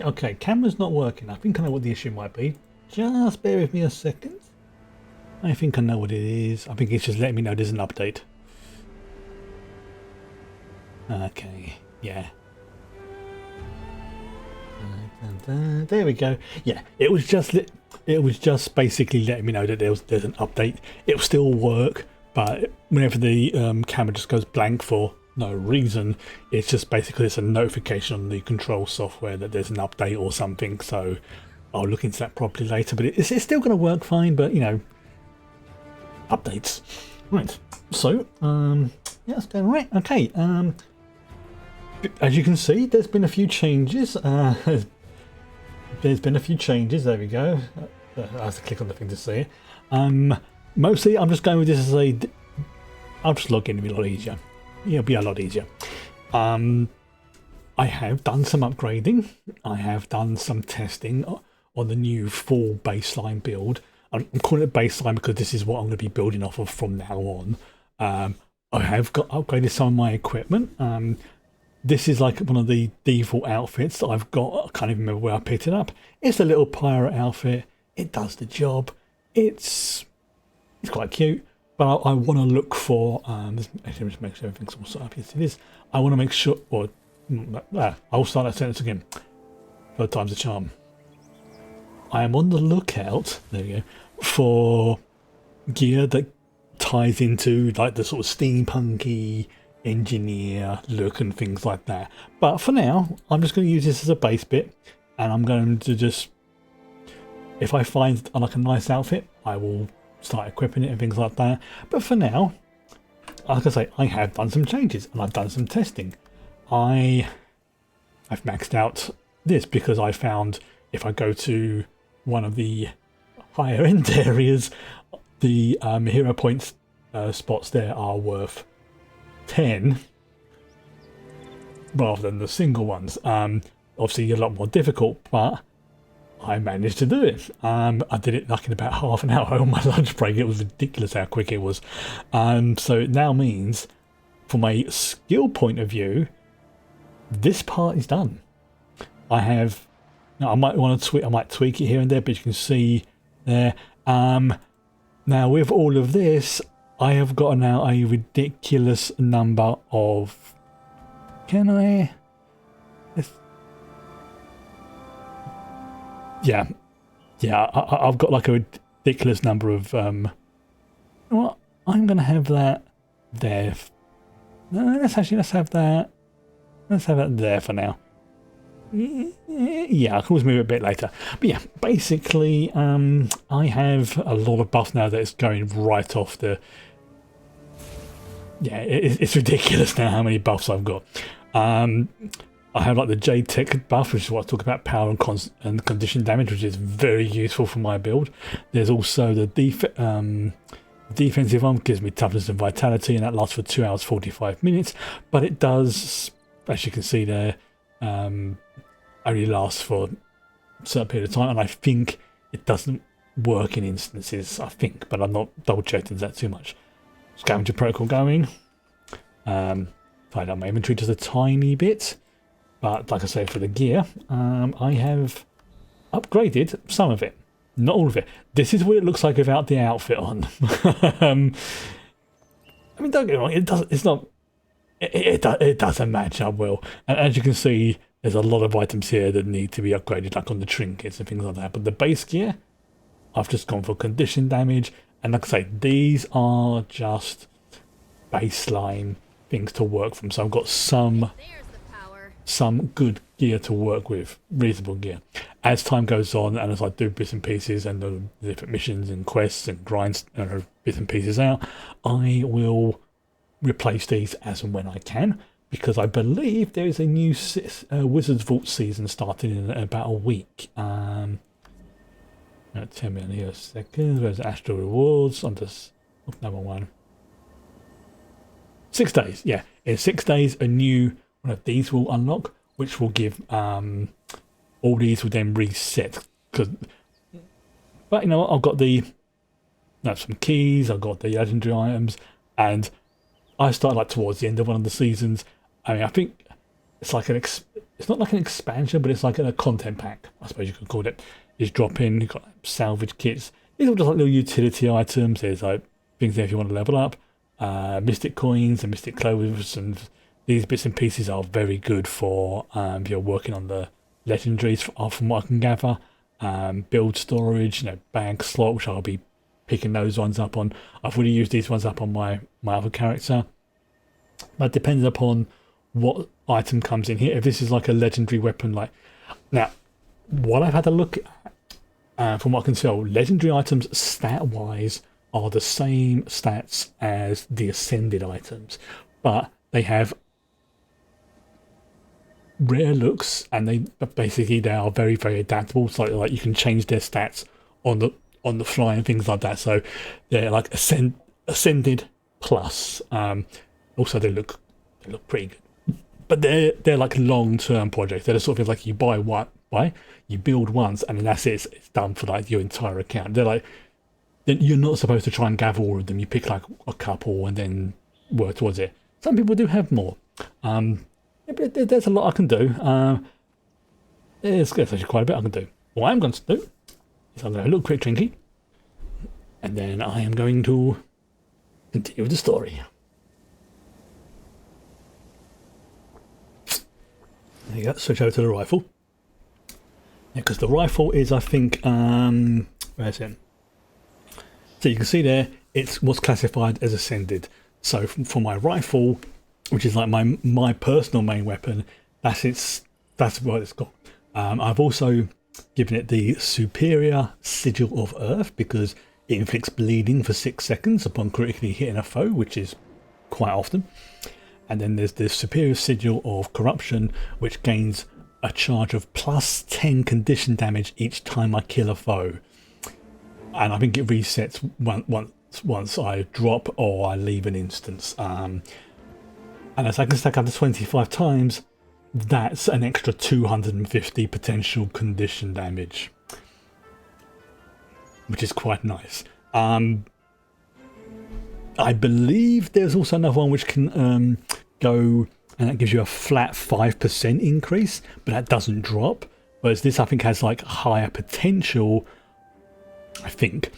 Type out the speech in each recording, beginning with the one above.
Okay, camera's not working. I think I know what the issue might be. Just bear with me a second. I think I know what it is. I think it's just letting me know there's an update. Okay, yeah. There we go. Yeah, it was just basically letting me know that there's an update. It'll still work, but whenever the camera just goes blank for no reason, it's just basically it's a notification on the control software that there's an update or something. So I'll look into that properly later. But it's still going to work fine. But you know, updates. Right. So yeah, let's go right. Okay. As you can see, there's been a few changes. There's been a few changes. There we go. I have to click on the thing to see it. Mostly, I'm just going with this as a. I'll just log in. It'll be a lot easier. It'll be a lot easier. I have done some upgrading. I have done some testing on the new full baseline build. I'm calling it baseline because this is what I'm going to be building off of from now on. I have got upgraded some of my equipment. This is like one of the default outfits that I've got. I can't even remember where I picked it up. It's a little pirate outfit. It does the job. It's quite cute, but I want to look for. Actually, just make sure everything's all set up. Yes, it is. I want to make sure. Or I'll start that sentence again. Third time's a charm. I am on the lookout. There we go. For gear that ties into like the sort of steampunky engineer look and things like that. But for now, I'm just going to use this as a base bit, and I'm going to just, if I find like a nice outfit, I will start equipping it and things like that. But for now, like I say, I have done some changes and I've done some testing. I've maxed out this because I found if I go to one of the higher end areas, the hero points spots there are worth 10 rather than the single ones. Obviously a lot more difficult, but I managed to do it. I did it like in about half an hour on my lunch break. It was ridiculous how quick it was. So it now means from a skill point of view, this part is done. I have I might want to tweak, I might tweak it here and there, but you can see there. Now with all of this, I have got now a ridiculous number of. Can I? Yeah, I've got like a ridiculous number of. Well, I'm gonna have that there. No, let's have that. Let's have that there for now. Yeah, I can always move it a bit later. But yeah, basically, I have a lot of buffs now that it's going right off the. Yeah, it's ridiculous now how many buffs I've got. I have like the J-Tech buff, which is what I talk about, power and condition damage, which is very useful for my build. There's also the defensive one, gives me toughness and vitality, and that lasts for 2 hours 45 minutes. But it does, as you can see there, only lasts for a certain period of time, and I think it doesn't work in instances, I think, but I'm not double checking that too much. Scavenger protocol going. Tied up my inventory just a tiny bit, but like I say, for the gear, I have upgraded some of it, not all of it. This is what it looks like without the outfit on. I mean, don't get me wrong, it does. It's not. It doesn't match up well, and as you can see, there's a lot of items here that need to be upgraded, like on the trinkets and things like that. But the base gear, I've just gone for condition damage, and like I say, these are just baseline things to work from. So I've got some good gear to work with, reasonable gear. As time goes on, and as I do bits and pieces and the different missions and quests and grinds bits and pieces out, I will replace these as and when I can, because I believe there is a new Wizard's Vault season starting in about a week. Tell me in here a second. Where's Astral Rewards? On this number one. 6 days, yeah. In 6 days, a new one of these will unlock, which will give all these will then reset. But you know, I've got some keys. I've got the legendary items, and I started like towards the end of one of the seasons. I mean, I think it's like it's it's not like an expansion, but it's like a content pack, I suppose you could call it. You just drop in, you've got like salvage kits. These are just like little utility items. There's like things there if you want to level up, mystic coins and mystic clothes, and these bits and pieces are very good for if you're working on the legendaries, from what I can gather. Build storage, bag slot, which I'll be picking those ones up on. I've already used these ones up on my other character. But it depends upon what item comes in here. If this is like a legendary weapon, like now, what I've had a look at, from what I can tell, legendary items stat-wise are the same stats as the ascended items, but they have rare looks, and they are very, very adaptable. So like you can change their stats on the fly and things like that. So they're like ascended plus. Also they look pretty good, but they're like long-term projects. They're the sort of things like you you build once and then that's it. It's done for like your entire account. They're like, you're not supposed to try and gather all of them. You pick like a couple and then work towards it. Some people do have more. There's a lot I can do. There's actually quite a bit I can do. What I'm going to do is I'm going to have a little quick drinky, and then I am going to continue with the story. There you go, switch over to the rifle. Yeah, because the rifle is, I think, where is it? So you can see there, it was classified as ascended. So for my rifle, which is like my personal main weapon, that's what it's got. I've also given it the superior sigil of earth because it inflicts bleeding for 6 seconds upon critically hitting a foe, which is quite often. And then there's the superior sigil of corruption, which gains a charge of plus 10 condition damage each time I kill a foe. And I think it resets once I drop or I leave an instance. And as I can stack up to 25 times, that's an extra 250 potential condition damage, which is quite nice. I believe there's also another one which can go, and that gives you a flat 5% increase, but that doesn't drop. Whereas this, I think, has like higher potential, I think,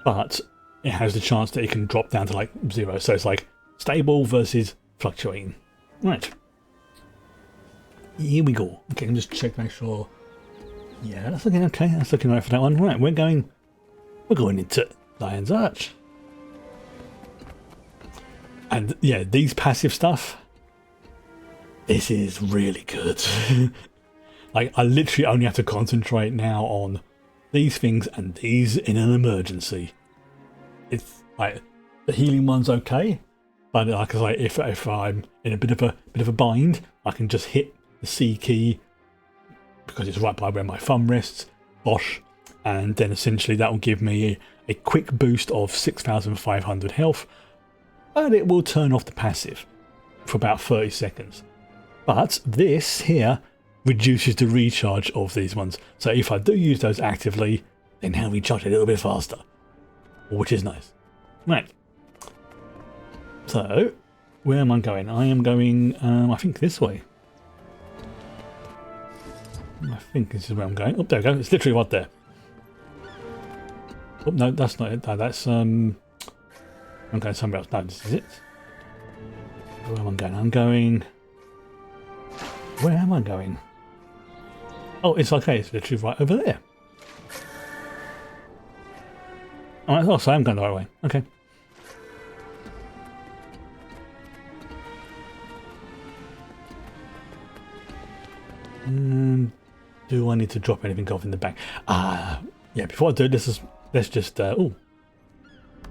but it has the chance that it can drop down to like 0. So it's like stable versus fluctuating. Right. Here we go. Okay, just check, make sure. Yeah, that's looking okay. That's looking right for that one. Right, we're going into Lion's Arch. And yeah, these passive stuff, this is really good. Like, I literally only have to concentrate now on these things and these in an emergency. It's like the healing one's okay, but like I say, if I'm in a bit of a bind, I can just hit the C key because it's right by where my thumb rests, bosh, and then essentially that will give me a quick boost of 6,500 health, and it will turn off the passive for about 30 seconds. But this here reduces the recharge of these ones, so if I do use those actively, they now recharge a little bit faster, which is nice. Right, so where am I going? I am going, I think this way. I think this is where I'm going. Oh, there we go. It's literally right there. Oh, no, that's not it. No, that's, I'm going somewhere else. No, this is it. Where am I going? I'm going... Where am I going? Oh, it's okay. It's literally right over there. Alright, oh, so I'm going the right way. Okay. Do I need to drop anything off in the bank? Yeah, before I do this, let's just, oh.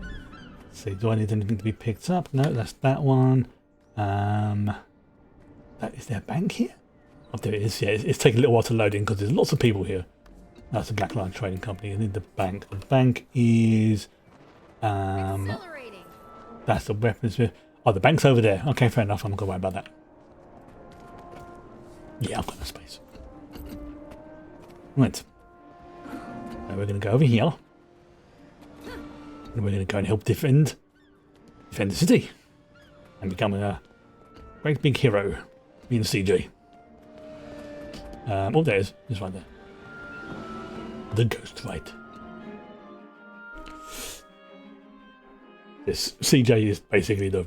Let's see, do I need anything to be picked up? No, that's that one. Is there a bank here? Oh, there it is, yeah. It's taking a little while to load in because there's lots of people here. That's a Black Line Trading Company. I need the bank. The bank is, that's the weapons. Oh, the bank's over there. Okay, fair enough. I'm not going to worry about that. Yeah, I've got no space. Right. Now we're going to go over here. And we're going to go and help defend the city. And become a great big hero. Me and CJ. Oh, there it is. It's right there. The ghost Rite. This CJ is basically the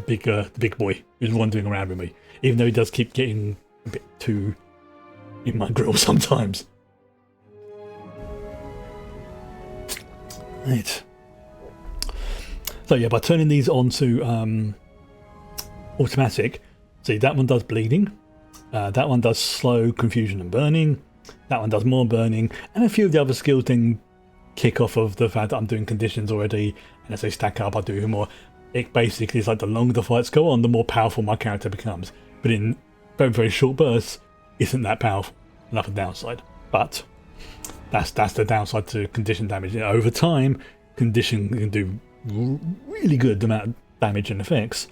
big boy who's wandering around with me, even though he does keep getting a bit too in my grill sometimes. Right. So yeah, by turning these on to automatic, see that one does bleeding, that one does slow confusion and burning, that one does more burning, and a few of the other skills then kick off of the fact that I'm doing conditions already, and as they stack up I do more. It basically is like the longer the fights go on, the more powerful my character becomes, but in very, very short bursts isn't that powerful. Another downside, but that's the downside to condition damage. You know, over time, condition can do really good amount of damage and effects,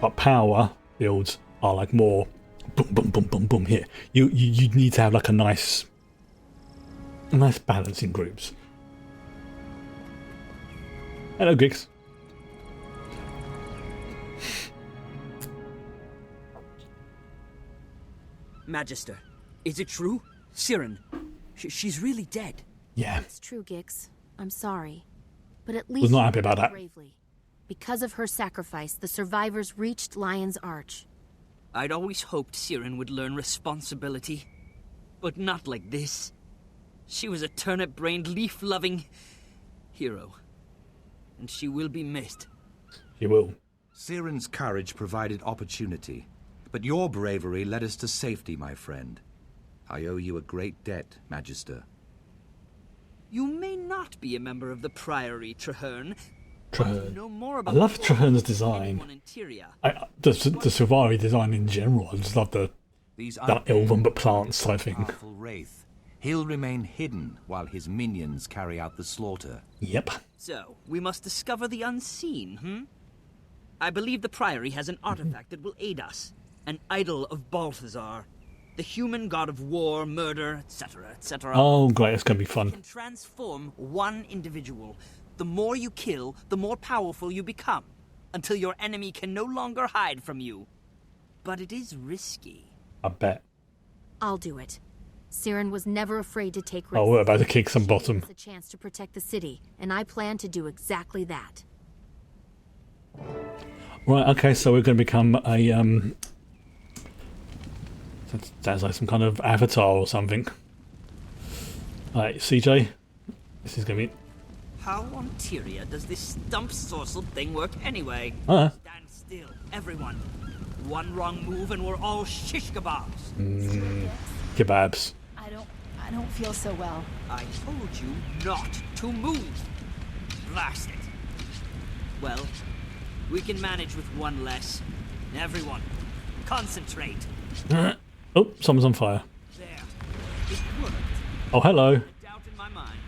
but power builds are like more boom, boom, boom, boom, boom. Here, you need to have like a nice balance in groups. Hello, Griggs. Magister, is it true? Siren, she's really dead. Yeah. It's true, Gix. I'm sorry. But at least Was not happy about that. bravely. Because of her sacrifice, the survivors reached Lion's Arch. I'd always hoped Siren would learn responsibility. But not like this. She was a turnip-brained, leaf-loving hero. And she will be missed. She will. Siren's courage provided opportunity, but your bravery led us to safety, my friend. I owe you a great debt, Magister. You may not be a member of the Priory, Traherne. Traherne. Know more I about love the Traherne's anyone design. in Tyria. The Survivor design in general. I just love that elven but plants type thing. Powerful wraith. He'll remain hidden while his minions carry out the slaughter. Yep. So, we must discover the unseen, I believe the Priory has an artifact that will aid us. An idol of Balthazar. The human god of war, murder, etc., etc. Oh, great. It's going to be It fun. can transform one individual. The more you kill, the more powerful you become. Until your enemy can no longer hide from you. But it is risky. I bet. I'll do it. Siren was never afraid to take risks. Oh, we're about to kick some bottom. She gave us a chance to protect the city, and I plan to do exactly that. Right, okay, so we're going to become a, sounds like some kind of avatar or something. Alright, CJ, this is going to be... How on Tyria does this stump sorcel thing work anyway? Ah. Stand still, everyone. One wrong move and we're all shish kebabs. Kebabs. I don't feel so well. I told you not to move. Blast it. Well, we can manage with one less. Everyone, concentrate. Oh, someone's on fire. There. It worked. Oh, hello. No doubt in my mind.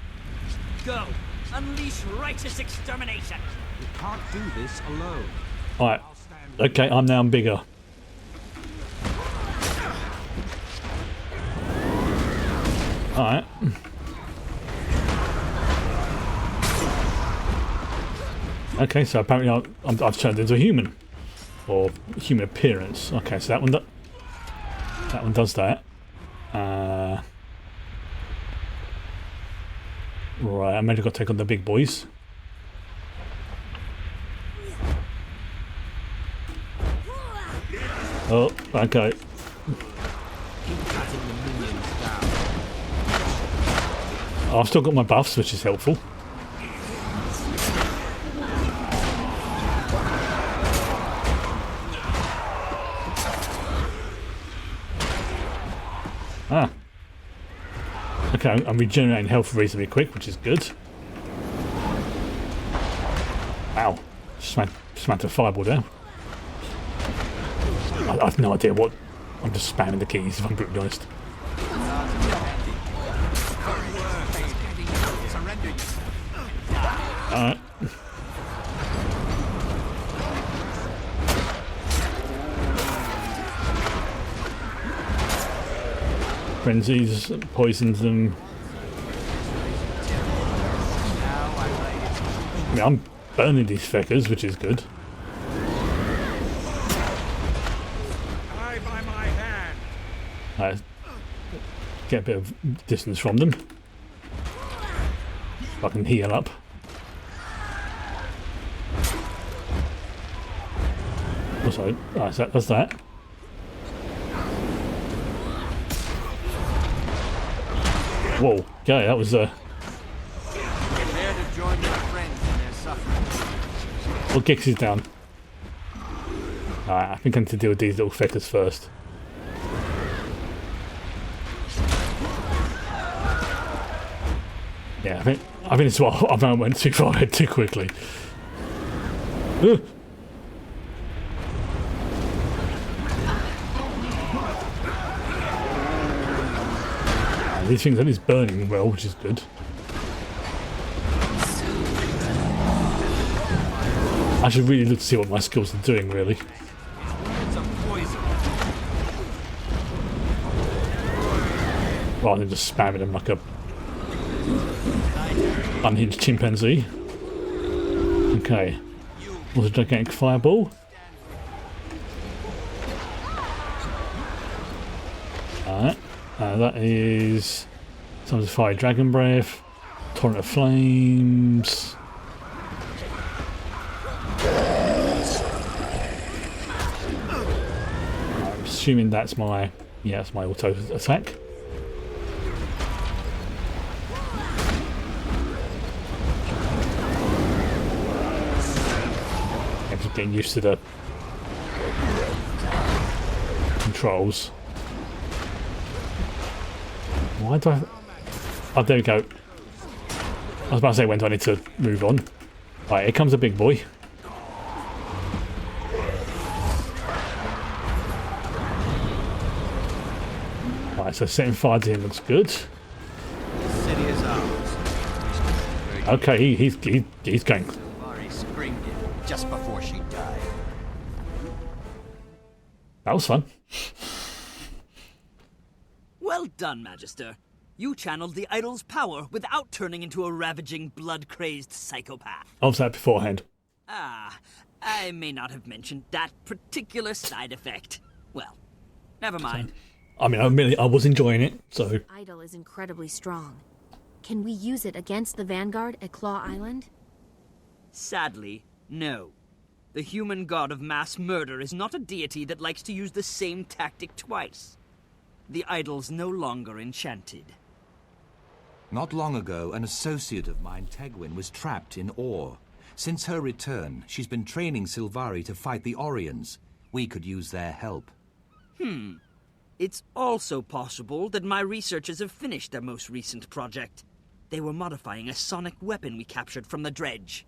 Go. Unleash righteous extermination. You can't do this alone. Alright. Okay, I'm now bigger. Alright. Okay, so apparently I've turned into a human. Or human appearance. Okay, so that one does that. Right, I'm maybe got to take on the big boys. Oh, okay. Keep cutting the minions down. I've still got my buffs, which is helpful. Ah. Okay, I'm regenerating health reasonably quick, which is good. Wow. Smacked a fireball there. I have no idea what... I'm just spamming the keys, if I'm brutally honest. Alright. Frenzies, poisons them. I mean, I'm burning these feckers, which is good. Get a bit of distance from them. If I can heal up. Also, that's that. Whoa, okay, that was Prepare to join their friends in their suffering. well, Gix is down. Alright, I think I need to deal with these little feckers first. Yeah, I think it's what I went too far ahead too quickly. Ugh. These things are least burning well, which is good. I should really look to see what my skills are doing, really. It's a poison. Rather than just spamming them like a unhinged chimpanzee. Okay. What's a gigantic fireball? Alright. That is sometimes fire dragon breath, torrent of flames. I'm assuming that's my auto attack. I'm just getting used to the controls. Why do I... Oh, there we go. I was about to say, when do I need to move on? Right, here comes a big boy. Right, so setting fire to him looks good. The city is ours. Okay, he's going. Silvari screamed it just before she died. That was fun. Well done, Magister. You channeled the idol's power without turning into a ravaging, blood-crazed psychopath. I was that beforehand. Ah, I may not have mentioned that particular side effect. Well, never mind. I mean, I was enjoying it, so... The idol is incredibly strong. Can we use it against the Vanguard at Claw Island? Sadly, no. The human god of mass murder is not a deity that likes to use the same tactic twice. The idol's no longer enchanted. Not long ago, an associate of mine, Tegwin, was trapped in ore. Since her return, she's been training Silvari to fight the Orions. We could use their help. It's also possible that my researchers have finished their most recent project. They were modifying a sonic weapon we captured from the dredge.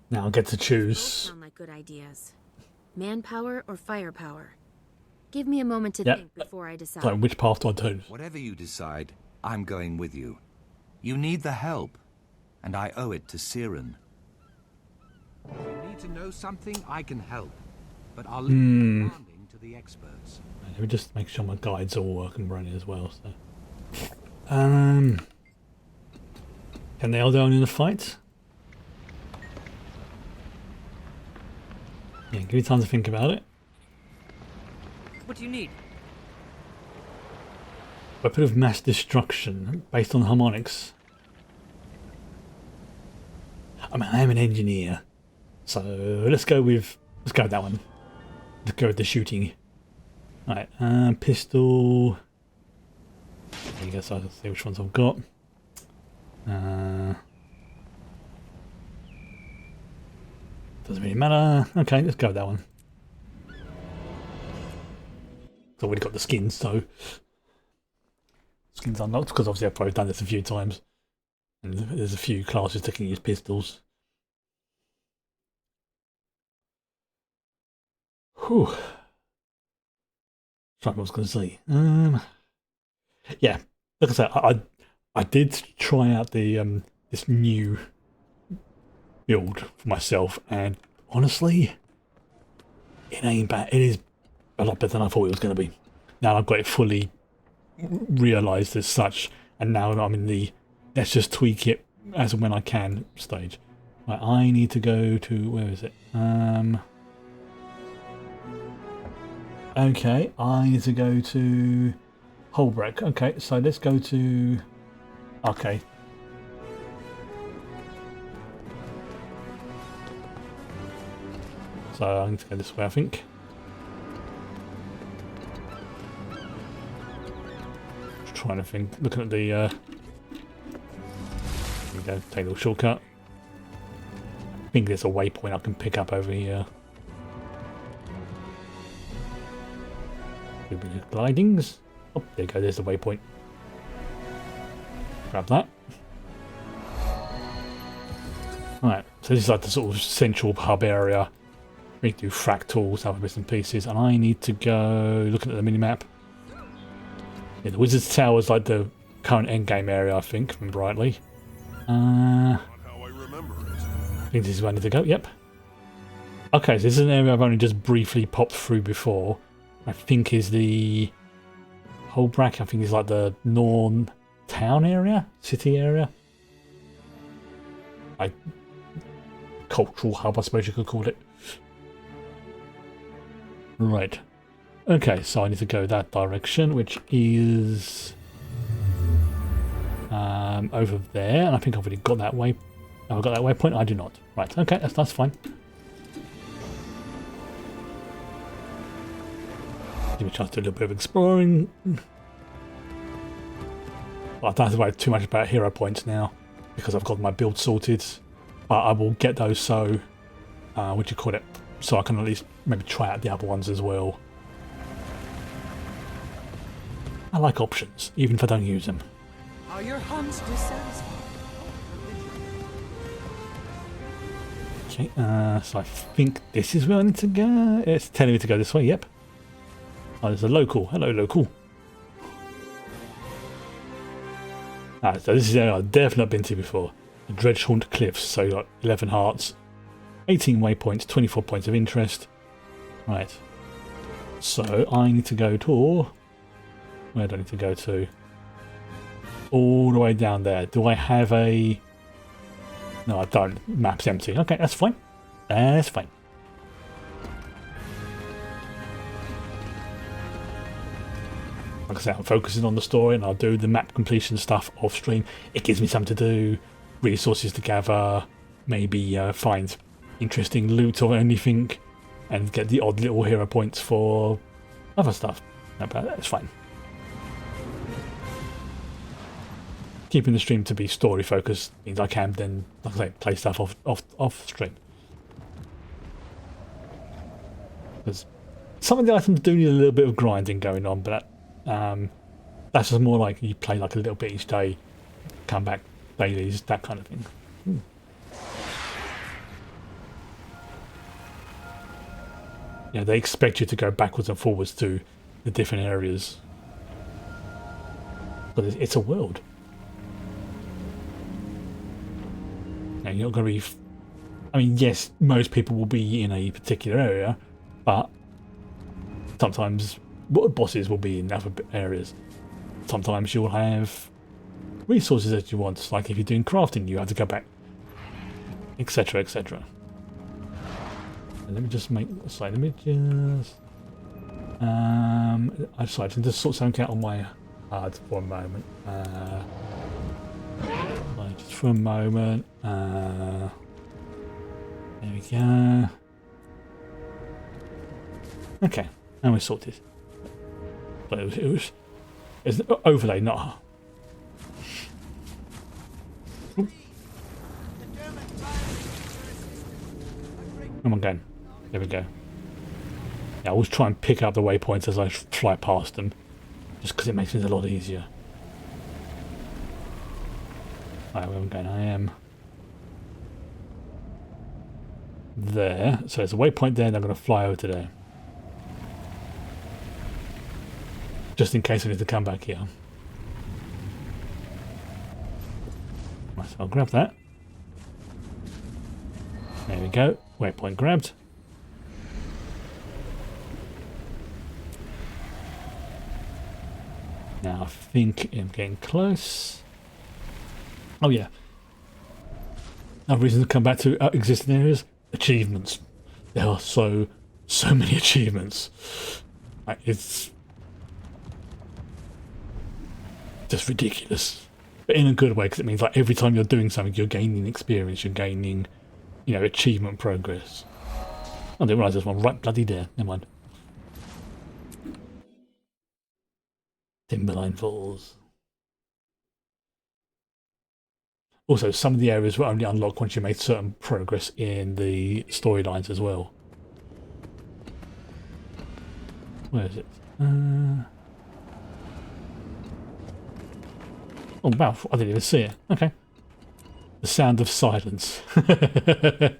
Now I get to Both choose. sound like good ideas. Manpower or firepower? Give me a moment to Yeah. think before I decide. So, which path do I do? Whatever you decide, I'm going with you. You need the help, and I owe it to Siren. If you need to know something, I can help. But I'll leave the commanding to the experts. Let me just make sure my guides all work and running as well. So, can they hold on in the fight? Yeah, give me time to think about it. What do you need? Weapon of mass destruction based on harmonics. I mean, I am an engineer, so let's go with that one. Let's go with the shooting. Right, pistol. I guess I can see which ones I've got. Doesn't really matter. Okay, let's go with that one. I've already got the skins, so skins unlocked because obviously I've probably done this a few times, and there's a few classes that can use pistols. Whew. That's what I was going to say. Yeah, like I said, I did try out the this new build for myself, and honestly, it ain't bad. It is a lot better than I thought it was going to be. Now I've got it fully realised as such, and now I'm in the let's just tweak it as and when I can stage. Right, I need to go to, where is it? Okay, I need to go to Holbrook. Okay, so let's go to... Okay. So I need to go this way, I think. Just trying to think, looking at the... There we go, take a little shortcut. I think there's a waypoint I can pick up over here. Glidings. Oh, there you go, there's the waypoint. Grab that. Alright, so this is like the sort of central hub area. We can do fractals, other bits and pieces, and I need to go looking at the minimap. Yeah, the Wizard's Tower is like the current endgame area, I think, if I remember rightly. I think this is where I need to go, yep. Okay, so this is an area I've only just briefly popped through before. I think is the Holbrook, I think is like the Norn town area, city area. Like cultural hub, I suppose you could call it. Right. Okay, so I need to go that direction, which is over there, and I think I've already got that way. Have I got that waypoint? I do not. Right. Okay, that's fine. Give me a chance to do a little bit of exploring. Well, I don't have to worry too much about hero points now because I've got my build sorted. But I will get those so, what do you call it? So I can at least maybe try out the other ones as well. I like options, even if I don't use them. Are your hunts dissatisfied? Okay, so I think this is where I need to go. It's telling me to go this way, yep. Oh, there's a local. Hello, local. So this is an area I've definitely not been to before. The Dredgehaunt Cliffs, so you got 11 hearts, 18 waypoints, 24 points of interest. Right. So I need to go to... Where do I need to go to? All the way down there. Do I have a... No, I don't. Map's empty. Okay, that's fine. That's fine. Like I say, I'm focusing on the story and I'll do the map completion stuff off stream. It gives me something to do, resources to gather, maybe find interesting loot or anything, and get the odd little hero points for other stuff. Not bad, that's fine. Keeping the stream to be story focused means I can then, like I say, play stuff off stream. Because some of the items do need a little bit of grinding going on, but that's just more like you play like a little bit each day, come back dailies, that kind of thing. Yeah, they expect you to go backwards and forwards to the different areas, but it's a world. Now, you're not going to be... I mean, yes, most people will be in a particular area, but sometimes bosses will be in other areas. Sometimes you'll have resources that you want, like if you're doing crafting, you have to go back, etc., etc. Let me just make... Sorry, let me just... I decided to just sort something out on my HUD for a moment. Just for a moment. There we go. Okay, and we're sorted. But it's an overlay, not Come on, again. There we go. Yeah, I always try and pick up the waypoints as I fly past them, just because it makes it a lot easier. Right, where am I going? I am there. So there's a waypoint there, and I'm going to fly over to there. Just in case I need to come back here. Right, so I'll grab that. There we go. Waypoint grabbed. Now I think I'm getting close. Oh yeah. Another reason to come back to existing areas. Achievements. There are so many achievements. It's just ridiculous. But in a good way, because it means like every time you're doing something, you're gaining experience, you're gaining, you know, achievement progress. I didn't realise there's one right bloody there. Never mind. Timberline Falls. Also, some of the areas were only unlocked once you made certain progress in the storylines as well. Where is it? Oh wow, I didn't even see it. Okay. The Sound of Silence. Okay,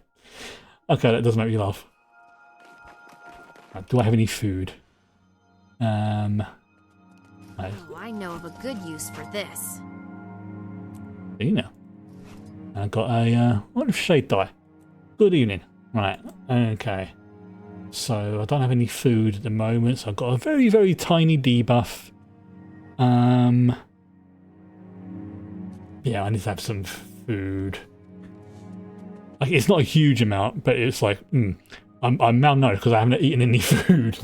that does make me laugh. Right, do I have any food? No. Oh, I know of a good use for this. You know. I got a what if shade die? Good evening. Right, okay. So I don't have any food at the moment, so I've got a very, very tiny debuff. Yeah, I need to have some food. Like, it's not a huge amount, but it's like, I'm malnourished because I haven't eaten any food.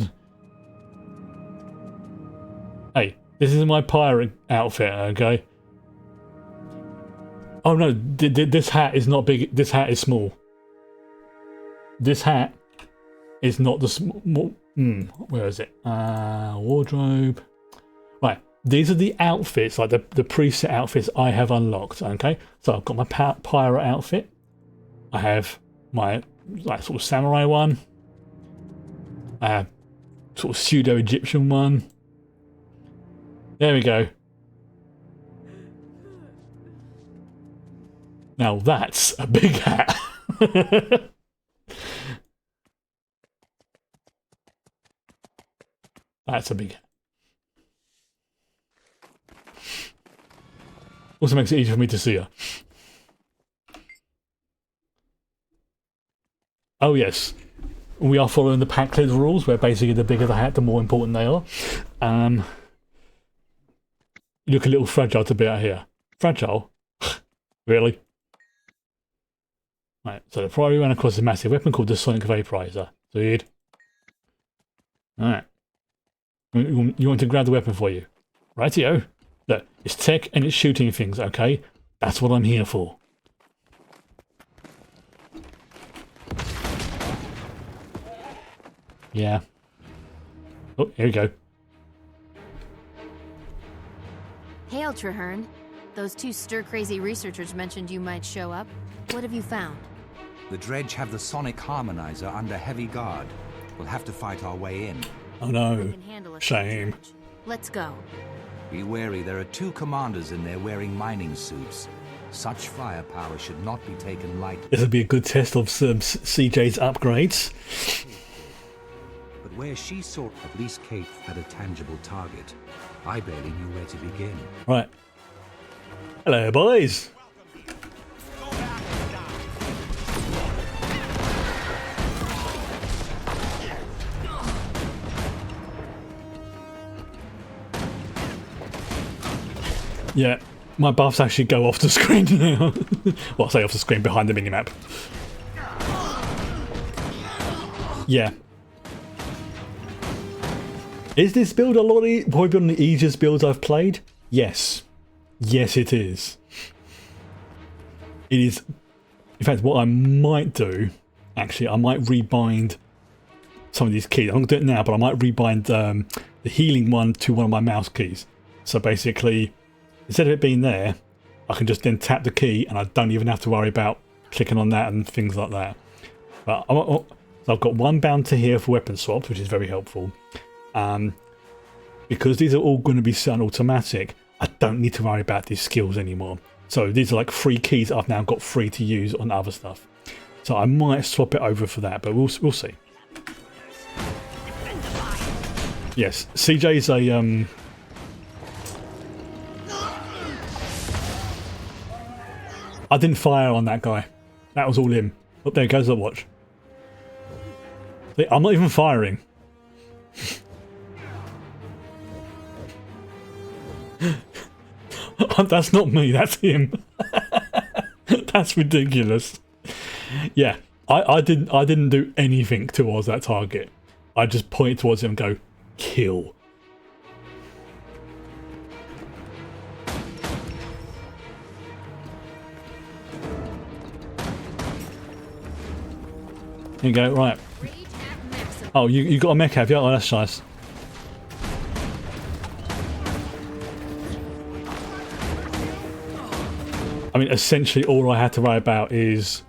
Hey, this is my pirate outfit, okay? Oh no, this hat is not big. This hat is small. This hat is not the small. Where is it? Wardrobe. Right, these are the outfits, like the preset outfits I have unlocked. Okay, so I've got my pirate outfit. I have my like sort of samurai one. I have sort of pseudo Egyptian one. There we go. Now that's a big hat. That's a big hat. Also makes it easier for me to see her. Oh yes, we are following the pack lid rules, where basically the bigger the hat, the more important they are. You look a little fragile to be out here. Fragile? Really? Right, so the Priory ran across a massive weapon called the Sonic Vaporizer. Dude. Alright. You want to grab the weapon for you? Rightio. Look, it's tech and it's shooting things, okay? That's what I'm here for. Yeah. Oh, here we go. Hail, Traherne. Those two stir-crazy researchers mentioned you might show up. What have you found? The Dredge have the sonic harmonizer under heavy guard. We'll have to fight our way in. Oh no. I can handle a Shame. charge. Let's go. Be wary, there are 2 commanders in there wearing mining suits. Such firepower should not be taken lightly. This will be a good test of some CJ's upgrades. But where she sought, at least Kate had a tangible target. I barely knew where to begin. Right. Hello, boys. Yeah, my buffs actually go off the screen now. Well, I say off the screen, behind the minimap. Yeah. Is this build probably one of the easiest builds I've played? Yes. Yes, it is. It is. In fact, what I might do, actually, I might rebind some of these keys. I'm not going to do it now, but I might rebind the healing one to one of my mouse keys. So basically, instead of it being there, I can just then tap the key and I don't even have to worry about clicking on that and things like that. But so I've got one bound to here for weapon swaps, which is very helpful. Because these are all going to be set on automatic, I don't need to worry about these skills anymore. So these are like free keys I've now got free to use on other stuff. So I might swap it over for that, but we'll see. Yes, CJ's a I didn't fire on that guy. That was all him. Oh, there goes the watch. I'm not even firing. That's not me, that's him. That's ridiculous. Yeah, I didn't do anything towards that target. I just pointed towards him and go, kill. Here you go, right. Rage at maximum. Oh, you got a mech, have you? Oh, that's nice. I mean, essentially all I had to worry about is...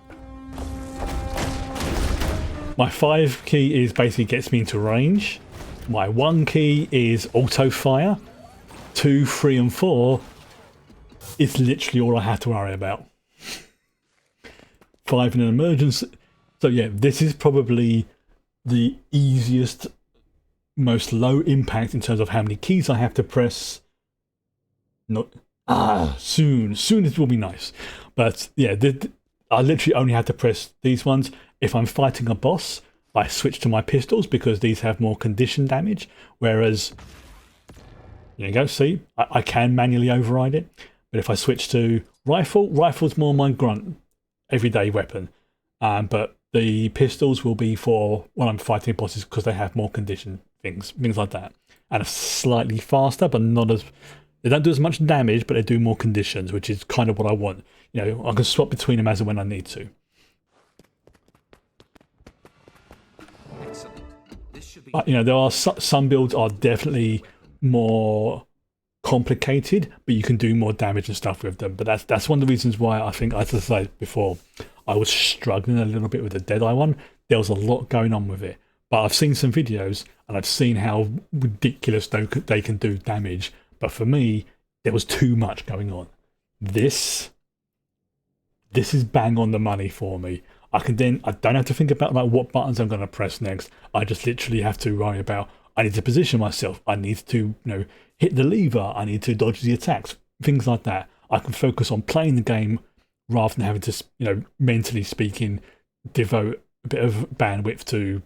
My 5 key is basically gets me into range. My 1 key is auto fire. 2, 3 and 4 is literally all I had to worry about. 5 in an emergency. So yeah, this is probably the easiest, most low impact in terms of how many keys I have to press. Soon it will be nice. But yeah, I literally only had to press these ones. If I'm fighting a boss, I switch to my pistols because these have more condition damage. Whereas, there you go, see, I can manually override it. But if I switch to rifle's more my grunt, everyday weapon. But the pistols will be for when I'm fighting bosses because they have more condition things like that. And are slightly faster, but not as... They don't do as much damage, but they do more conditions, which is kind of what I want. You know, I can swap between them as and when I need to. Excellent. This should be... But, you know, there are some builds are definitely more complicated, but you can do more damage and stuff with them. But that's one of the reasons why I think, as I said before, I was struggling a little bit with the Deadeye one. There was a lot going on with it. But I've seen some videos, and I've seen how ridiculous they can do damage. But for me, there was too much going on. This is bang on the money for me. I don't have to think about like what buttons I'm going to press next. I just literally have to worry about, I need to position myself. I need to, hit the lever. I need to dodge the attacks. Things like that. I can focus on playing the game rather than having to, mentally speaking, devote a bit of bandwidth to,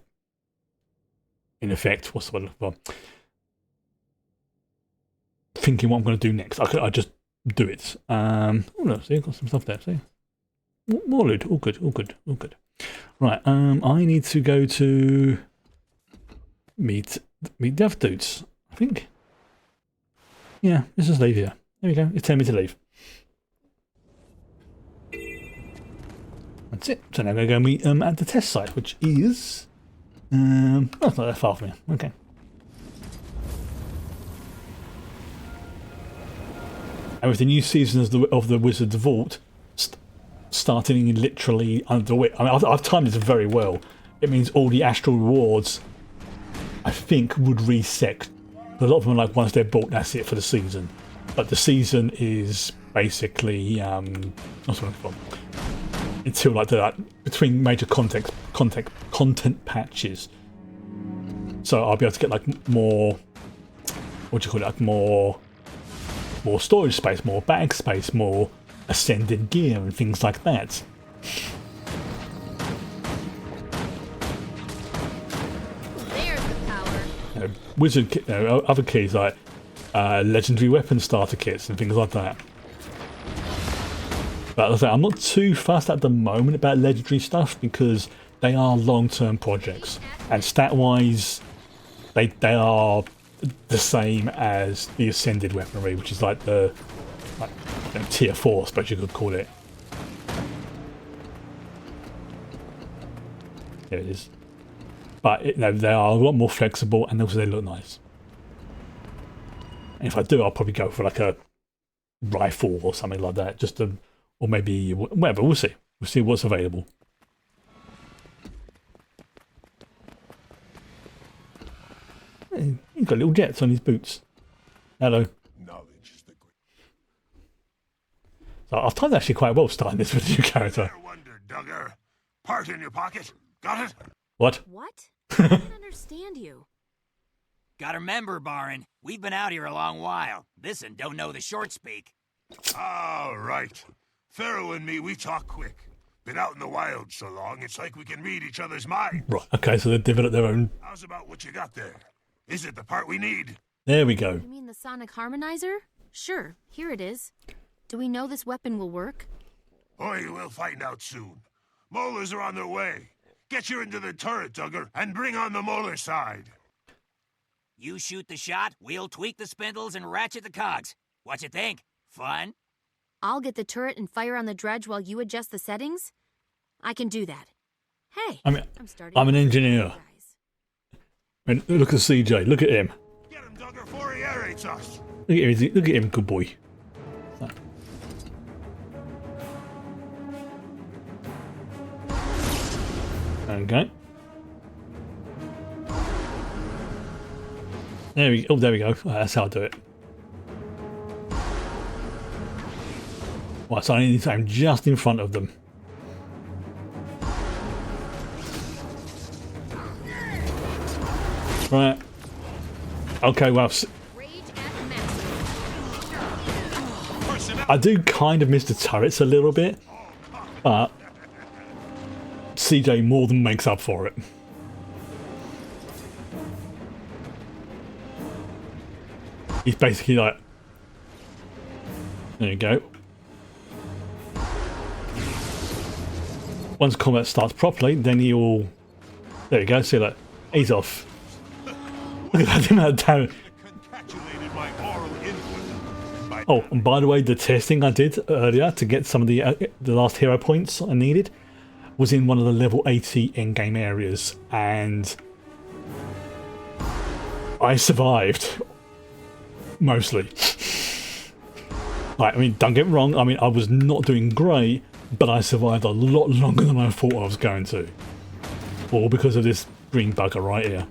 in effect, what's the word? Thinking what I'm going to do next. I just do it. Oh no, see, I've got some stuff there. See, more loot. All good. Right. I need to go to meet the other dudes. I think. Yeah, let's just leave here. There we go. It's telling me to leave. That's it. So now I'm going to go meet at the test site, which is it's not that far from me. Okay. And with the new season of the Wizard's Vault starting literally underway, I mean, I've timed this very well. It means all the astral rewards, I think, would reset. A lot of them are like, once they're bought, that's it for the season. But the season is basically until like between major content patches. So I'll be able to get like more, like more storage space, more bag space, more ascended gear and things like that. There's the power. Wizard, other keys like legendary weapon starter kits and things like that. But as I say, I'm not too fussed at the moment about legendary stuff because they are long-term projects, and stat-wise, they are the same as the ascended weaponry, which is like the tier 4, I suppose you could call it. There it is. But they are a lot more flexible, and also they look nice. And if I do, I'll probably go for like a rifle or something like that, or maybe whatever. We'll see. We'll see what's available. He's got little jets on his boots. Hello. Knowledge is the great. So I've timed actually quite well starting this with a new character. Better wonder, Duggar. Part in your pocket. Got it? What? What? I don't understand you. Gotta remember, Baron, we've been out here a long while. This'n don't know the short speak. All right. Pharaoh and me, we talk quick. Been out in the wild so long, it's like we can read each other's minds. Right, okay, so they've developed their own... How's about what you got there? Is it the part we need? There we go. You mean the sonic harmonizer? Sure, here it is. Do we know this weapon will work? Boy, we'll find out soon. Molars are on their way. Get you into the turret, Duggar, and bring on the molar side. You shoot the shot, we'll tweak the spindles and ratchet the cogs. What you think? Fun? I'll get the turret and fire on the dredge while you adjust the settings? I can do that. Hey, I mean, I'm starting. I'm an to engineer. guys. And look at CJ. Look at him. Get him, Duggar, before he aerates us. Look at him, good boy. So. Okay. There we go. That's how I do it. Right, so I need to aim just in front of them. Right. Okay, well, Rage at maximum. I do kind of miss the turrets a little bit, but CJ more than makes up for it. He's basically like, there you go. Once combat starts properly, then he'll, there you go, see that, he's off. Look at that amount of damage. Concatulated my oral input. By Oh, and by the way, the testing I did earlier to get some of the last hero points I needed was in one of the level 80 endgame areas, and I survived mostly. Like, I mean, don't get me wrong. I mean, I was not doing great, but I survived a lot longer than I thought I was going to, all because of this green bugger right here.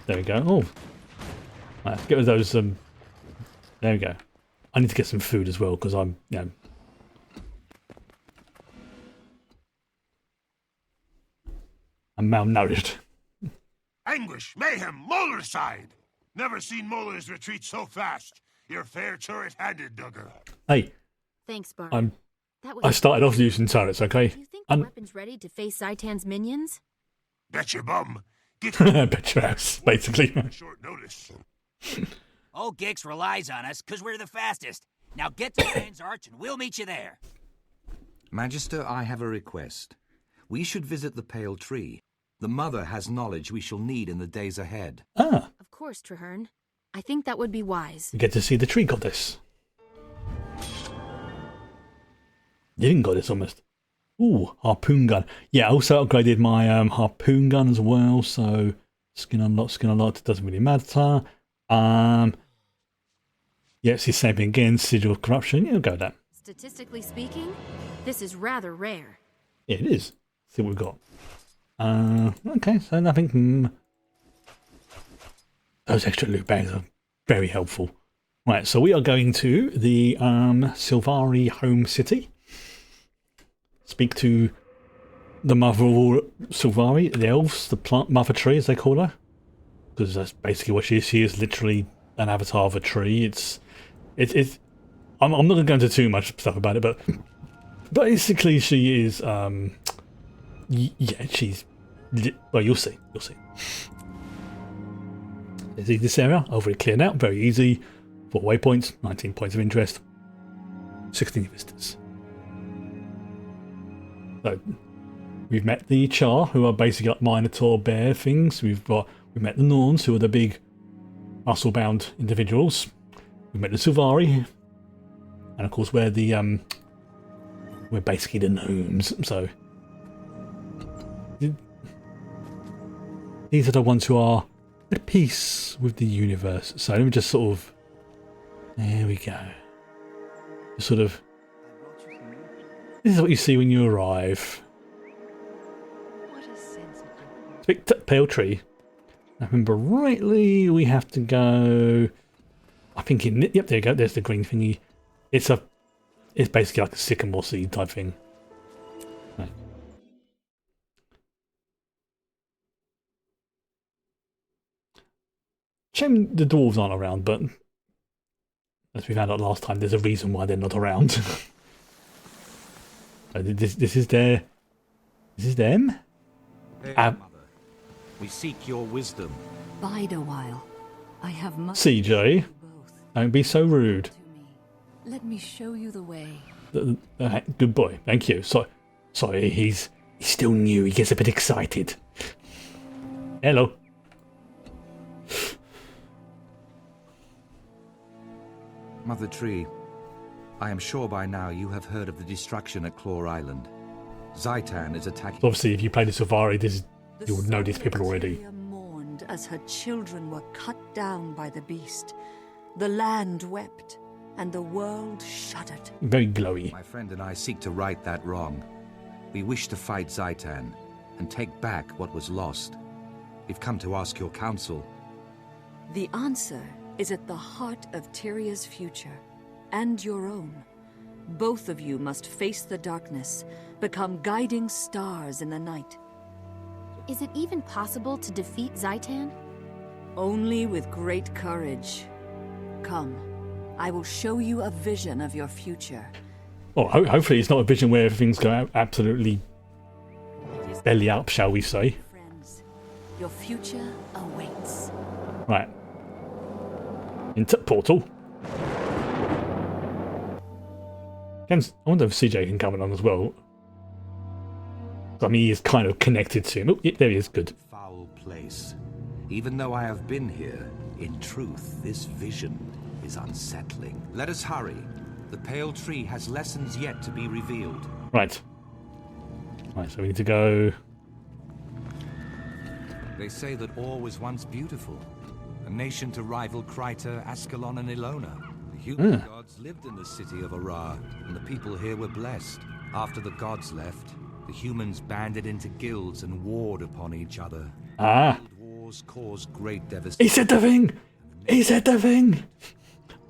There we go. Oh, right, get rid of those. There we go. I need to get some food as well because I'm, you know, I'm malnourished. anguish, mayhem, Molarcide. Never seen molars retreat so fast. You're fair turret-handed, Duggar. Hey, Thanks, Bart. That was I started off using turrets, okay? Do you think the weapon's ready to face Zaitan's minions? Bet your bum. Get Bet your ass, basically. short notice. Old Gix relies on us because we're the fastest. Now get to Land's Arch and we'll meet you there. Magister, I have a request. We should visit the Pale Tree. The Mother has knowledge we shall need in the days ahead. Ah, Of course, Traherne. I think that would be wise. you get to see the tree goddess. Living goddess almost. Ooh, harpoon gun. Yeah, I also upgraded my harpoon gun as well, so skin unlocked, it doesn't really matter. Yeah, it's the same thing again, sigil of corruption. Yeah, I'll go with that. Statistically speaking, this is rather rare. Yeah, it is. See what we've got. Okay, so nothing. Those extra loot bags are very helpful. Right, so we are going to the Silvari home city. Speak to the mother of all Silvari, the elves, the plant mother tree as they call her, because that's basically what she is. She is literally an avatar of a tree. I'm not going to go into too much stuff about it, but basically she is. Yeah, she's. Well, you'll see. You'll see. There's this area already cleared out, very easy. 4 waypoints, 19 points of interest, 16 visitors. So we've met the Char, who are basically like Minotaur bear things. We've met the Norns, who are the big muscle-bound individuals. We've met the Silvari, and of course we're basically the gnomes. So these are the ones who are at peace with the universe. So let me just sort of, there we go. Just sort of, this is what you see when you arrive. What a sense of Big pale tree. I remember rightly, we have to go. I think in yep, there you go. There's the green thingy. It's basically like a sycamore seed type thing. Right. Shame the dwarves aren't around, but as we found out last time, there's a reason why they're not around. This is their. This is them. Hey, Mother. We seek your wisdom. Bide a while. I have much CJ, to both don't be so rude. to me. Let me show you the way. Good boy, thank you. Sorry, he's still new. He gets a bit excited. Hello. Mother Tree, I am sure by now you have heard of the destruction at Claw Island. Zaitan is attacking... So obviously, if you play the Safari, you would know these people already. Tyria mourned as her children were cut down by the beast. The land wept, and the world shuddered. Very glowy. My friend and I seek to right that wrong. We wish to fight Zaitan and take back what was lost. We've come to ask your counsel. The answer is at the heart of Tyria's future, and your own. Both of you must face the darkness, become guiding stars in the night. Is it even possible to defeat Zaitan? Only with great courage. Come, I will show you a vision of your future. Oh, hopefully it's not a vision where everything's going absolutely belly up, shall we say. Friends, your future awaits. Right. Into portal. I wonder if CJ can come along as well. I mean, he is kind of connected to him. Oh, yeah, there he is. Good. Foul place. Even though I have been here, in truth, this vision is unsettling. Let us hurry. The pale tree has lessons yet to be revealed. Right. Right, so we need to go... They say that Or was once beautiful. A nation to rival Crita, Ascalon, and Ilona. The human gods lived in the city of Ara, and the people here were blessed. After the gods left, the humans banded into guilds and warred upon each other. Ah. Wars caused great devastation. He said the thing! He said the thing!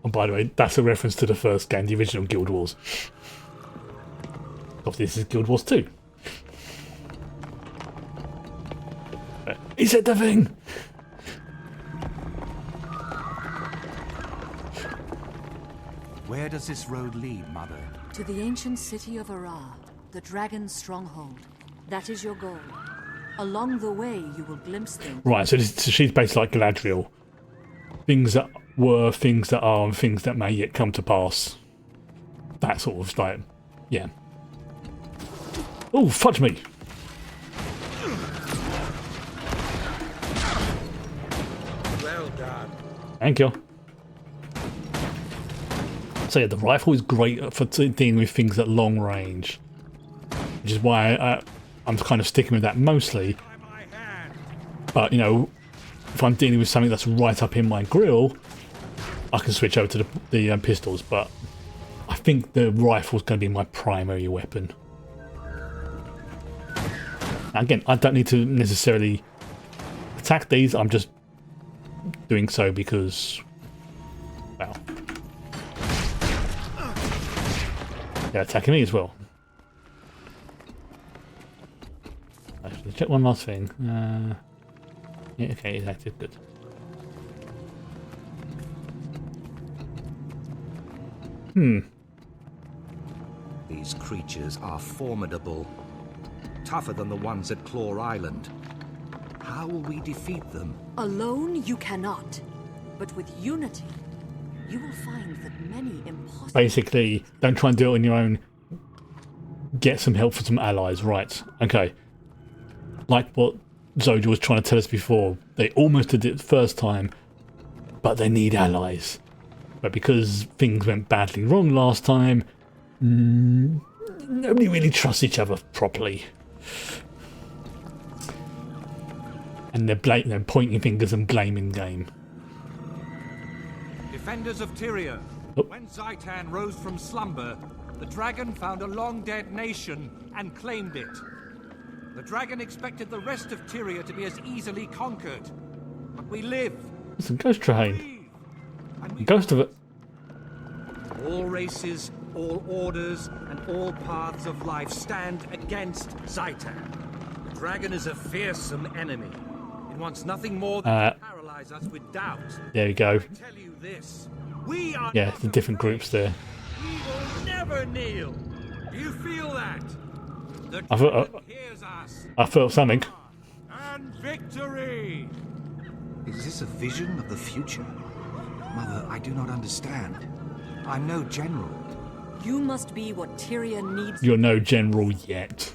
Oh, by the way, that's a reference to the first game, the original Guild Wars. Obviously, this is Guild Wars 2. He said the thing! Where does this road lead, Mother? To the ancient city of Ara, the dragon's stronghold. That is your goal. Along the way, you will glimpse things. Right, so she's basically like Galadriel. Things that were, things that are, and things that may yet come to pass. That sort of like, yeah. Oh, fudge me! Well done. Thank you. So yeah, the rifle is great for dealing with things at long range, which is why I'm kind of sticking with that mostly. But you know, if I'm dealing with something that's right up in my grill, I can switch over to the pistols. But I think the rifle is going to be my primary weapon. Again, I don't need to necessarily attack these. I'm just doing so because, well, they're attacking me as well. Actually, check one last thing. Yeah, okay, it's active. Good. These creatures are formidable. Tougher than the ones at Claw Island. How will we defeat them? Alone, you cannot. But with unity, you will find that many impossible... Basically, don't try and do it on your own. Get some help from some allies. Right, okay. Like what Zoja was trying to tell us before. They almost did it the first time, but they need allies. But because things went badly wrong last time, nobody really trusts each other properly. And they're pointing fingers and blaming game. Defenders of Tyria, when Zaitan rose from slumber, the dragon found a long-dead nation and claimed it. The dragon expected the rest of Tyria to be as easily conquered. But we live. It's a ghost train. A ghost of it. All races, all orders, and all paths of life stand against Zaitan. The dragon is a fearsome enemy. It wants nothing more than to paralyze us with doubt. There we go. I tell you this, we are yeah, the different groups there. We will never kneel. Do you feel that? The I thought, hears us. I felt something. And victory! Is this a vision of the future? Mother, I do not understand. I'm no general. You must be what Tyria needs. You're no general yet.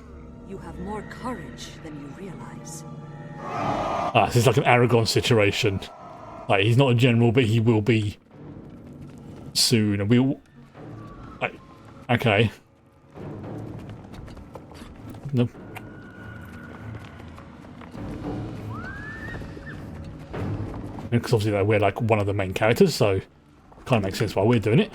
You have more courage than you realize. This is like an Aragon situation. Like, he's not a general, but he will be soon. And we'll... Like, Okay. Nope. Because obviously we're like one of the main characters, so kind of makes sense why we're doing it.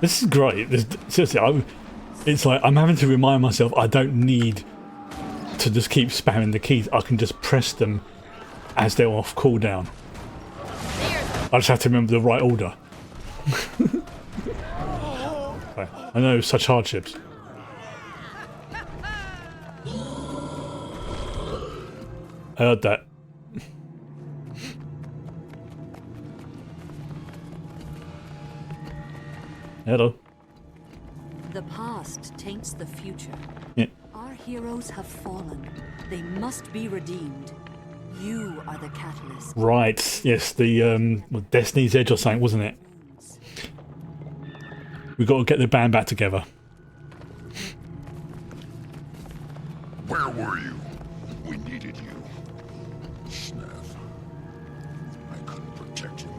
This is great. Seriously, it's like I'm having to remind myself I don't need to just keep spamming the keys. I can just press them as they're off cooldown. I just have to remember the right order. I know, such hardships. I heard that. Hello. The past taints the future. Yeah. Our heroes have fallen. They must be redeemed. You are the catalyst. Right. Yes, the Destiny's Edge or something, wasn't it? We've got to get the band back together. Where were you? We needed you. Snaff. I couldn't protect him.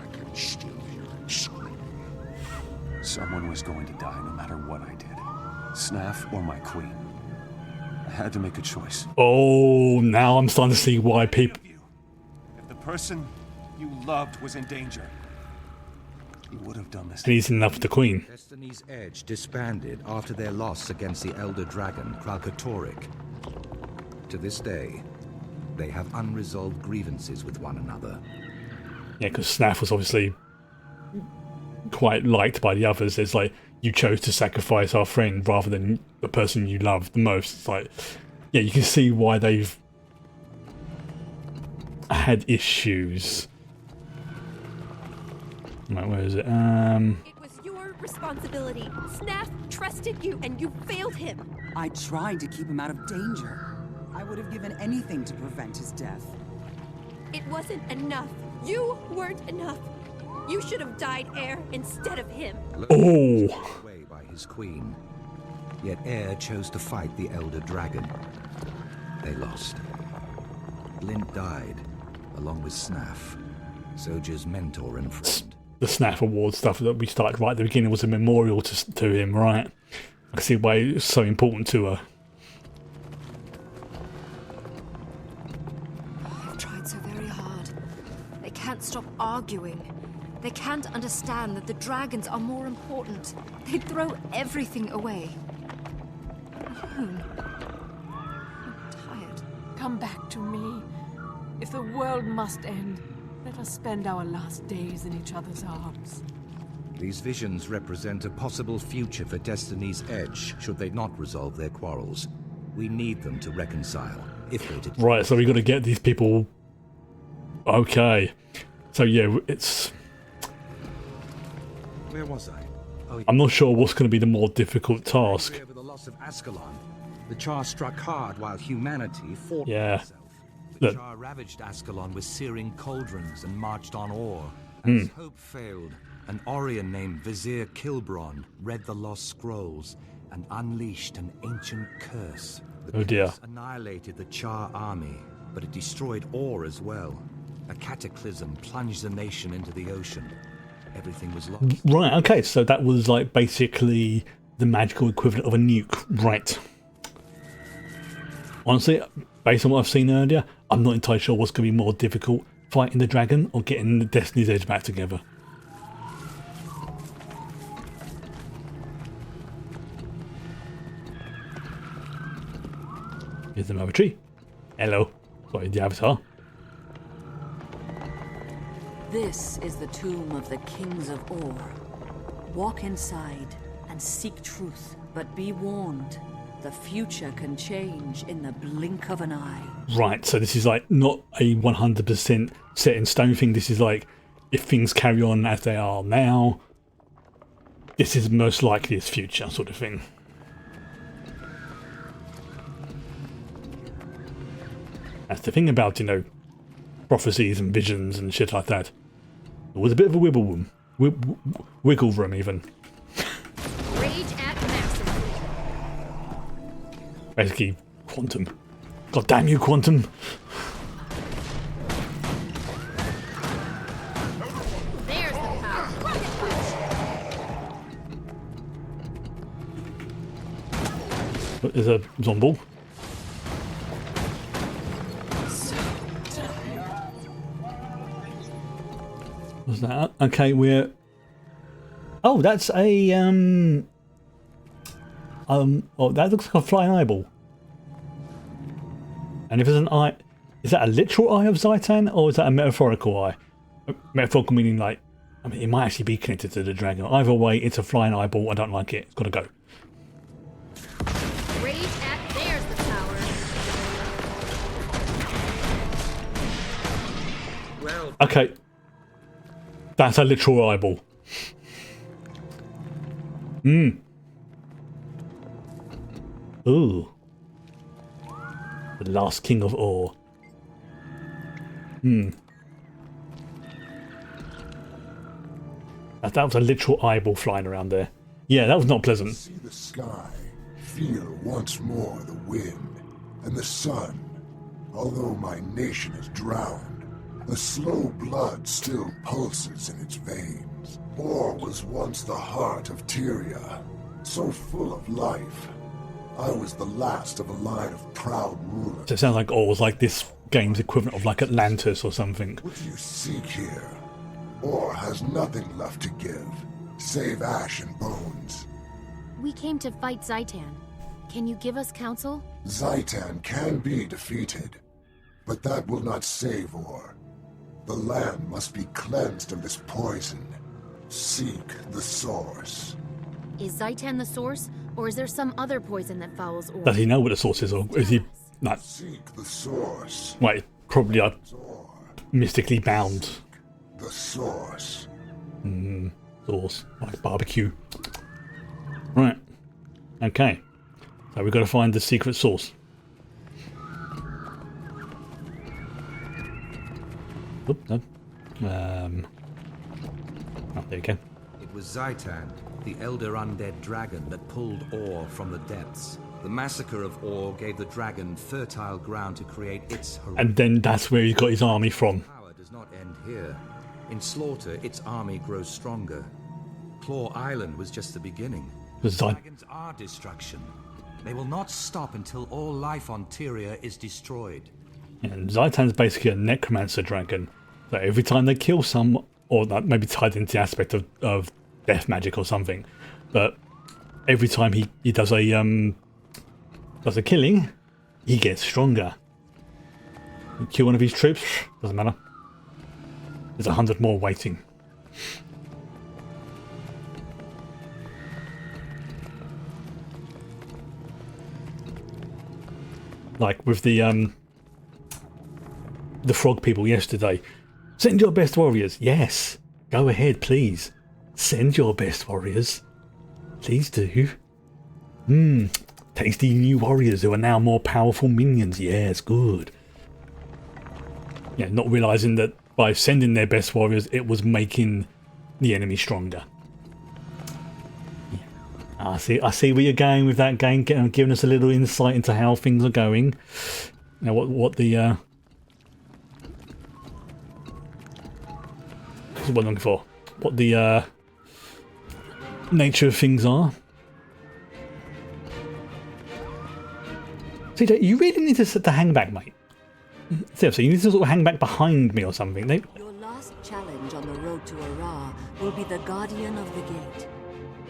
I could still hear him screaming. Someone was going to die no matter what I did. Snaff or my queen. I had to make a choice. Oh, now I'm starting to see why people... If the person you loved was in danger, you would have done this. And he's in love with the queen. Destiny's Edge disbanded after their loss against the Elder Dragon, Kralkatorrik. To this day, they have unresolved grievances with one another. Yeah, because Snaff was obviously quite liked by the others. It's like, you chose to sacrifice our friend rather than the person you loved the most. It's like, yeah, you can see why they've had issues. Right, where is it? It was your responsibility. Snaff trusted you, and you failed him. I tried to keep him out of danger. I would have given anything to prevent his death. It wasn't enough. You weren't enough. You should have died, Heir, instead of him. Oh! Away by his queen. Yet Heir chose to fight the Elder Dragon. They lost. Blint died, along with Snaff, Soldier's mentor and friend. The Snaff Award stuff that we started right at the beginning was a memorial to him, right? I can see why it's so important to her. I've tried so very hard. They can't stop arguing. They can't understand that the dragons are more important. They'd throw everything away. Whom? I'm tired. Come back to me. If the world must end, let us spend our last days in each other's arms. These visions represent a possible future for Destiny's Edge, should they not resolve their quarrels. We need them to reconcile, if they did. Right, so we got to get these people... Okay. So yeah, it's... Where was I? Oh, yeah. I'm not sure what's going to be the more difficult task. Over the loss of Ascalon, the Char struck hard while humanity fought for Yeah. itself. The Char ravaged Ascalon with searing cauldrons and marched on ore. As hope failed, an Orion named Vizier Kilbron read the lost scrolls and unleashed an ancient curse. The curse annihilated the Char army, but it destroyed ore as well. A cataclysm plunged the nation into the ocean. Everything was lost. Right, okay, so that was like basically the magical equivalent of a nuke. Right. Honestly, based on what I've seen earlier, I'm not entirely sure what's going to be more difficult, fighting the dragon or getting the Destiny's Edge back together. Here's the Mother Tree. Hello. Sorry, the Avatar. This is the tomb of the kings of Ore. Walk inside and seek truth, but be warned. The future can change in the blink of an eye. Right, so this is like not a 100% set in stone thing. This is like, if things carry on as they are now, this is most likely its future sort of thing. That's the thing about, you know, prophecies and visions and shit like that. There was a bit of a wiggle room. Wiggle room, even. Rage at massive. Basically, Quantum. God damn you, Quantum! There's the power. There's a zombie. What's that? Okay, we're... Oh, that's a, oh, that looks like a flying eyeball. And if there's an eye... Is that a literal eye of Zaitan, or is that a metaphorical eye? Metaphorical meaning, like... I mean, it might actually be connected to the dragon. Either way, it's a flying eyeball. I don't like it. It's got to go. Rage at... There's the power. Well... Okay. That's a literal eyeball. Ooh. The last king of Ur. That was a literal eyeball flying around there. Yeah, that was not pleasant. See the sky, feel once more the wind, and the sun. Although my nation is drowned, the slow blood still pulses in its veins. Ur was once the heart of Tyria, so full of life. I was the last of a line of proud rulers. So it sounds like Ur was like this game's equivalent of like Atlantis or something. What do you seek here? Ur has nothing left to give, save ash and bones. We came to fight Zaitan. Can you give us counsel? Zaitan can be defeated, but that will not save Ur. The land must be cleansed of this poison. Seek the source. Is Zaitan the source, or is there some other poison that fouls Ur? Does he know what the source is, or is he... No. Seek the source. Wait, probably mystically bound. The source. Source. Like barbecue. Right. Okay. So we've got to find the secret source. Oop, no. Oh, there we go. It was Zaitan, the elder undead dragon that pulled Ur from the depths. The massacre of Ur gave the dragon fertile ground to create its and then that's where he got his army from. Power does not end here. In slaughter, its army grows stronger. Claw Island was just the beginning. Dragons are destruction. They will not stop until all life on Tyria is destroyed. And Zaitan's basically a necromancer dragon. So every time they kill some, or that maybe tied into the aspect of death magic or something, but every time he does a killing, he gets stronger. You kill one of his troops, doesn't matter. There's 100 more waiting. Like with the frog people yesterday. Send your best warriors. Yes. Go ahead, please. Send your best warriors. Please do. Tasty new warriors who are now more powerful minions. Yes, good. Yeah, not realising that by sending their best warriors, it was making the enemy stronger. Yeah. I see where you're going with that game, giving us a little insight into how things are going. Now, what the what I'm looking for. What the nature of things are. CJ, you really need to hang back, mate. Seriously, you need to sort of hang back behind me or something. Your last challenge on the road to Ara will be the guardian of the gate.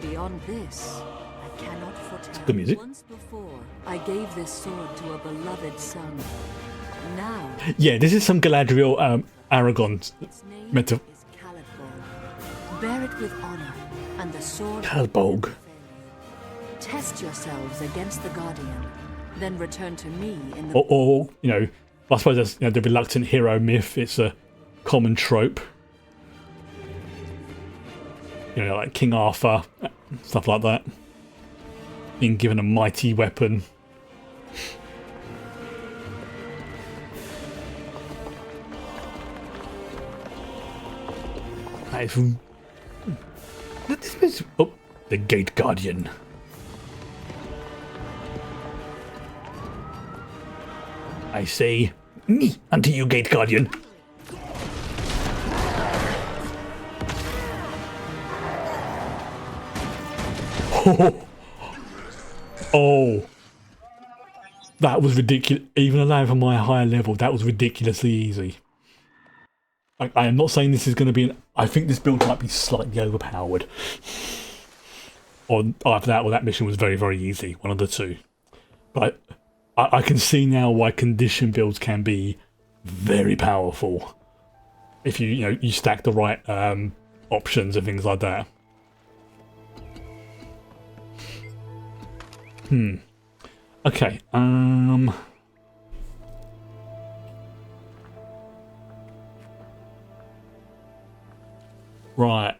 Beyond this, I cannot foretell. Good music. Once before, I gave this sword to a beloved son. Now, yeah, this is some Galadriel Aragon meant to. Bear it with honor, and the sword. Calbog. Test yourselves against the guardian, then return to me in the. Or you know, I suppose that's the reluctant hero myth. It's a common trope. You know, like King Arthur, stuff like that. Being given a mighty weapon. That is... Oh, the Gate Guardian. I say, me unto you, Gate Guardian. Oh, that was ridiculous. Even allowing for my higher level, that was ridiculously easy. I am not saying this is going to be I think this build might be slightly overpowered. Or either that or that mission was very, very easy. One of the two. But I can see now why condition builds can be very powerful. If you stack the right options and things like that. Okay, right,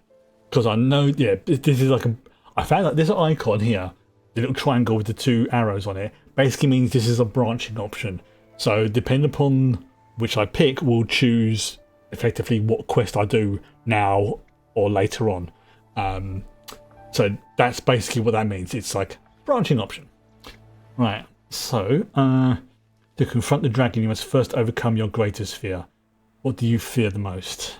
because I know, yeah, this is like I found that this icon here, the little triangle with the two arrows on it, basically means this is a branching option. So depending upon which I pick, will choose effectively what quest I do now or later on. So that's basically what that means. It's like branching option. Right, so to confront the dragon, you must first overcome your greatest fear. What do you fear the most?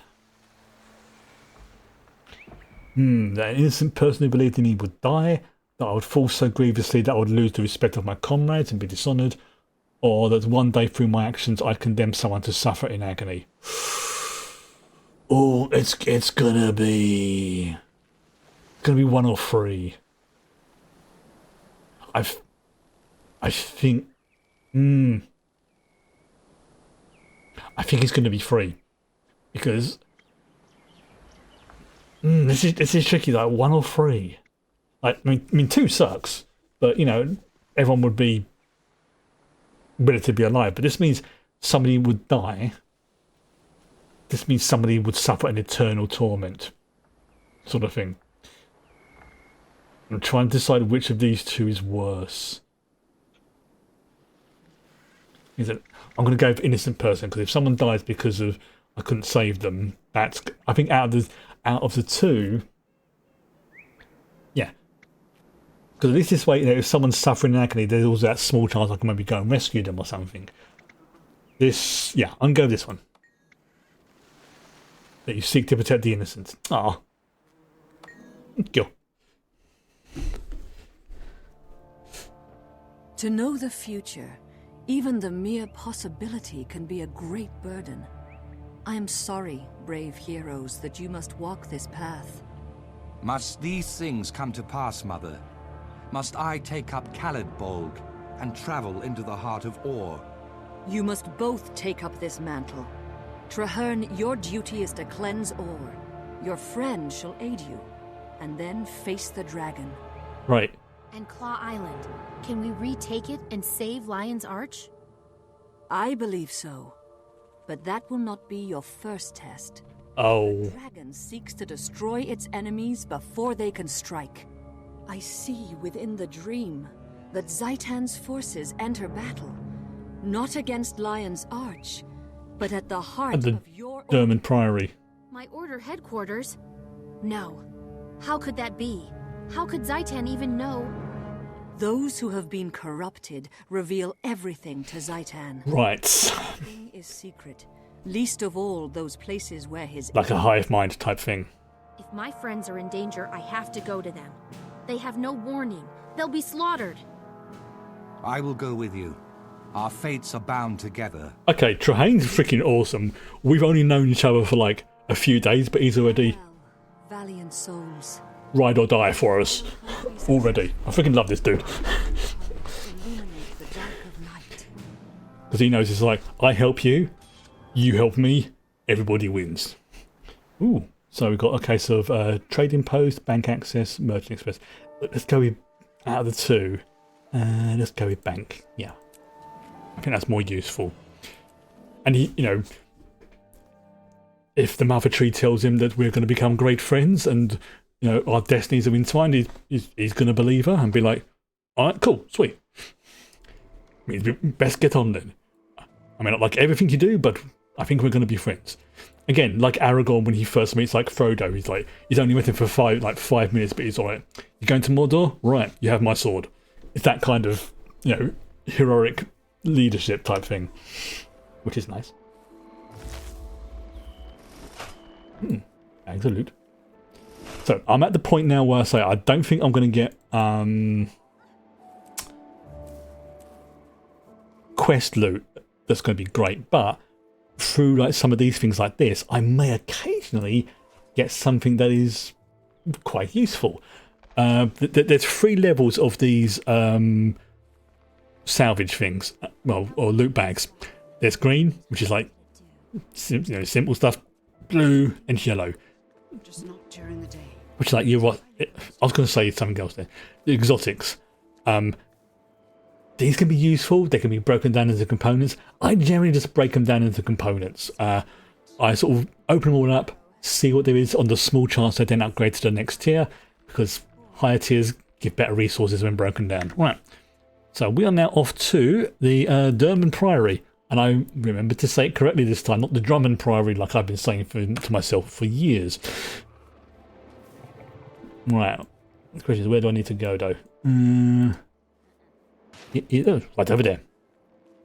That an innocent person who believed in me would die, that I would fall so grievously that I would lose the respect of my comrades and be dishonoured, or that one day through my actions I'd condemn someone to suffer in agony. Oh, it's gonna be one or three. I think it's going to be 3 because this is tricky. Like 1 or 3. Like I mean 2 sucks, but everyone would be relatively alive. But this means somebody would die. This means somebody would suffer an eternal torment, sort of thing. I'm trying to decide which of these 2 is worse. I'm going to go for innocent person, because if someone dies because of I couldn't save them, that's, I think out of the 2, yeah. Because at least this way, if someone's suffering in agony, there's also that small chance I can maybe go and rescue them or something. This, yeah, I'm going to go with this one. That you seek to protect the innocent. Ah, go. To know the future, even the mere possibility can be a great burden. I am sorry, brave heroes, that you must walk this path. Must these things come to pass, Mother? Must I take up Khalidbolg and travel into the heart of Or? You must both take up this mantle. Traherne, your duty is to cleanse Or. Your friend shall aid you, and then face the dragon. Right. And Claw Island. Can we retake it and save Lion's Arch? I believe so. But that will not be your first test. Oh. The dragon seeks to destroy its enemies before they can strike. I see within the dream that Zaitan's forces enter battle, not against Lion's Arch, but at the heart of your Durmand Priory. My order headquarters? No. How could that be? How could Zaitan even know? Those who have been corrupted reveal everything to Zaitan. Right. Nothing is secret, least of all those places where his... Like a hive mind type thing. If my friends are in danger, I have to go to them. They have no warning. They'll be slaughtered. I will go with you. Our fates are bound together. Okay, Trahane's freaking awesome. We've only known each other for like a few days, but he's already... Valiant souls. Ride or die for us. Already. I freaking love this dude. Because he knows it's like, I help you, you help me, everybody wins. Ooh. So we've got a case of trading post, bank access, merchant express. Let's go with, out of the 2, let's go with bank. Yeah. I think that's more useful. And he, if the mother tree tells him that we're going to become great friends and, our destinies are entwined, he's going to believe her and be like, alright, cool, sweet. Means we best get on then. I mean, not like everything you do, but I think we're going to be friends. again, like Aragorn when he first meets like Frodo, he's only with him for 5 minutes, but he's alright. You going to Mordor? Right, you have my sword. It's that kind of, heroic leadership type thing, which is nice. Bags of loot. So I'm at the point now where I say I don't think I'm going to get quest loot that's going to be great, but through like some of these things like this, I may occasionally get something that is quite useful. There's 3 levels of these salvage things, or loot bags. There's green, which is like simple stuff, blue and yellow. Just not during the day. Which is like I was going to say something else there. The exotics. These can be useful. They can be broken down into components. I generally just break them down into components. I sort of open them all up, see what there is on the small chance they then upgrade to the next tier, because higher tiers give better resources when broken down. Right. So we are now off to the Durmand Priory. And I remember to say it correctly this time, not the Drummond Priory like I've been saying to myself for years. Right. The question is, where do I need to go, though? Right over there.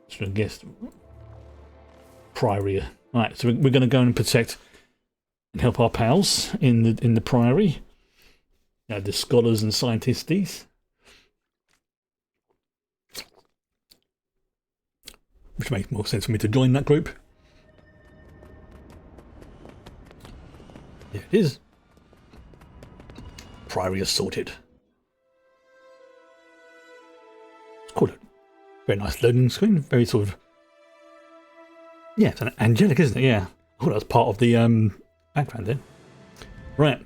So I guess Priory. Right, so we're going to go and protect and help our pals in the Priory. The scholars and scientists. Which makes more sense for me to join that group. There it is. Priory is sorted. It's cool. Very nice loading screen. Very sort of... Yeah, it's an angelic, isn't it? Yeah. I thought that was part of the background then. Right.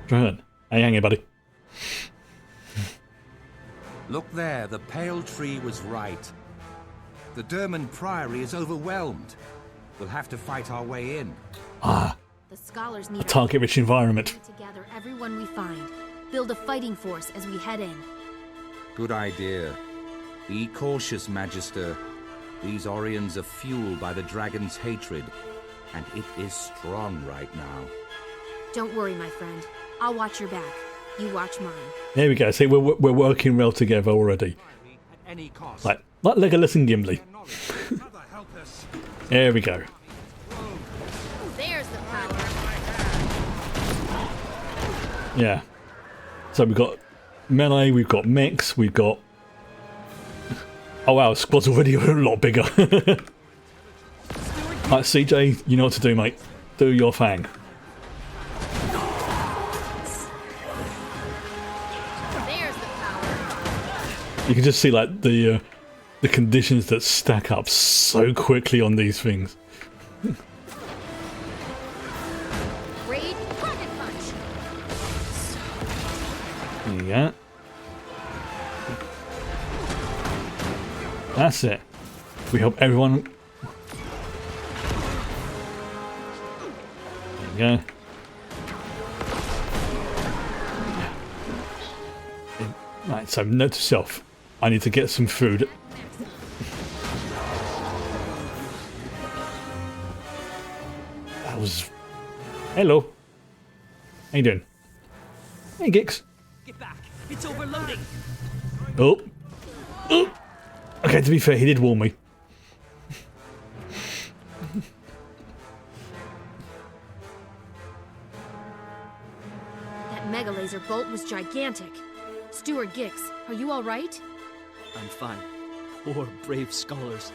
Right. Hey, hang here, buddy. Look there, the pale tree was right. The Durmand Priory is overwhelmed. We'll have to fight our way in. The scholars need a target-rich environment. To gather everyone we find, build a fighting force as we head in. Good idea. Be cautious, Magister. These Orions are fueled by the dragon's hatred, and it is strong right now. Don't worry, my friend. I'll watch your back. You watch mine. There we go. See, we're working well together already. Like Legolas and Gimli. There we go. There's the power. Yeah. So we've got melee, we've got mechs, we've got... Oh wow, squad's already a lot bigger. Right, CJ, you know what to do, mate. Do your thing. There's the power. You can just see like the conditions that stack up so quickly on these things. Raid rocket punch. There you go. That's it. We help everyone. There you go. Right, so note to self. I need to get some food. That was... Hello. How you doing? Hey, Gix. Get back. It's overloading. Oh. Oh. Okay, to be fair, he did warn me. That mega laser bolt was gigantic. Steward Gix, are you all right? I'm fine. Poor, brave scholars.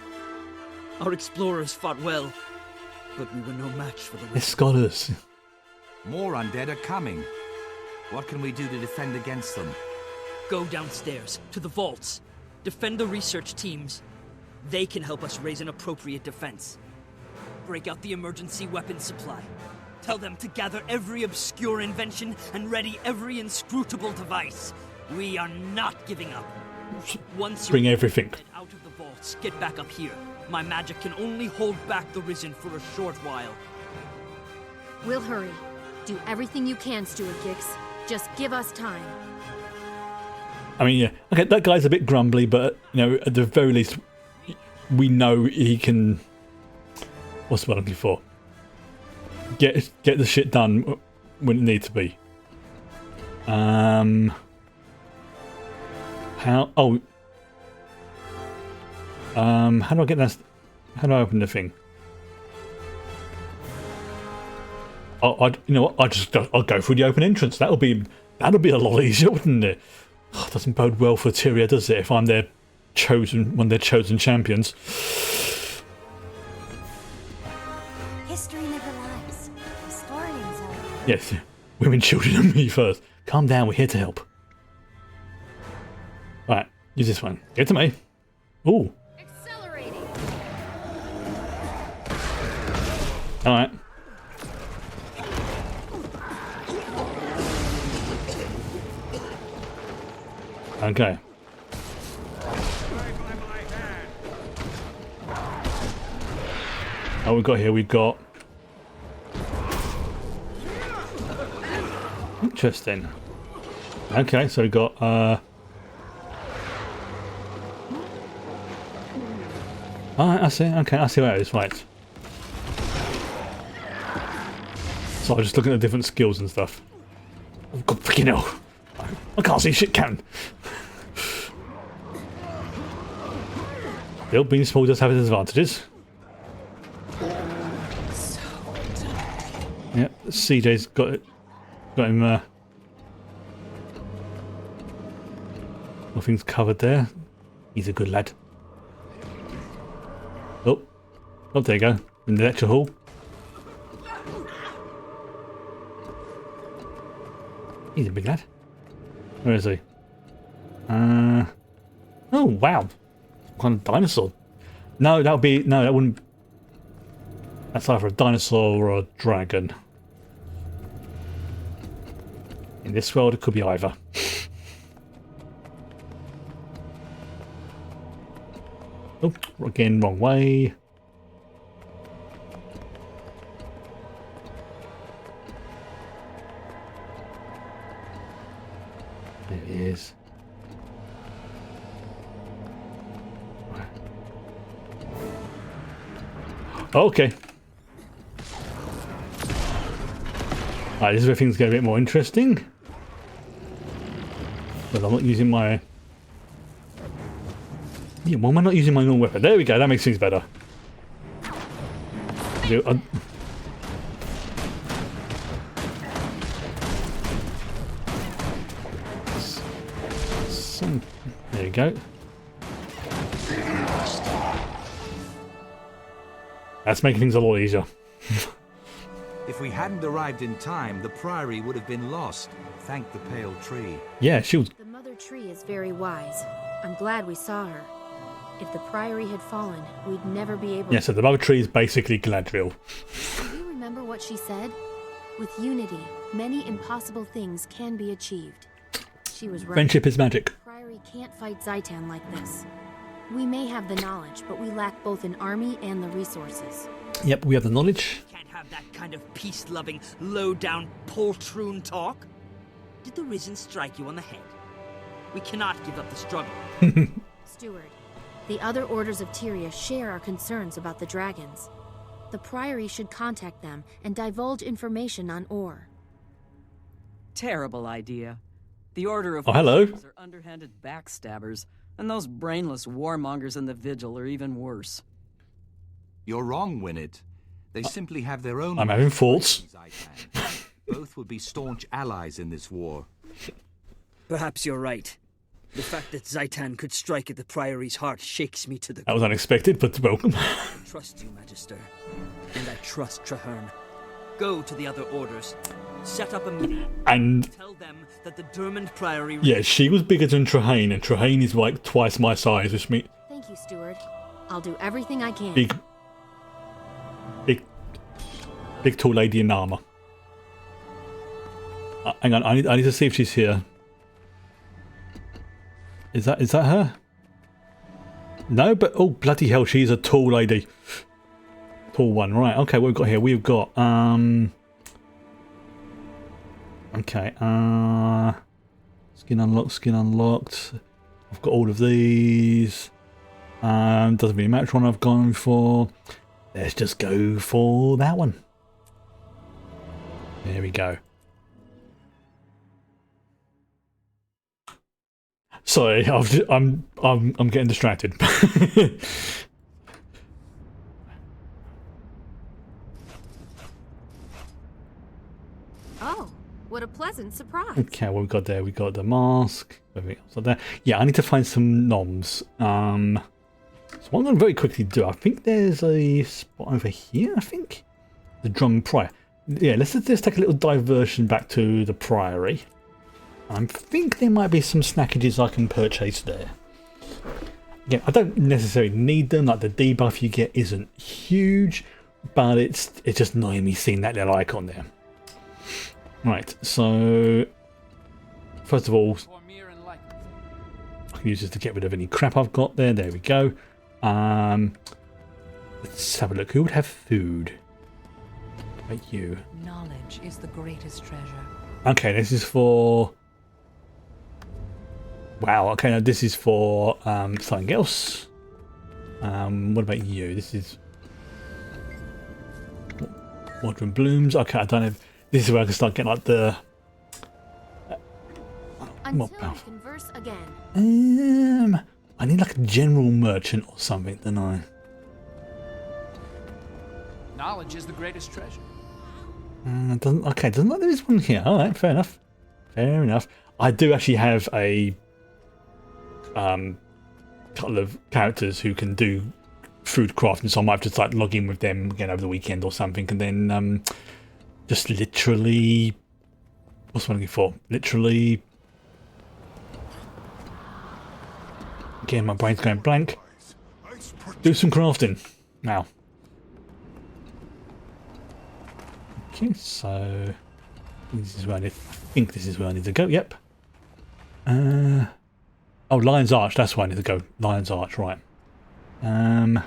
Our explorers fought well, but we were no match for the... The scholars. More undead are coming. What can we do to defend against them? Go downstairs, to the vaults. Defend the research teams. They can help us raise an appropriate defense. Break out the emergency weapons supply. Tell them to gather every obscure invention and ready every inscrutable device. We are not giving up. Once bring everything out of the vaults, get back up here. My magic can only hold back the Risen for a short while. We'll hurry. Do everything you can, Steward Gix. Just give us time. I mean, yeah. Okay, that guy's a bit grumbly, but, you know, at the very least, we know he can... What's the word I'm looking for? get the shit done when it needs to be. How? Oh. How do I get that? How do I open the thing? You know what? I'll go through the open entrance. That'll be a lot easier, wouldn't it? Oh, it doesn't bode well for Tyria, does it? If I'm one of their chosen champions. History never lies. Historians are. Yes, women, children, and me first. Calm down. We're here to help. Right, use this one. Get to me. Ooh. Accelerating. All right. Okay. Oh, we've got here. We've got. Interesting. Okay, so we've got. Alright, I see. Okay, I see what it is. Right. So I'm just looking at different skills and stuff. Oh, God, freaking hell. I can't see shit, Karen. Still, being small does have its advantages. Yep, CJ's got him. Nothing's covered there. He's a good lad. Oh, there you go. In the lecture hall. He's a big lad. Where is he? Oh wow! What kind of dinosaur? No, that wouldn't. That's either a dinosaur or a dragon. In this world, it could be either. Oh, again, wrong way. There it is. Okay. Alright, this is where things get a bit more interesting. But I'm not using my... Yeah, why am I not using my normal weapon? There we go, that makes things better. There you go. That's making things a lot easier. If we hadn't arrived in time, the Priory would have been lost. Thank the pale tree. Yeah, she was... The mother tree is very wise. I'm glad we saw her. If the Priory had fallen, we'd never be able Yeah, so the mother tree is basically Galadriel. Do you remember what she said? With unity, many impossible things can be achieved. She was right. Friendship is magic. The Priory can't fight Zaitan like this. We may have the knowledge, but we lack both an army and the resources. Yep, we have the knowledge. Can't have that kind of peace-loving, low-down poltroon talk. Did the Risen strike you on the head? We cannot give up the struggle. Steward, the other orders of Tyria share our concerns about the dragons. The Priory should contact them and divulge information on ore. Terrible idea. The Order of hello. are underhanded backstabbers, and those brainless warmongers in the Vigil are even worse. You're wrong, Winnet. They simply have their own... I'm having faults. Both would be staunch allies in this war. Perhaps you're right. The fact that Zaitan could strike at the Priory's heart shakes me to the core. That was unexpected, but welcome. I trust you, Magister. And I trust Traherne. Go to the other orders. Set up a meeting. And... Tell them that the Durmand Priory... Yeah, she was bigger than Traherne, and Traherne is like twice my size, which means... Thank you, Steward. I'll do everything I can. Big tall lady in armor. Hang on, I need to see if she's here. Is that her? No, but oh bloody hell, she's a tall lady. Tall one, right? Okay, what we've got here? We've got okay, skin unlocked. I've got all of these. Doesn't really match one I've gone for. Let's just go for that one. There we go. Sorry, I'm getting distracted. Oh, what a pleasant surprise. Okay, what we got there? We got the mask. Everything else there. Yeah, I need to find some noms. So what I'm going to very quickly do, I think there's a spot over here, I think. The Durmand Priory. Yeah, let's just take a little diversion back to the Priory. I think there might be some snackages I can purchase there. Again, I don't necessarily need them, like the debuff you get isn't huge, but it's just annoying me seeing that little icon there. Right, so first of all, I can use this to get rid of any crap I've got there. There we go. Let's have a look. Who would have food? Like you. Knowledge is the greatest treasure. Okay, this is for... Wow, okay, now this is for something else. What about you? This is... Modern Blooms. Okay, I don't know. This is where I can start getting like the... Until we converse again. I need like a general merchant or something, don't I? Knowledge is the greatest treasure. Doesn't look like there is one here. All right, fair enough. Fair enough. I do actually have a couple of characters who can do food crafting, so I might have to start logging with them again over the weekend or something, and then just literally, what's one looking for? Literally, again, my brain's going blank. Do some crafting now. Okay, so this is where I think this is where I need to go. Yep. Oh, Lion's Arch. That's where I need to go. Lion's Arch, right? You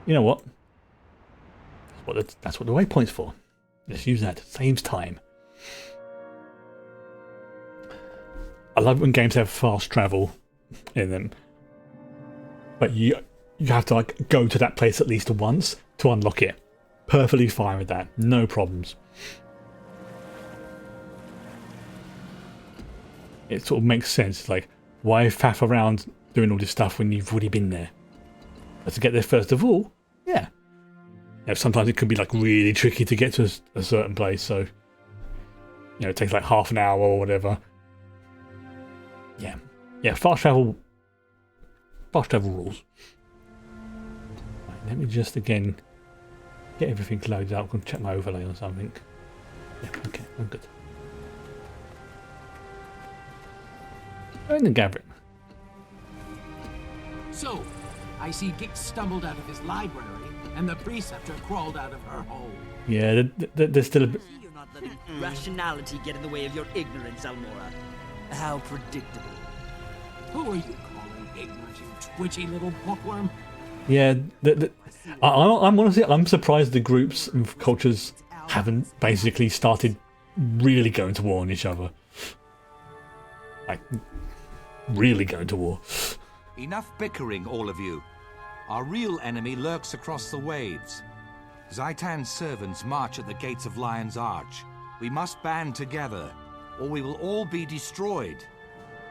know what? That's what the waypoint's for. Let's use that. Saves time. I love when games have fast travel in them, but you have to like go to that place at least once to unlock it. Perfectly fine with that, no problems. It sort of makes sense. Like, why faff around doing all this stuff when you've already been there? But to get there first of all, yeah. Sometimes it can be like really tricky to get to a certain place, so it takes like half an hour or whatever. Yeah, fast travel rules. Right, let me just again get everything loaded up. I'm going to check my overlay or something. Yeah, okay, I'm good. And then Gabriel. So, I see Gix stumbled out of his library, and the preceptor crawled out of her hole. Yeah, there's still a bit... You're not letting rationality get in the way of your ignorance, Almora. How predictable. Who are you calling ignorant, you twitchy little bookworm? Yeah, I'm honestly, I'm surprised the groups and cultures haven't basically started really going to war on each other. Like, really going to war. Enough bickering, all of you. Our real enemy lurks across the waves. Zaitan's servants march at the gates of Lion's Arch. We must band together, or we will all be destroyed.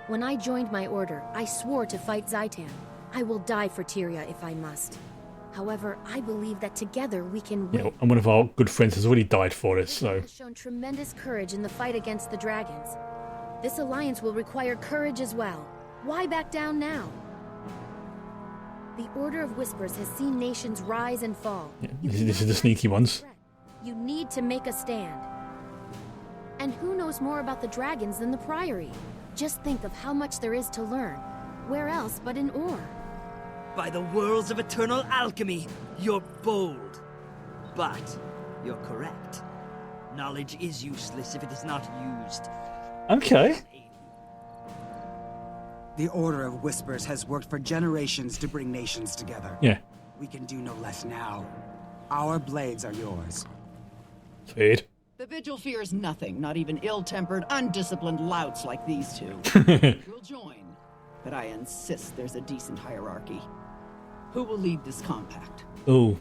When I joined my order, I swore to fight Zaitan. I will die for Tyria if I must. However, I believe that together we can win. Yeah, and one of our good friends has already died for us, so... has shown tremendous courage in the fight against the dragons. This alliance will require courage as well. Why back down now? The Order of Whispers has seen nations rise and fall. Yeah, this is the sneaky ones. You need to make a stand. And who knows more about the dragons than the Priory? Just think of how much there is to learn. Where else but in Ore? By the worlds of eternal alchemy, you're bold. But you're correct. Knowledge is useless if it is not used. Okay. The Order of Whispers has worked for generations to bring nations together. Yeah. We can do no less now. Our blades are yours. Sweet. The Vigil fears nothing, not even ill-tempered, undisciplined louts like these two. We'll join, but I insist there's a decent hierarchy. Who will lead this compact? Oh.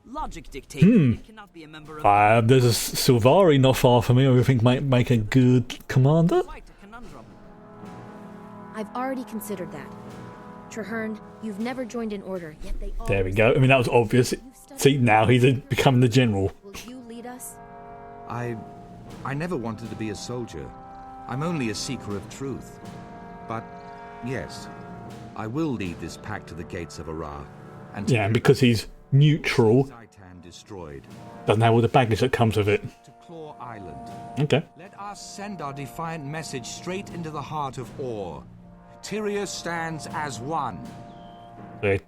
Logic dictates that it cannot be a member of There's a Sylvari not far from me who I think might make a good commander. I've already considered that. Traherne, you've never joined an order, yet they all... There we go. I mean, that was obvious. See, now he's becoming the general. Will you lead us? I never wanted to be a soldier. I'm only a seeker of truth. But, yes, I will lead this pack to the gates of Ara. And and because he's neutral, destroyed. Doesn't have all the baggage that comes with it. To Claw Island. Okay. Let us send our defiant message straight into the heart of Or. Tyria stands as one. Okay.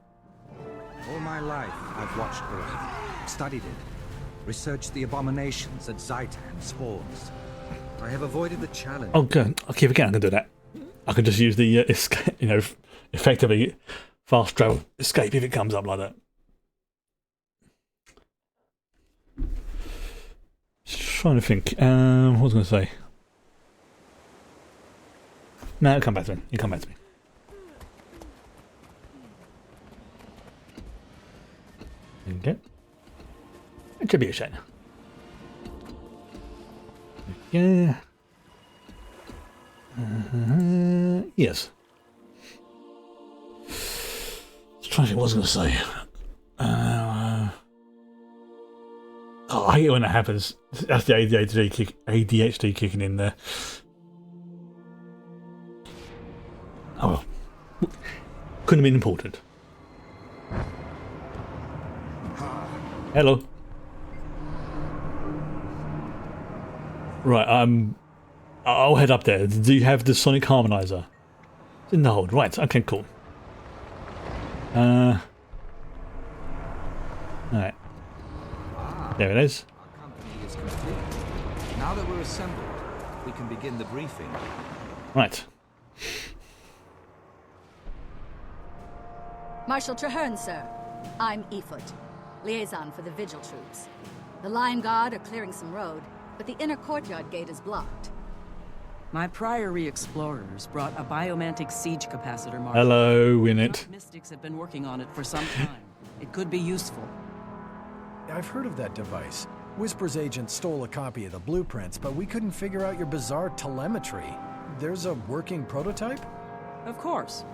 All my life, I've watched Or, studied it, researched the abominations that Zaitan spawns. I have avoided the challenge. Oh, good. Okay, again, I can do that. I can just use the escape, effectively fast travel escape if it comes up like that. Just trying to think. What was I going to say? No, it'll come back to me. It'll come back to me. Okay. It should be a shame. Yeah. Yes. Just trying to think what I was going to say. I hate it when that happens. That's the ADHD kicking in there. Oh well. Couldn't have been important. Hello. Right, I'll head up there. Do you have the sonic harmonizer? It's in the hold. Right, okay, cool. Alright. There it is. Our company is complete. Now that we're assembled, we can begin the briefing. Right. Marshal Traherne, sir. I'm Efoot, liaison for the Vigil troops. The Lion Guard are clearing some road, but the inner courtyard gate is blocked. My Priory explorers brought a biomantic siege capacitor, Marshal. Hello, Winnet. Mystics have been working on it for some time. It could be useful. I've heard of that device. Whisper's agent stole a copy of the blueprints, but we couldn't figure out your bizarre telemetry. There's a working prototype? Of course.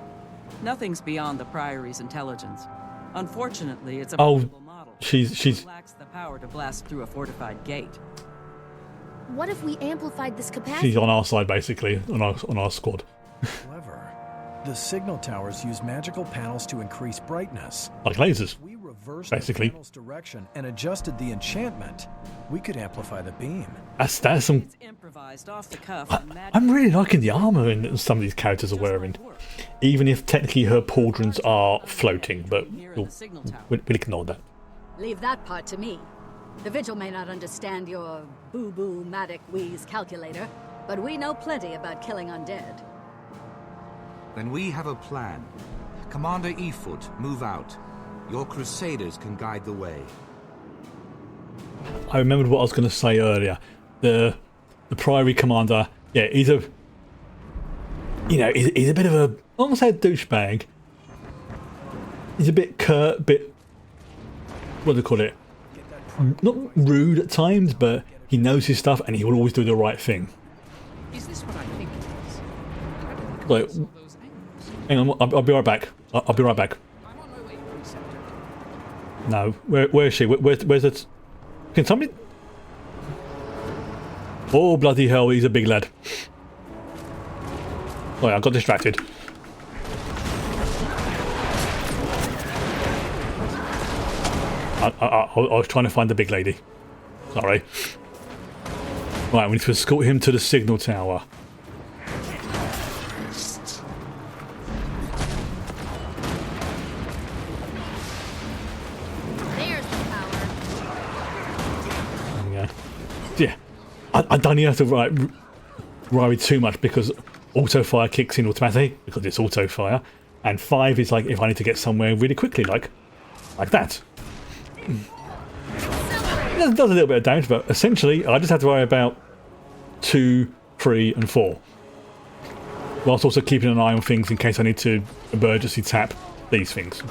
Nothing's beyond the Priory's intelligence. Unfortunately, it's a portable model. She's lacks the power to blast through a fortified gate. What if we amplified this capacity? She's on our side, basically, on our squad. Clever. The signal towers use magical panels to increase brightness. Like lasers, We reversed basically. the panel's direction and adjusted the enchantment. We could amplify the beam. That's some. Improvised off the cuff. I'm really liking the armor in some of these characters are wearing, even if technically her pauldrons are floating. But we'll ignore that. Leave that part to me. The Vigil may not understand your boo-boo-matic wheeze calculator, but we know plenty about killing undead. Then we have a plan. Commander Efoot, move out. Your crusaders can guide the way. I remembered what I was going to say earlier. The Priory commander, yeah, he's a, he's a bit of a, I don't want to say a douchebag. He's a bit curt, bit, what do they call it? Not rude at times, but he knows his stuff and he will always do the right thing. Is this what I think it is? Like, hang on, I'll be right back. I'll be right back. I'm on my way, Preceptor. No, where is she? Where's it? Can somebody? Oh bloody hell! He's a big lad. Oh yeah, I got distracted. I was trying to find the big lady. Sorry. Right, we need to escort him to the signal tower. There's the power. There we go. Yeah, I don't need to worry too much because auto fire kicks in automatically because it's auto fire, and 5 is like if I need to get somewhere really quickly, like that. It does a little bit of damage, but essentially I just have to worry about 2, 3, and 4, whilst also keeping an eye on things in case I need to emergency tap these things.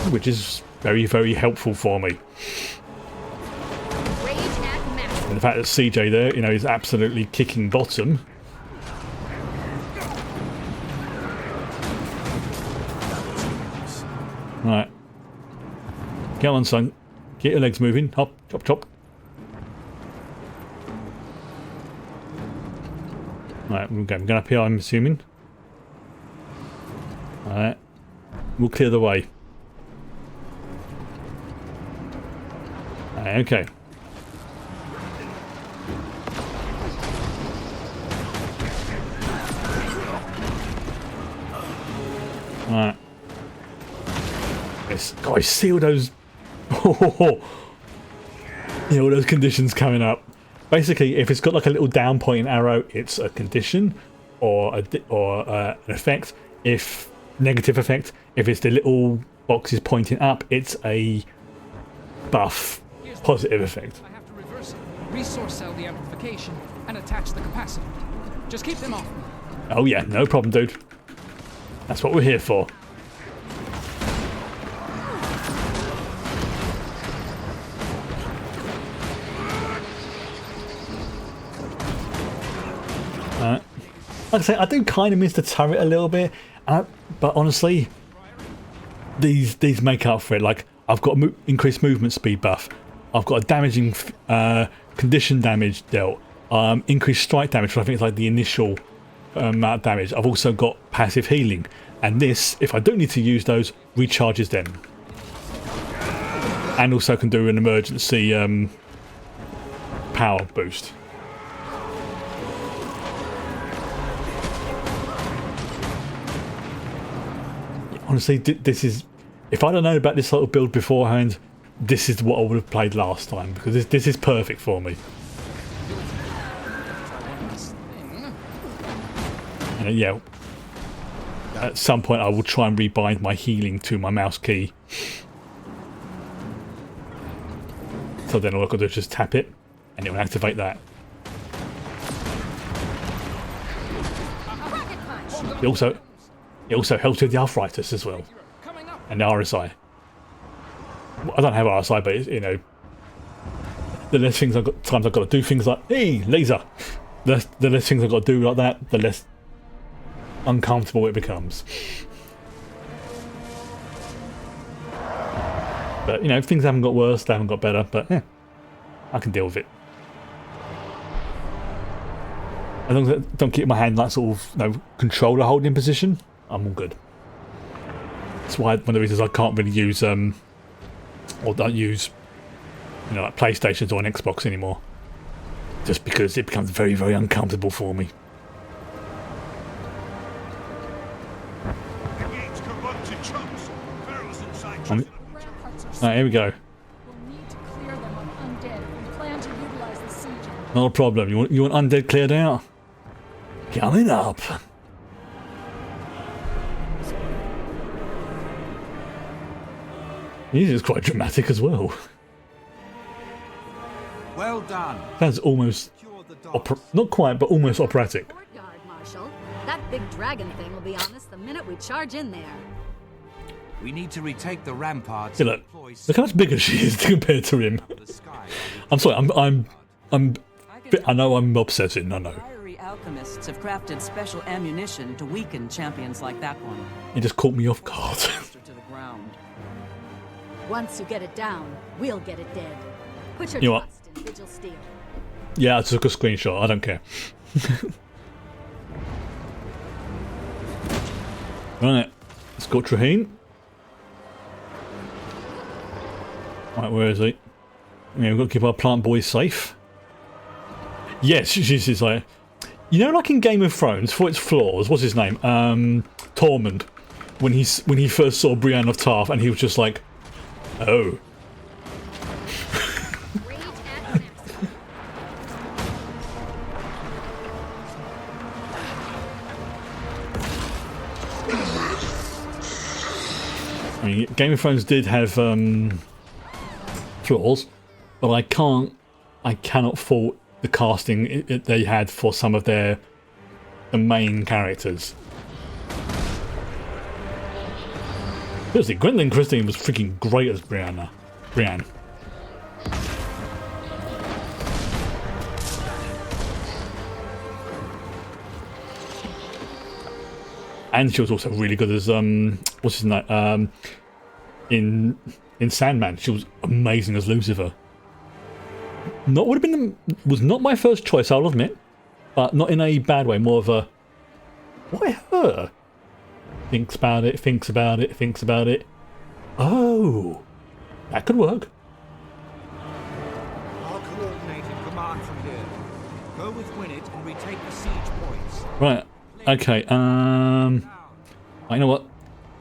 which is very, very helpful for me. And the fact that CJ there, you know, is absolutely kicking bottom. Right. Come on, son. Get your legs moving. Hop, chop, chop. Right, we're going up here, I'm assuming. Alright. We'll clear the way. Okay. Alright. Yes, guys, see all those... yeah, all those conditions coming up. Basically, if it's got like a little down pointing arrow, it's a condition or an effect. If negative effect, if it's the little boxes pointing up, it's a buff, positive effect. I have to reverse it, resource cell the amplification, and attach the capacitor. Just keep them off me. Oh yeah, no problem, dude. That's what we're here for. Like I say, I do kind of miss the turret a little bit, but honestly, these make up for it. Like, I've got increased movement speed buff, I've got a damaging condition damage dealt, increased strike damage, which I think is like the initial amount of damage. I've also got passive healing, and this, if I don't need to use those, recharges them, and also can do an emergency power boost. Honestly, this is... If I'd have known about this sort of build beforehand, this is what I would have played last time, because this is perfect for me. And yeah, at some point I will try and rebind my healing to my mouse key. So then all I've got to do is just tap it, and it will activate that. It also helps with the arthritis as well, and the RSI. I don't have RSI, but you know, the less things times I've got to do things like, hey, laser. The less things I've got to do like that, the less uncomfortable it becomes. But you know, things haven't got worse, they haven't got better, but yeah, I can deal with it. As long as I don't keep my hand like sort of, you know, controller holding position, I'm all good. That's why one of the reasons I can't really use or don't use, you know, like PlayStations or an Xbox anymore. Just because it becomes very, very uncomfortable for me. Right, here we go. Not a problem. You want undead cleared out? Coming up. This is quite dramatic as well. Well done. Sounds almost not quite, but almost operatic. Courtyard, Marshal. That big dragon thing will be on us the minute we charge in there. We need to retake the ramparts. Yeah, look how much bigger she is compared to him. I'm sorry. I know I'm obsessing. I know. Priory alchemists have crafted special ammunition to weaken champions like that one. It just caught me off guard. To the ground. Once you get it down, we'll get it dead. Put your trust in Vigil Steel. Yeah, I took a screenshot. I don't care. Right, let's go Traheen. Right, where is he? Yeah, we've got to keep our plant boys safe. Yes, she's like, you know, like in Game of Thrones, for its flaws. What's his name? Durmand. When he first saw Brienne of Tarth, and he was just like, oh. I mean, Game of Thrones did have flaws, but I cannot fault the casting they had for some of the main characters. Seriously, Gwendolyn Christie was freaking great as Brienne. And she was also really good as what's his name? In Sandman, she was amazing as Lucifer. Was not my first choice, I'll admit, but not in a bad way. More of a why her? Thinks about it. Oh, that could work. I'll coordinate and command from here. Go with Gwynedd and retake the siege points. Right. Okay. You know what?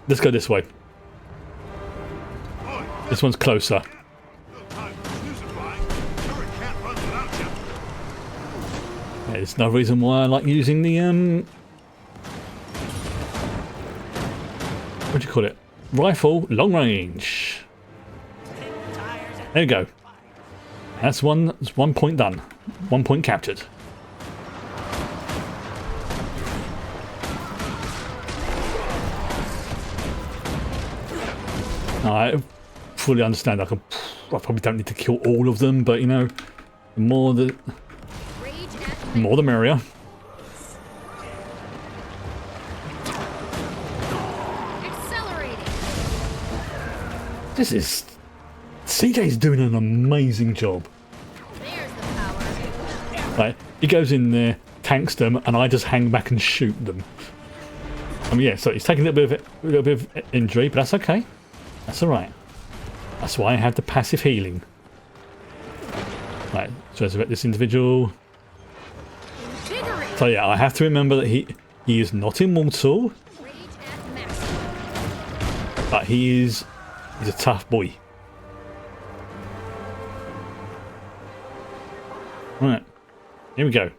Let's go this way. This one's closer. There's no reason why I like using the what do you call it? Rifle, long range. There you go. That's one point done. 1 point captured. I fully understand. I probably don't need to kill all of them, but you know, the more the merrier. This is... CJ's doing an amazing job. Right, he goes in there, tanks them, and I just hang back and shoot them. I mean, yeah, so he's taking a little bit of injury, but that's okay. That's alright. That's why I have the passive healing. Right, so let's about this individual. So yeah, I have to remember that he is not immortal. But he's a tough boy. Right, here we go.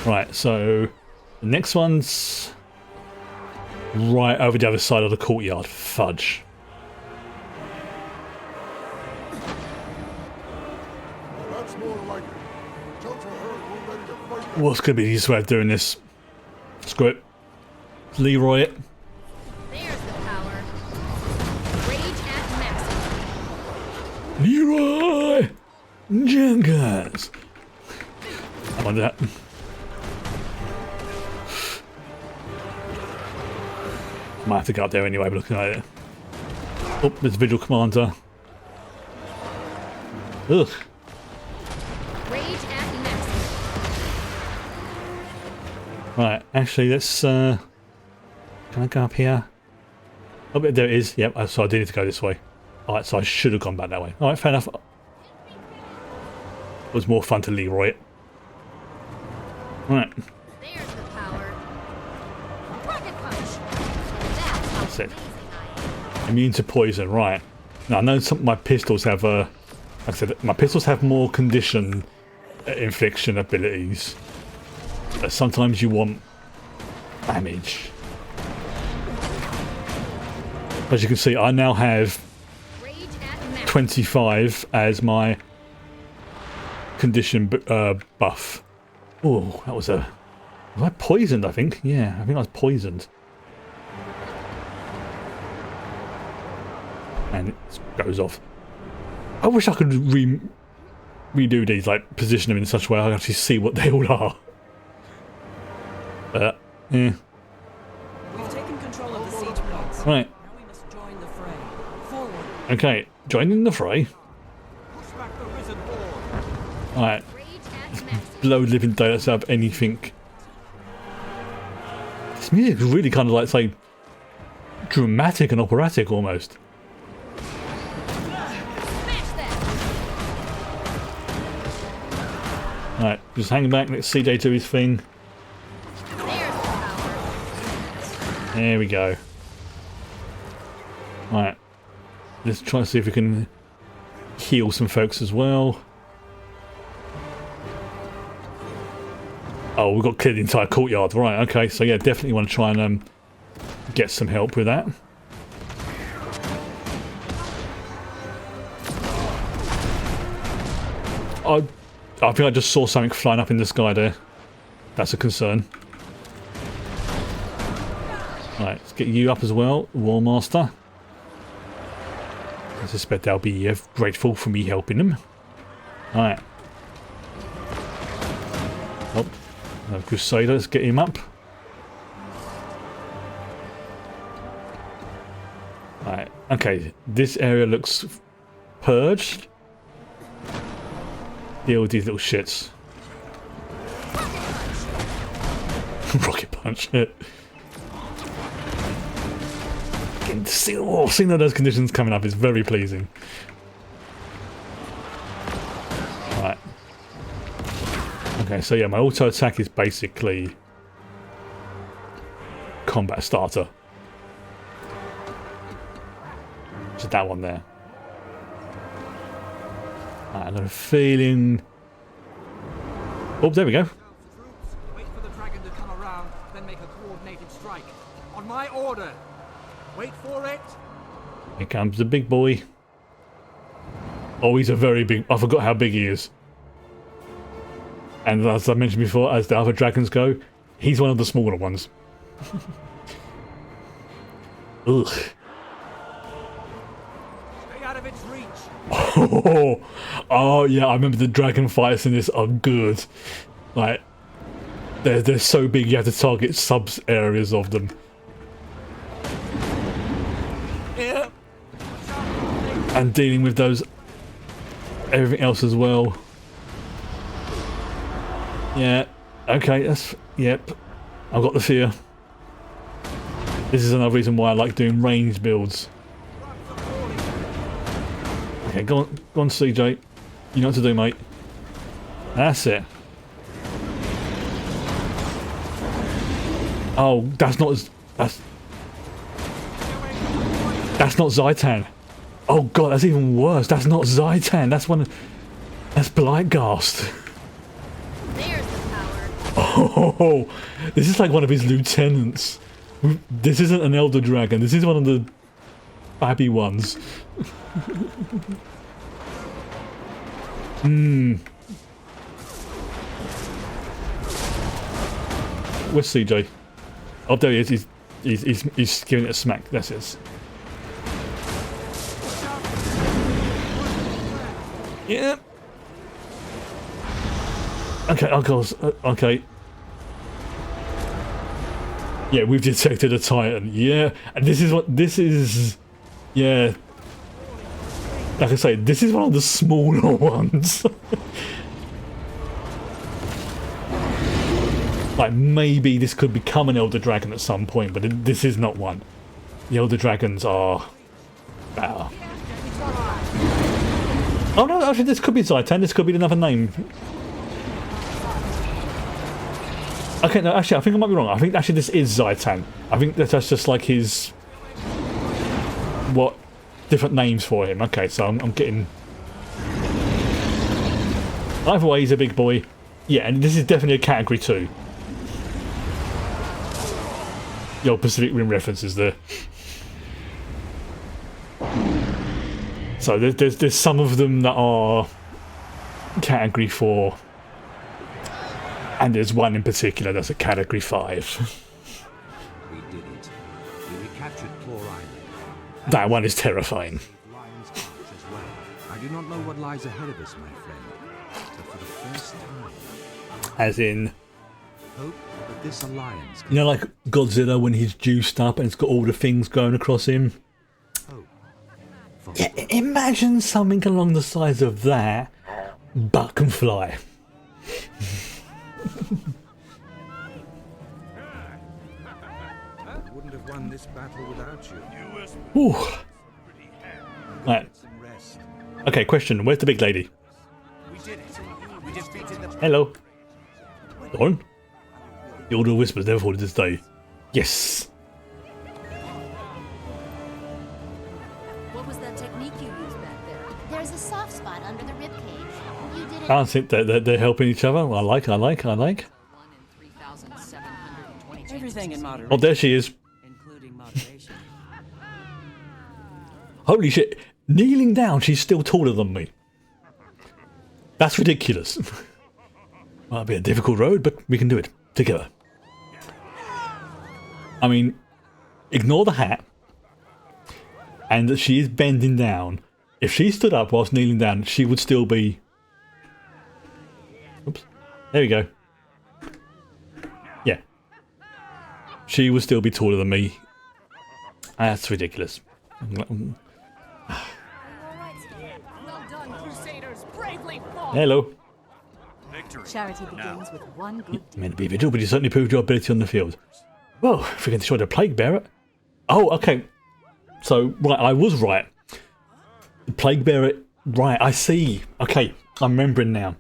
Right, so the next one's right over the other side of the courtyard. Fudge. What's going to be the easiest way of doing this? Screw it. Leroy it. There's the power. Rage at maximum. Leroy Jenkins. I wonder that. Might have to go up there anyway, but looking at it. Oh, there's a Vigil Commander. Ugh. Rage at maximum. Right, actually, let's. Can I go up here? Oh, there it is. Yep, so I do need to go this way. Alright, so I should have gone back that way. Alright, fair enough. It was more fun to Leroy it. Right. There's the power. Rocket punch. That's it. Immune to poison, right. Now I know some of my pistols have like I said, my pistols have more condition infliction abilities. But sometimes you want damage. As you can see, I now have 25 as my condition buff. Oh, that was a... Was I poisoned, I think? Yeah, I think I was poisoned. And it goes off. I wish I could redo these, like, position them in such a way I can actually see what they all are. But, yeah. We've taken control of the siege points. Right. Now we must join the fray. Forward. Okay, joining the fray. Alright. Blow living daylights out of anything. This music is really kind of like, say, dramatic and operatic almost. Alright, just hang back, let CJ do his thing. There we go. Alright. Let's try to see if we can heal some folks as well. Oh, we've got to clear the entire courtyard. Right, okay. So yeah, definitely want to try and get some help with that. I think I just saw something flying up in the sky there. That's a concern. Right, let's get you up as well, War Master. I suspect they'll be grateful for me helping them. Alright. Oh, no Crusader, let's get him up. Alright, okay, this area looks purged. Deal with these little shits. Rocket punch. Seeing all those conditions coming up is very pleasing. Right. Okay, so yeah, my auto attack is basically combat starter. Just that one there. Right, I got a feeling. Oh, there we go. Wait for the dragon to come around, then make a coordinated strike. On my order. Wait for it. Here comes the big boy. Oh, he's a very big... I forgot how big he is. And as I mentioned before, as the other dragons go, he's one of the smaller ones. Ugh. Stay out of its reach. Oh, yeah, I remember the dragon fights in this are good. Like, they're so big you have to target sub-areas of them. Yeah. And dealing with those, everything else as well. Yeah, okay, that's, yep, I've got the fear. This is another reason why I like doing range builds. Okay, go on CJ. You know what to do, mate. That's it. Oh, that's not, that's not Zaitan. Oh god, that's even worse. That's not Zaitan. That's that's Blightghast. There's the power. Oh, this is like one of his lieutenants. This isn't an Elder Dragon. This is one of the babby ones. Where's CJ? Oh, there he is. He's giving it a smack. That's it. Yeah. Okay, of course. Okay. Yeah, we've detected a Titan. Yeah, and this is. Yeah. Like I say, this is one of the smaller ones. Like, maybe this could become an Elder Dragon at some point, but this is not one. The Elder Dragons are better. Oh no, actually this could be Zaitan, this could be another name. Okay, no, actually I think I might be wrong. I think actually this is Zaitan. I think that's just like his... different names for him. Okay, so I'm getting... Either way, he's a big boy. Yeah, and this is definitely a category 2. The old Pacific Rim references there. So there's some of them that are category 4, and there's one in particular that's a category 5. We did it. We recaptured Priory. That one is terrifying. Lion's Arch as well. I do not know what lies ahead of us, my friend, but for the first time, As in, hope that this alliance you know, like Godzilla when he's juiced up and it's got all the things going across him. Yeah, imagine something along the size of that, but can fly. I wouldn't have won this battle without you. Ooh. Right. Okay, question. Where's the big lady? We did it. We defeated the... Hello. Dawn? The Order of Whispers never fought this day. Yes. What was that technique you used back there? There's a soft spot under the ribcage. You did it. I think they're helping each other. I like. Everything in moderation. Oh, there she is. Including moderation. Holy shit. Kneeling down, she's still taller than me. That's ridiculous. Might be a difficult road, but we can do it together. I mean, ignore the hat, and that she is bending down. If she stood up whilst kneeling down, she would still be... Oops. There we go. Yeah. She would still be taller than me. That's ridiculous. Hello. Charity begins with one good You meant to be vigil, but you certainly proved your ability on the field. Well, if we can destroy the plague bearer... Oh, okay. So, right, I was right. The plague bearer... Right, I see. Okay, I'm remembering now.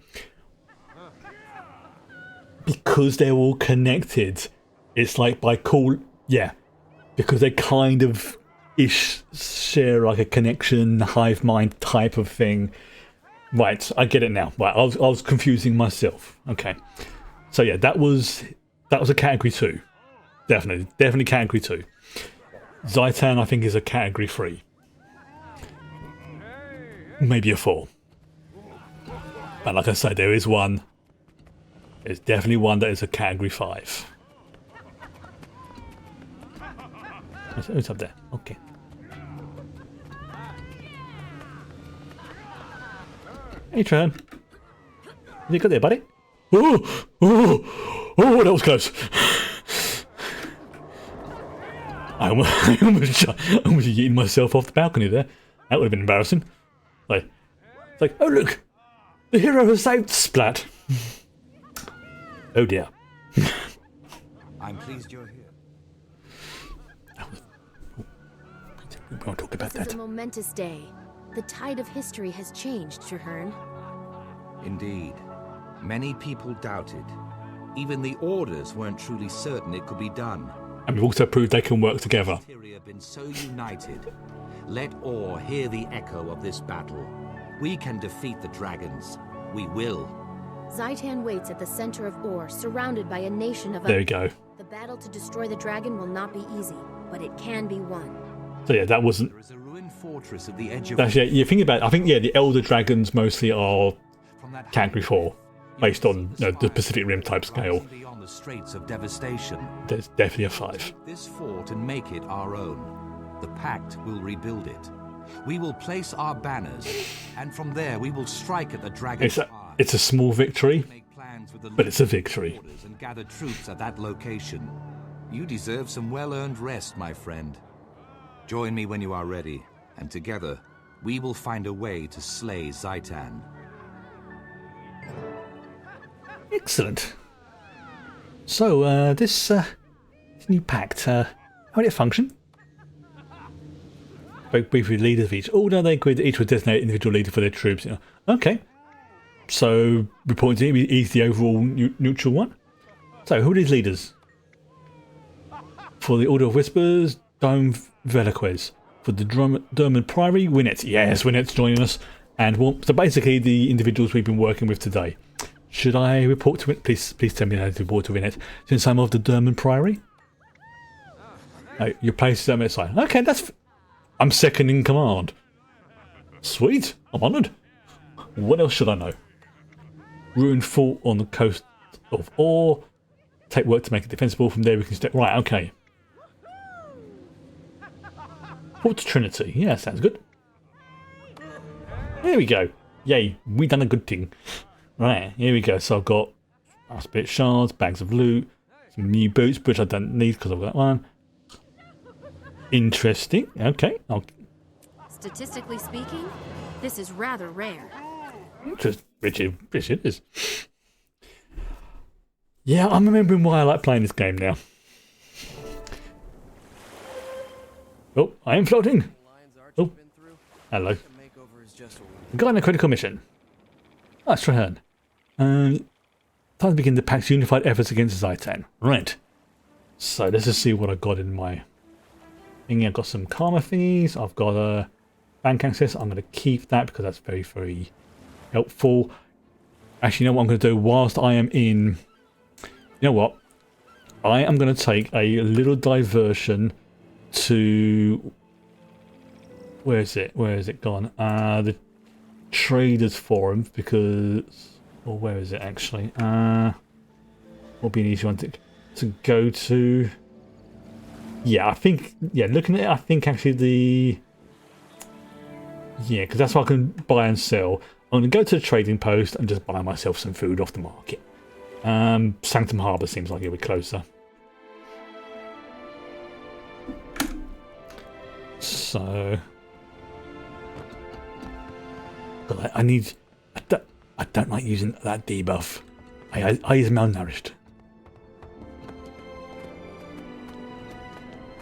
Because they're all connected, it's like by call... Yeah. Because they kind of share like a connection, hive mind type of thing. Right, I get it now. Right, I was confusing myself. Okay. So yeah, that was a category 2. Definitely category 2. Zaitan, I think, is a category 3. Maybe a 4. But like I said, there is one. There's definitely one that is a category 5. What's up there? Okay. Hey, Tran. What you got there, buddy? Oh, that was close. I almost yeeted myself off the balcony there. That would have been embarrassing. It's like, oh look, the hero has saved Splat. Oh dear. I'm pleased you're here. We won't talk about that. This is a momentous day. The tide of history has changed, Traherne. Indeed. Many people doubted. Even the Orders weren't truly certain it could be done. And we've also proved they can work together. Tyria been so united. Let all hear the echo of this battle. We can defeat the dragons. We will. Zaitan waits at the center of Or, surrounded by a nation of... There we go. The battle to destroy the dragon will not be easy, but it can be won. So yeah, that wasn't... There is a ruined fortress at the edge of... Actually, you think about it, I think, yeah, the Elder Dragons mostly are category 4, based on the Pacific Rim type scale. Beyond the straits of devastation. There's definitely a 5. This fort and make it our own. The Pact will rebuild it. We will place our banners, and from there we will strike at the dragon's eye. It's a small victory, but it's a victory. And gather troops at that location. You deserve some well-earned rest, my friend. Join me when you are ready, and together we will find a way to slay Zaitan. Excellent. So, this new pact, how did it function? Spoke briefly with leaders of each order. They agreed that each would designate an individual leader for their troops. Okay. So, reporting to him, he's the overall neutral one. So, who are these leaders? For the Order of Whispers, Dome Veliquez. For the Durmand Priory, Winnet. Yes, Winnet's joining us. And well, so basically the individuals we've been working with today. Should I report to it? Please tell me how to report to Winnet. Since I'm of the Durmand Priory? Your place is on my side. Okay, I'm second in command. Sweet, I'm honoured. What else should I know? Ruined fort on the coast of Or. Take work to make it defensible. From there we can step... Right, okay. Port Trinity. Yeah, sounds good. There we go. Yay, we done a good thing. Right, here we go. So I've got Aspect Shards, bags of loot, some new boots, which I don't need because I've got that one. Interesting. Okay. Statistically speaking, this is rather rare. Which it is. Yeah, I'm remembering why I like playing this game now. Oh, I am floating. Oh, hello. Got a critical mission. That's Traherne. Time to begin the Pact's unified efforts against Zaitan. Right. So let's just see what I got in my thingy. I've got some karma thingies. I've got a bank access. I'm going to keep that because that's very, very helpful. Actually, you know what I'm going to do whilst I am in... You know what? I am going to take a little diversion to... Where is it? Where is it gone? The Traders Forum, because... Or where is it actually? Will be an easy one to go to. Yeah, I think, yeah, looking at it, I think actually because that's what I can buy and sell. I'm going to go to the trading post and just buy myself some food off the market. Sanctum Harbour seems like it'll be closer. So... But I don't like using that debuff. I is malnourished.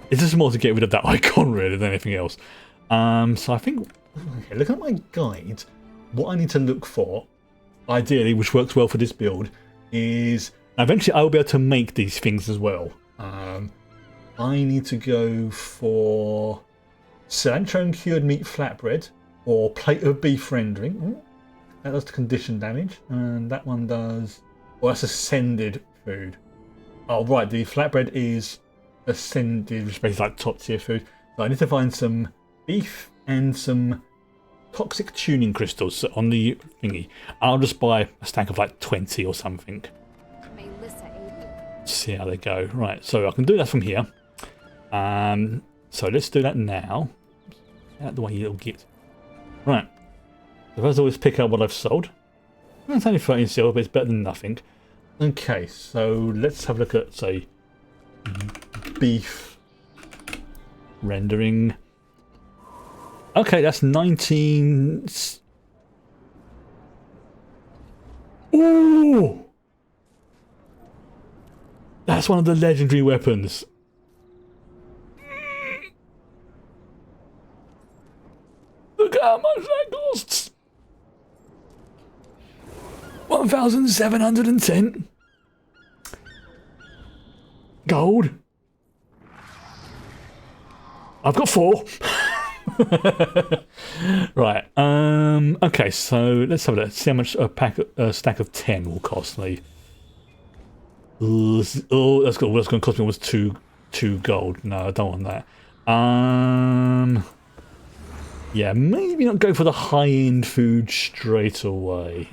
It's just more to get rid of that icon really than anything else. So I think, okay, look at my guide. What I need to look for, ideally, which works well for this build, is eventually I will be able to make these things as well. I need to go for cilantro and cured meat flatbread or plate of beef rendering. Ooh, that does condition damage, and that one does. Well, that's ascended food. Oh right, the flatbread is ascended, which is basically like top tier food. So I need to find some beef and some toxic tuning crystals on the thingy. I'll just buy a stack of like 20 or something. See how they go. Right, so I can do that from here. So let's do that now. Out the way you little git. Right. So first always pick up what I've sold. It's only 13 silver, but it's better than nothing. Okay, so let's have a look at, say, beef rendering. Okay, that's 19. Ooh! That's one of the legendary weapons. Look at how much that costs. 1,710 gold. I've got 4. Right. Okay. So let's have a look. See how much a stack of 10 will cost me. Oh, that's going to cost me almost 2 gold. No, I don't want that. Yeah, maybe not go for the high-end food straight away.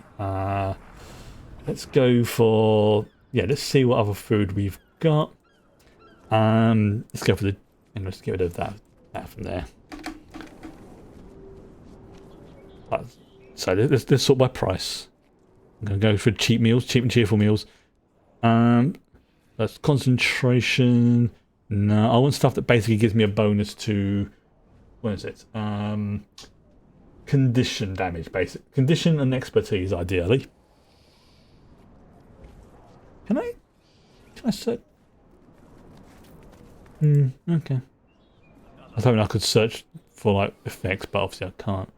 Let's go for... Yeah, let's see what other food we've got. Let's go for the... And let's get rid of that from there. So let's sort by price. I'm going to go for cheap meals, cheap and cheerful meals. That's concentration. No, I want stuff that basically gives me a bonus to... What is it? Condition damage, basically. Condition and expertise, ideally. Can I search? Okay. I thought I could search for like effects, but obviously I can't.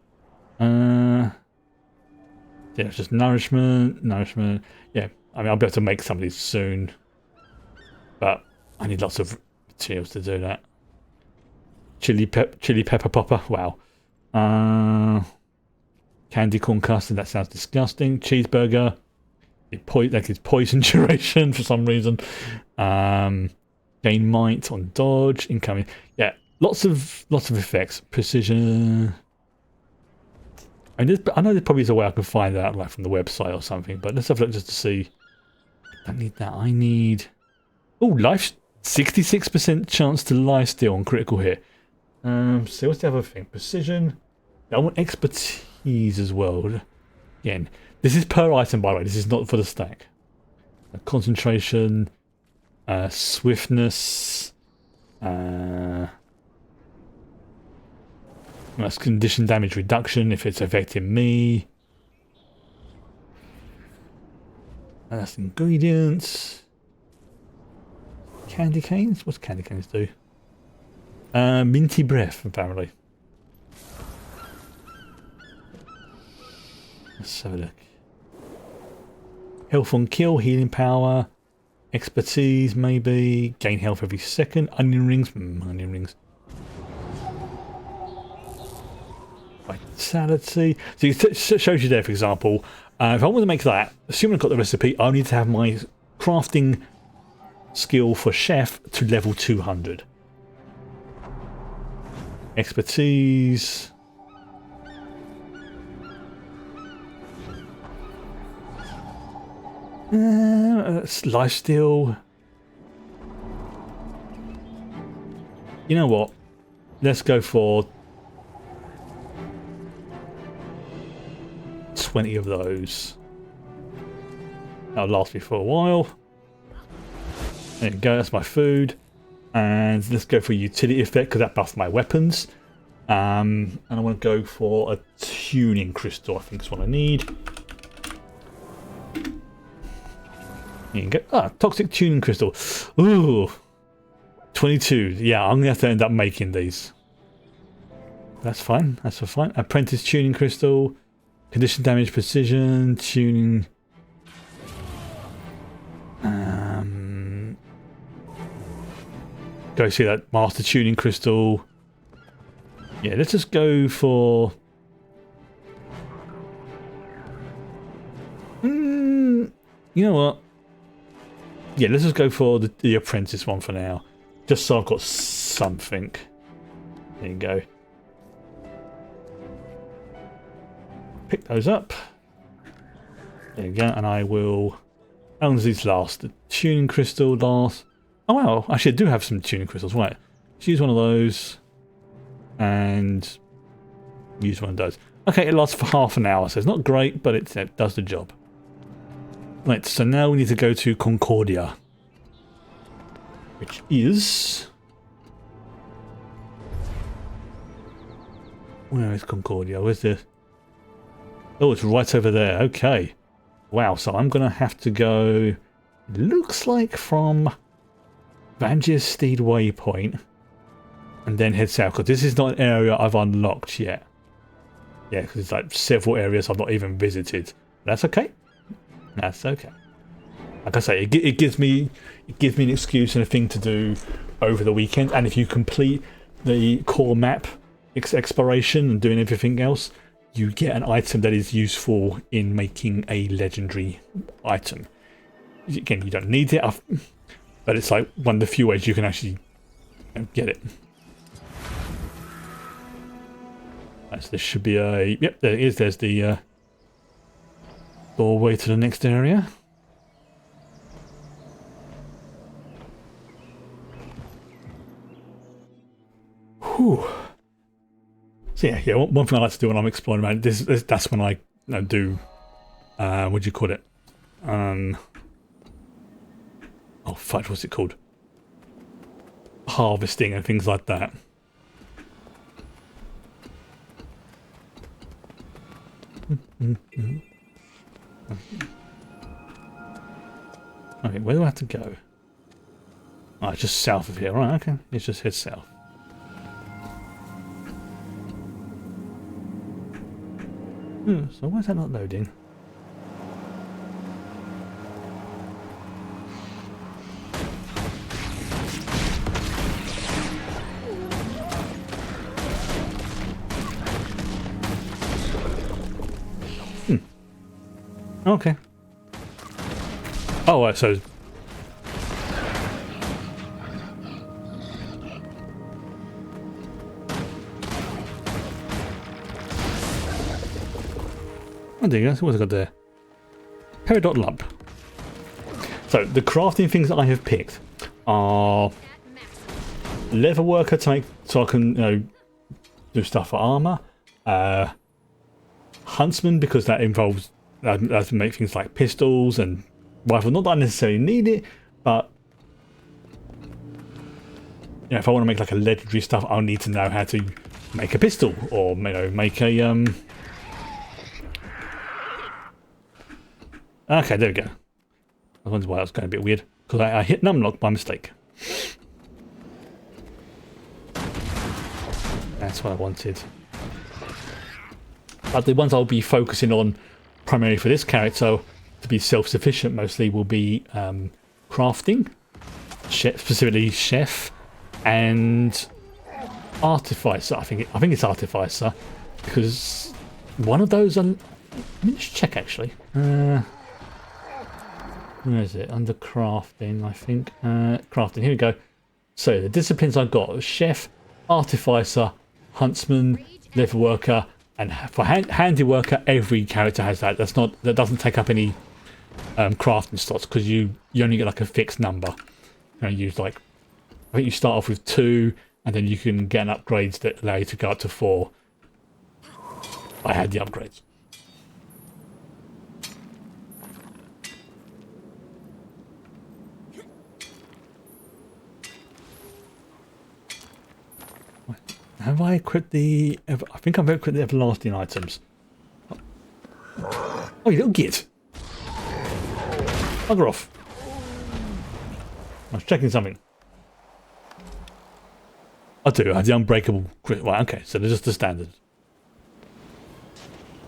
Yeah, it's just nourishment. Yeah, I mean I'll be able to make some of these soon, but I need lots of materials to do that. Chili pepper popper. Wow. Candy corn custard. That sounds disgusting. Cheeseburger. That gives poison duration for some reason. Gain might on dodge. Incoming. Yeah, lots of effects. Precision. I know there probably is a way I can find that like from the website or something, but let's have a look just to see. I don't need that. I need. Oh, life. 66% chance to life steal on critical hit. So what's the other thing? Precision. I want expertise as well. Again, this is per item, by the way. This is not for the stack. Concentration, swiftness. That's condition damage reduction if it's affecting me. And that's ingredients. Candy canes. What's candy canes do? Minty breath, apparently. Let's have a look. Health on kill, healing power, expertise, maybe. Gain health every second. Onion rings. Onion rings. Vitality. So it shows you there, for example. If I want to make that, assuming I've got the recipe, I need to have my crafting skill for chef to level 200. Expertise. Lifesteal. You know what? Let's go for 20 of those. That'll last me for a while. There you go, that's my food. And let's go for utility effect because that buffs my weapons. And I want to go for a tuning crystal, I think is what I need. Here you go. Ah, toxic tuning crystal. Ooh. 22. Yeah, I'm going to have to end up making these. That's fine. That's fine. Apprentice tuning crystal. Condition damage, precision, tuning. Go see that master tuning crystal. Yeah, let's just go for. You know what? Yeah, let's just go for the apprentice one for now. Just so I've got something. There you go. Pick those up. There you go, and I will. How long does these last? The tuning crystal lasts. Oh wow, actually I do have some tuning crystals, right. Let's use one of those. And use one of those. Okay, it lasts for half an hour, so it's not great, but it does the job. Right, so now we need to go to Concordia. Which is... Where is Concordia? Where's the... Oh, it's right over there. Okay. Wow, so I'm going to have to go... Looks like from... Vange's Steed Waypoint. And then head south, because this is not an area I've unlocked yet. Yeah, because it's like several areas I've not even visited. That's okay. That's okay. Like I say, it gives me an excuse and a thing to do over the weekend. And if you complete the core map exploration and doing everything else, you get an item that is useful in making a legendary item. Again, you don't need it, but it's like one of the few ways you can actually get it. So this should be a... Yep, there it is. There's the doorway to the next area. Whew. So yeah, one thing I like to do when I'm exploring around that's when I do what do you call it? Oh fudge, what's it called? Harvesting and things like that. Okay, where do I have to go? Oh, it's just south of here, right? Okay, let's just head south. So why is that not loading? Okay. Oh, so... Oh, there you go. What's it got there? Peridot lump. So, the crafting things that I have picked are... Leather worker to make... So I can, do stuff for armor. Huntsman, because that involves... That to make things like pistols and rifles. Not that I necessarily need it, but if I want to make like a legendary stuff, I'll need to know how to make a pistol or make a Okay, there we go. I wonder why that was going a bit weird because I hit numlock by mistake. That's what I wanted. But the ones I'll be focusing on primarily for this character to be self-sufficient mostly will be crafting, specifically chef and artificer. I think it's artificer because one of those. Let me just check actually. Where is it? Under crafting, I think. Crafting. Here we go. So the disciplines I've got: chef, artificer, huntsman, leather worker. And for handy worker, every character has that. That doesn't take up any crafting slots because you only get like a fixed number. You use like, I think you start off with 2, and then you can get upgrades that allow you to go up to 4. I had the upgrades. Have I equipped the... I think I've equipped the everlasting items. Oh, you little git. Bugger off. I was checking something. I do. I had the unbreakable... Right, okay. So they're just the standard.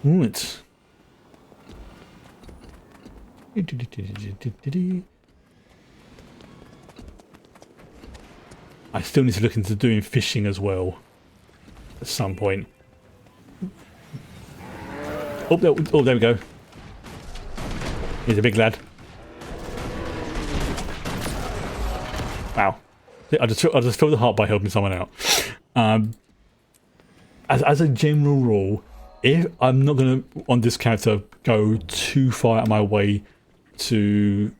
Right. I still need to look into doing fishing as well. At some point. Oh, there we go. He's a big lad. Wow. I just feel the heart by helping someone out. As a general rule, if I'm not going to, on this character, go too far out of my way to,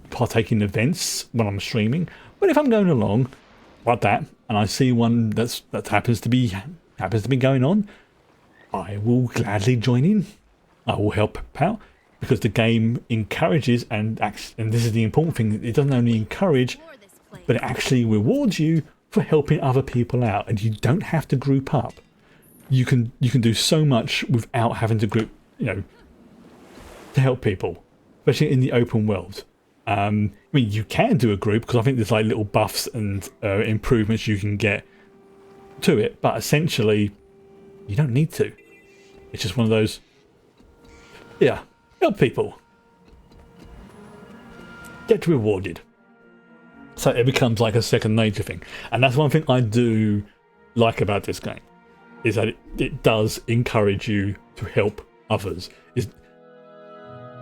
partake in events when I'm streaming, but if I'm going along like that and I see one that happens to be going on, I will gladly join in. I will help out because the game encourages and this is the important thing. It doesn't only encourage, but it actually rewards you for helping other people out, and you don't have to group up. You can do so much without having to group, to help people, especially in the open world. I mean, you can do a group because I think there's like little buffs and improvements you can get to it, but essentially you don't need to. It's just one of those, yeah, help people, get rewarded. So it becomes like a second nature thing, and that's one thing I do like about this game, is that it does encourage you to help others.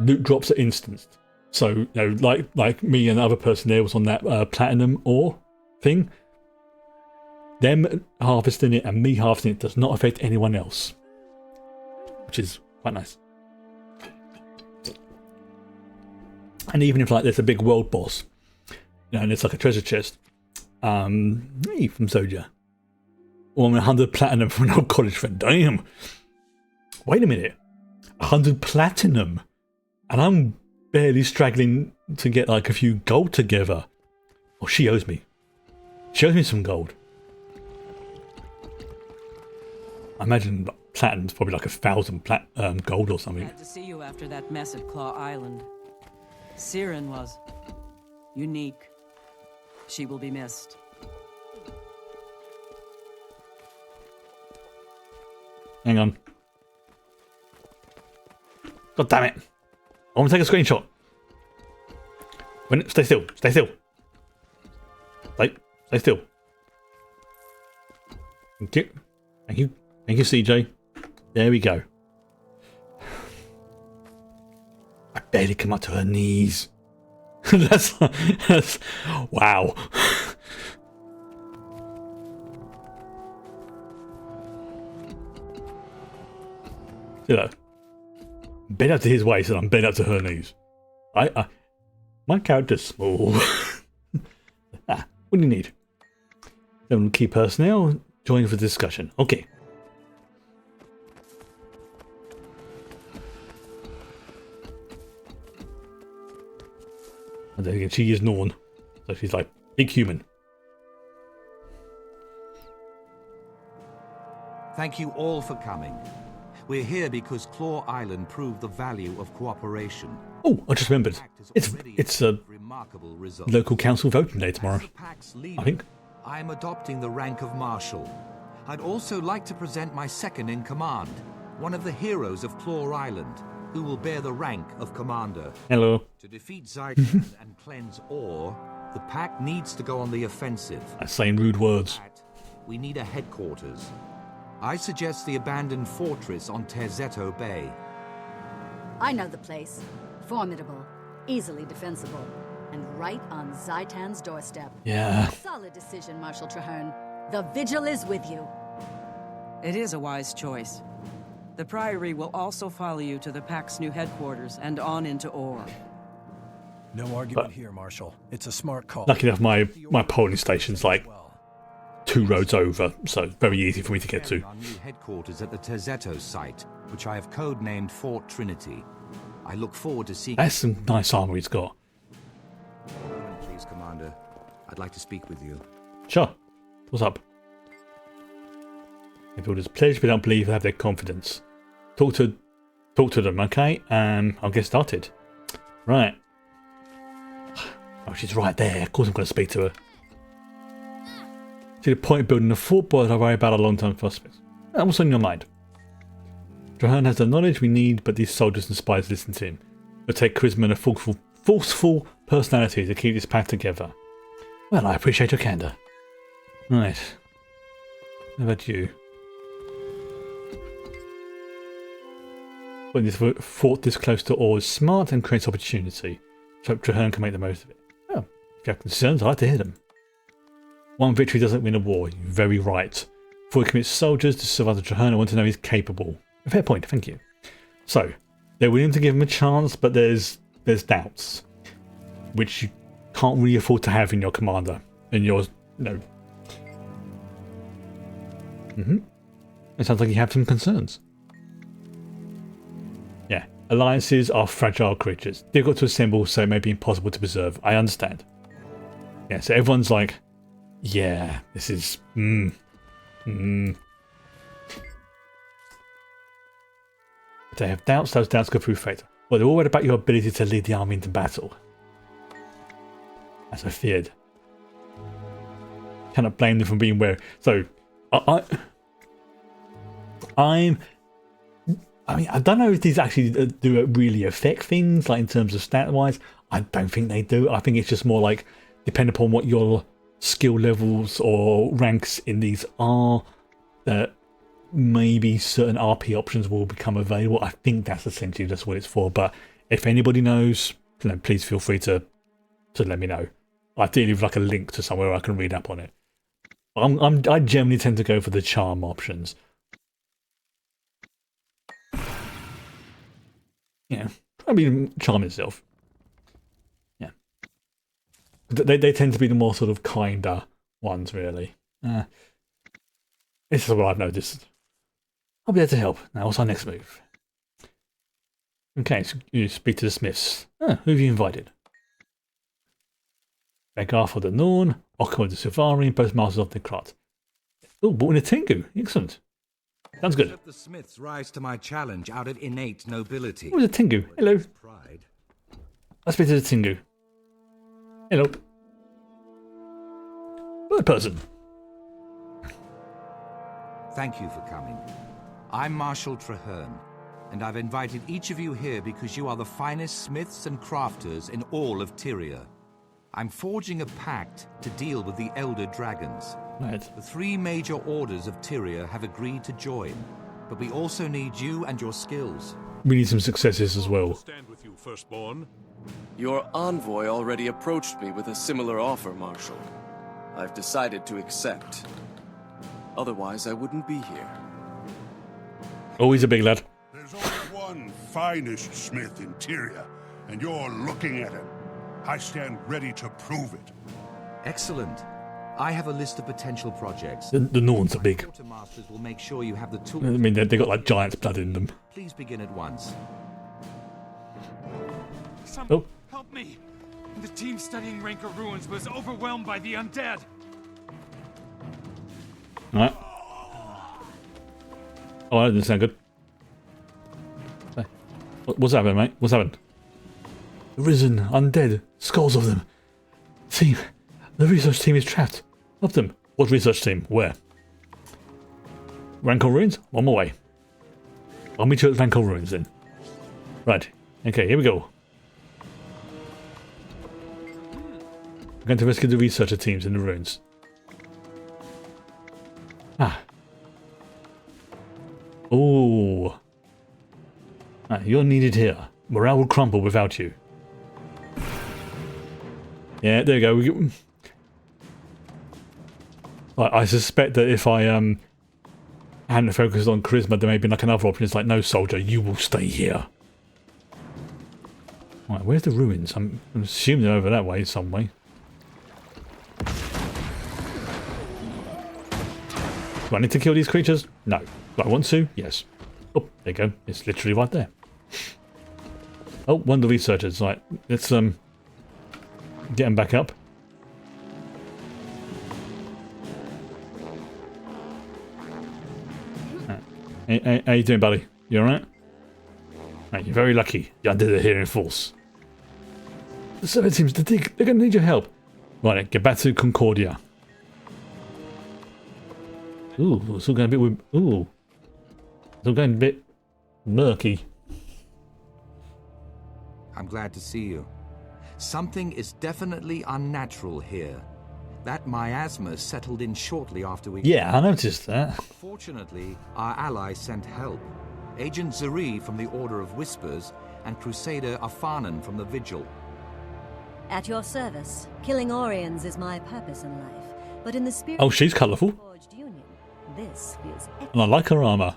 Loot drops are instanced. So, like me and the other person there was on that platinum ore thing. Them harvesting it and me harvesting it does not affect anyone else, which is quite nice. And even if there's a big world boss, and it's like a treasure chest, hey, from Soja, or 100 platinum from an old college friend. Damn. Wait a minute, 100 platinum, and I'm barely struggling to get like a few gold together. Oh, she owes me. She owes me some gold. I imagine platinum's probably like 1,000 gold or something. Glad to see you after that mess at Claw Island. Siren was unique. She will be missed. Hang on. God damn it. I want to take a screenshot. Stay still. Stay still. Stay still. Thank you. Thank you. Thank you, CJ. There we go. I barely come up to her knees. that's wow. See that? Bent up to his waist and I'm bent up to her knees. My character's small. What do you need? Then key personnel, join for discussion. Okay. And then again, she is Norn, so she's like big human. Thank you all for coming. We're here because Claw Island proved the value of cooperation. Oh, I just remembered. It's a local council voting day tomorrow, I think. I'm adopting the rank of Marshal. I'd also like to present my second in command, one of the heroes of Claw Island, who will bear the rank of Commander. Hello. To defeat Zaitan and cleanse ore, the pack needs to go on the offensive. I'm saying rude words. We need a headquarters. I suggest the abandoned fortress on Terzetto Bay. I know the place. Formidable, easily defensible, and right on Zaitan's doorstep. Yeah. Solid decision, Marshal Traherne. The Vigil is with you. It is a wise choice. The Priory will also follow you to the Pack's new headquarters and on into Ore. No argument here, Marshal. It's a smart call. Lucky enough, my polling station's like 2 roads over, so very easy for me to get to. Our new headquarters at the Terzetto site, which I have codenamed Fort Trinity. I look forward to seeing... That's some nice armor he's got. Please, Commander. I'd like to speak with you. Sure. What's up? The builders pledge, but don't believe they have their confidence. Talk to them, okay? I'll get started. Right. Oh, she's right there. Of course I'm going to speak to her. See the point of building a fort, but I worry about a long-term prospects. What's on your mind? Durmand has the knowledge we need, but these soldiers and spies listen to him. It'll take charisma and a forceful personality to keep this pack together. Well, I appreciate your candor. Right. How about you? Putting this fort this close to ore is smart and creates opportunity. So Durmand can make the most of it. Oh, if you have concerns, I'd like to hear them. One victory doesn't win a war. You're very right. Before we commit soldiers to survive the Durmand, I want to know he's capable. A fair point, thank you. So, they're willing to give him a chance, but there's doubts. Which you can't really afford to have in your commander. In your, It sounds like you have some concerns. Yeah, alliances are fragile creatures. Difficult to assemble, so it may be impossible to preserve. I understand. Yeah, so everyone's like, yeah, this is... If they have doubts, those doubts go prove fate. Well, they're all worried about your ability to lead the army into battle. As I feared. Cannot blame them for being wary. So, I mean, I don't know if these actually do really affect things, like in terms of stat-wise. I don't think they do. I think it's just more like, depending upon what your skill levels or ranks in these are, that maybe certain RP options will become available. I think that's essentially just what it's for. But if anybody knows, please feel free to let me know. I do leave like a link to somewhere I can read up on it. I generally tend to go for the charm options. Yeah, I mean, charm itself. Yeah, they tend to be the more sort of kinder ones, really. This is what I've noticed. I'll be there to help. Now, what's our next move? Okay, so you speak to the Smiths. Who have you invited? Begar for the Norn, Okko the Silvari, both masters of the Krat. Oh, bought in a Tengu. Excellent. Sounds good. Let the Smiths rise to my challenge out of innate nobility. Oh, it's a Tengu. Hello. Let's speak to the Tengu. Hello. Bird person. Thank you for coming. I'm Marshal Traherne, and I've invited each of you here because you are the finest smiths and crafters in all of Tyria. I'm forging a pact to deal with the Elder Dragons. Right. The 3 major orders of Tyria have agreed to join, but we also need you and your skills. We need some successes as well. Stand with you, Firstborn. Your envoy already approached me with a similar offer, Marshal. I've decided to accept. Otherwise, I wouldn't be here. Always a big lad. There's only one finest smith in Tyria, and you're looking at him. I stand ready to prove it. Excellent. I have a list of potential projects. The Norns are big. Quartermasters will make sure you have the tools. I mean, they've got like giant's blood in them. Please begin at once. Help me! The team studying Rancor ruins was overwhelmed by the undead. Alright. Oh, that didn't sound good. Hey. What's happening, mate? What's happened? Risen, undead, skulls of them. Team, the research team is trapped. Help them. What research team? Where? Rancor ruins? On my way. I'll meet you at Rancor ruins then. Right. Okay, here we go. We're going to rescue the researcher teams in the ruins. Ah. Oh. Ah, you're needed here. Morale will crumble without you. Yeah, there you go. I suspect that if I hadn't focused on charisma, there may be like another option. It's like, no, soldier, you will stay here. Right, where's the ruins? I'm assuming they're over that way, some way. Do I need to kill these creatures? No. Do I want to? Yes. Oh, there you go. It's literally right there. Oh, one of the researchers. Right, let's get him back up. Hey, how you doing, buddy? You alright? Right, you're very lucky. You undid it here in force. The survey teams to dig. They're going to need your help. Right, get back to Concordia. Ooh, it's all going a bit... Ooh. It's all going a bit murky. I'm glad to see you. Something is definitely unnatural here. That miasma settled in shortly after we... Yeah, I noticed that. Fortunately, our allies sent help. Agent Zuri from the Order of Whispers and Crusader Afanan from the Vigil. At your service. Killing Orions is my purpose in life. But in the spirit... Oh, she's colourful. Union, this is And I like her armour.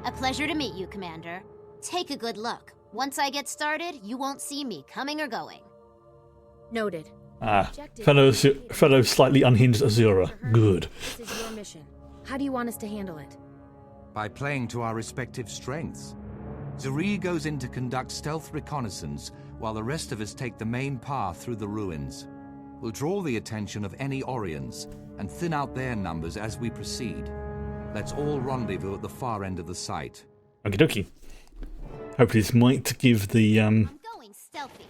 A pleasure to meet you, Commander. Take a good look. Once I get started, you won't see me coming or going. Noted. Ah, fellow slightly unhinged Azura. Good. This is your mission. How do you want us to handle it? By playing to our respective strengths. Zuri goes in to conduct stealth reconnaissance, while the rest of us take the main path through the ruins. We'll draw the attention of any Orions, and thin out their numbers as we proceed. Let's all rendezvous at the far end of the site. Okie dokie. Hopefully this might give the I'm going stealthy.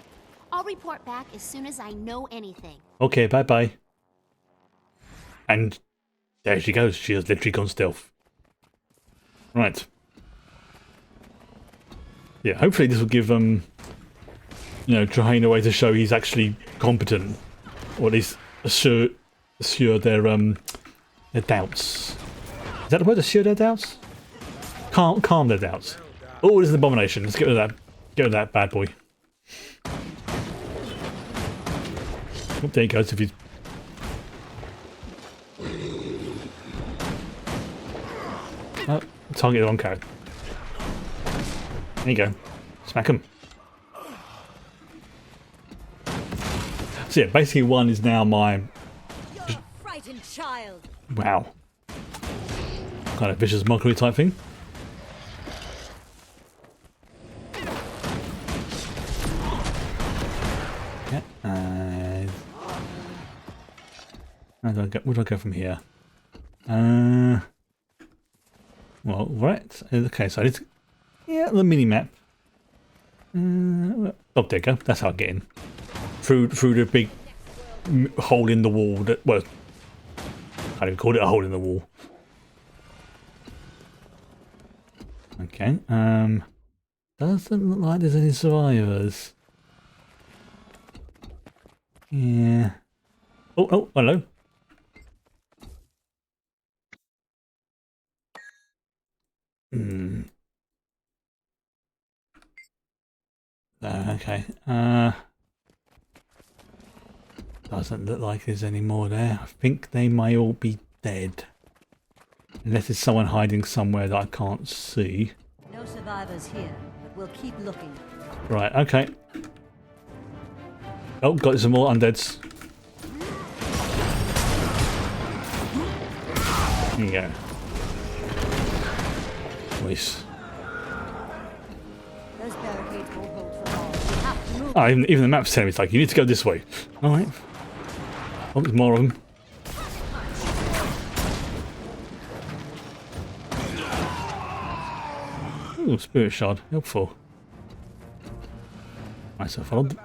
I'll report back as soon as I know anything. Okay, bye-bye. And there she goes. She has literally gone stealth. Right. Yeah, hopefully this will give you know, Drahane a way to show he's actually competent. Or at least assure their doubts. Is that the word? Assure their doubts? Calm their doubts. Oh, there's an abomination. Let's get rid of that. Get rid of that bad boy. Oh, there he goes. If he's... Oh, target the wrong character. There you go. Smack him. So yeah, basically one is now my... frightened child. Wow. Kind of vicious mockery type thing. Yeah, where do I go from here? Well, right. Okay, so I need to... Yeah, the mini-map. Oh, there you go. That's how I get in. Through the big hole in the wall that... Well, I can't even call it a hole in the wall. Okay, doesn't look like there's any survivors. Yeah. Oh, hello. Okay. Doesn't look like there's any more there. I think they may all be dead. Unless there's someone hiding somewhere that I can't see. No survivors here, but we'll keep looking. Right, okay. Oh, got some more undeads. There you go. Nice. Those barricades will hold for all. We have to move. Oh, even the map's telling me, it's like, you need to go this way. Alright. Oh, there's more of them. Ooh, spirit shard. Helpful. Right, so followed.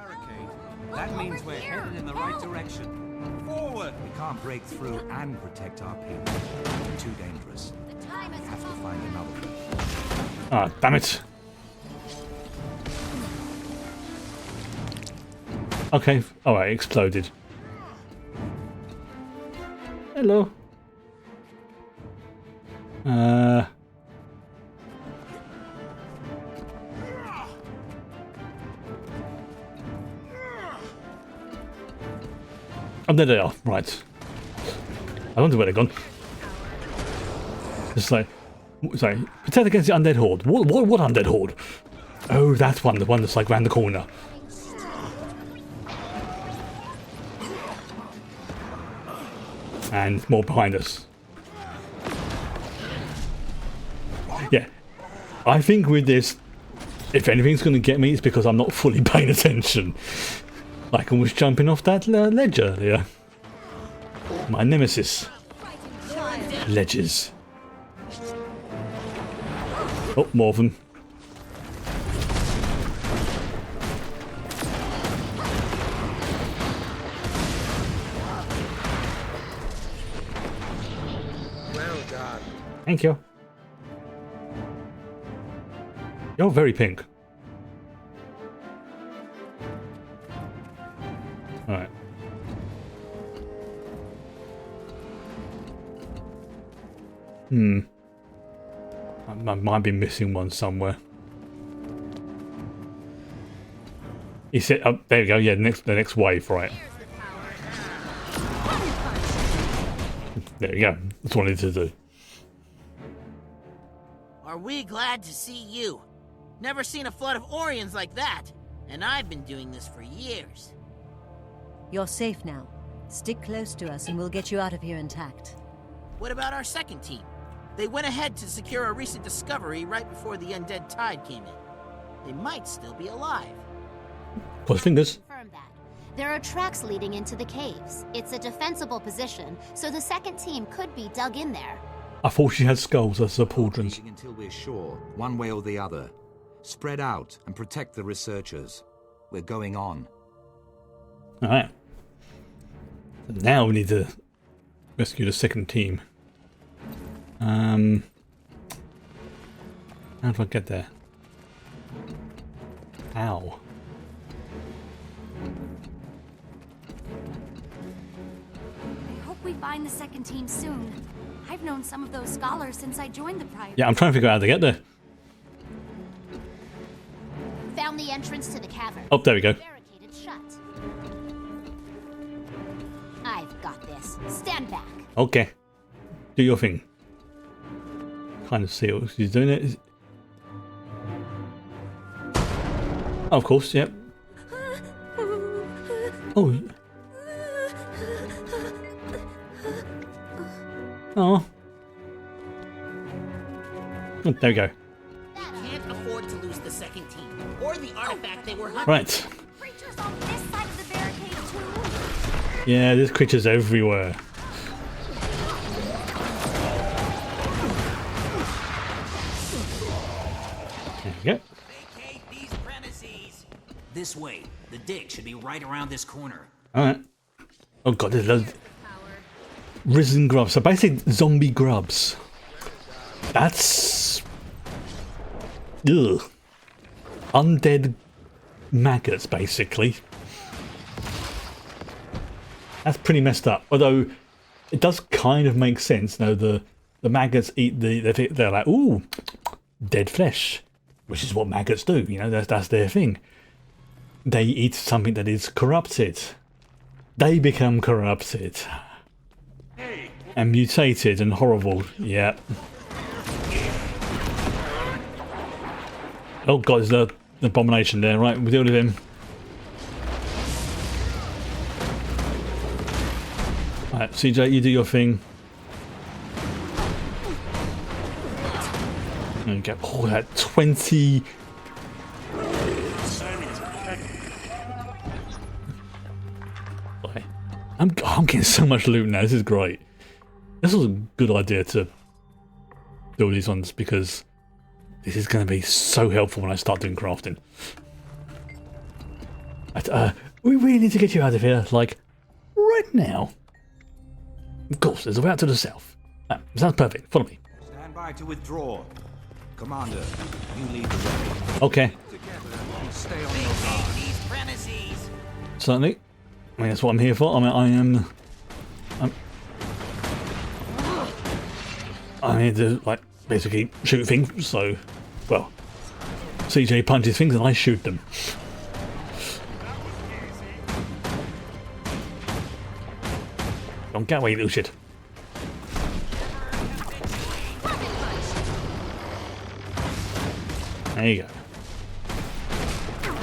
That means we're heading in the right direction. Forward! We can't break through and protect our people. Too dangerous. We have to find another way. Ah, damn it. Okay, alright, exploded. Hello. Oh, there they are. Right. I wonder where they've gone. It's like... Sorry. Protect against the undead horde. What undead horde? Oh, that's one. The one that's like round the corner. And more behind us. Yeah, I think with this, if anything's going to get me, it's because I'm not fully paying attention. Like I was jumping off that ledge earlier. My nemesis. Ledges. Oh, more of them. Well done. Thank you. You're very pink. Alright. I might be missing one somewhere. He said, oh, there you go, yeah, the next wave, right. There you go, that's what I need to do. Are we glad to see you? Never seen a flood of Orions like that, and I've been doing this for years. You're safe now. Stick close to us and we'll get you out of here intact. What about our second team? They went ahead to secure a recent discovery right before the undead tide came in. They might still be alive. Cross fingers. Confirm that. There are tracks leading into the caves. It's a defensible position, so the second team could be dug in there. I thought she had skulls as the pauldrons. Until we're sure, one way or the other. Spread out and protect the researchers. We're going on. Alright. Now we need to rescue the second team. How do I get there? Ow. I hope we find the second team soon. I've known some of those scholars since I joined the Priory. Yeah, I'm trying to figure out how to get there. Found the entrance to the cavern. Oh, there we go. Barricaded shut. I've got this. Stand back. Okay. Do your thing. Kind of see what she's doing it. Oh, of course, yep. Oh. Oh. Oh, there we go. Can't afford to lose the second team, or the artifact they were hunting. Right. Creatures on this side of the barricade too. Yeah, there's creatures everywhere. There we go. Vacate these premises. This way. The dig should be right around this corner. Alright. Oh god, there's loads. Risen grubs. So basically zombie grubs. That's... Ugh. Undead maggots, basically. That's pretty messed up. Although, it does kind of make sense. You know, the maggots eat they're like, ooh, dead flesh. Which is what maggots do, you know, that's their thing. They eat something that is corrupted. They become corrupted. And mutated and horrible, yeah. Oh god, there's the abomination there, right, we'll deal with him. Alright, CJ, you do your thing. There we go. Oh, that 20... I'm getting so much loot now, this is great. This was a good idea to do these ones because this is going to be so helpful when I start doing crafting. We really need to get you out of here, like, right now. Of course, there's a way out to the south. Sounds perfect, follow me. Stand by to withdraw. Commander, you lead the way. Okay. Together, stay on your guard. These premises. Certainly. I mean, that's what I'm here for. I mean, I'm here to, like, basically shoot things, so, well, CJ punches things and I shoot them. Don't get away, little shit. There you go.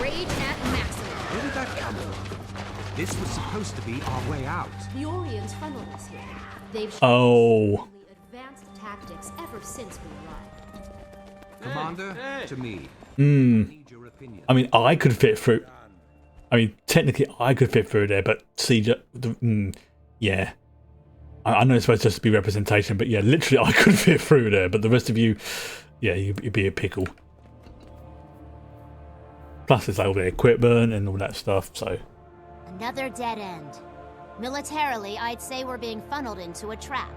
Rage at maximum. Where did that come from? This was supposed to be our way out. The Orions funneled us here. They've Oh. advanced tactics ever since we arrived. Commander, to me. I mean, I could fit through. I mean, technically, I could fit through there, but Siege, yeah. I know it's supposed to just be representation, but yeah, literally, I could fit through there. But the rest of you, yeah, you'd be a pickle. Plus, there's all the equipment and all that stuff. So Another dead end. Militarily, I'd say we're being funneled into a trap.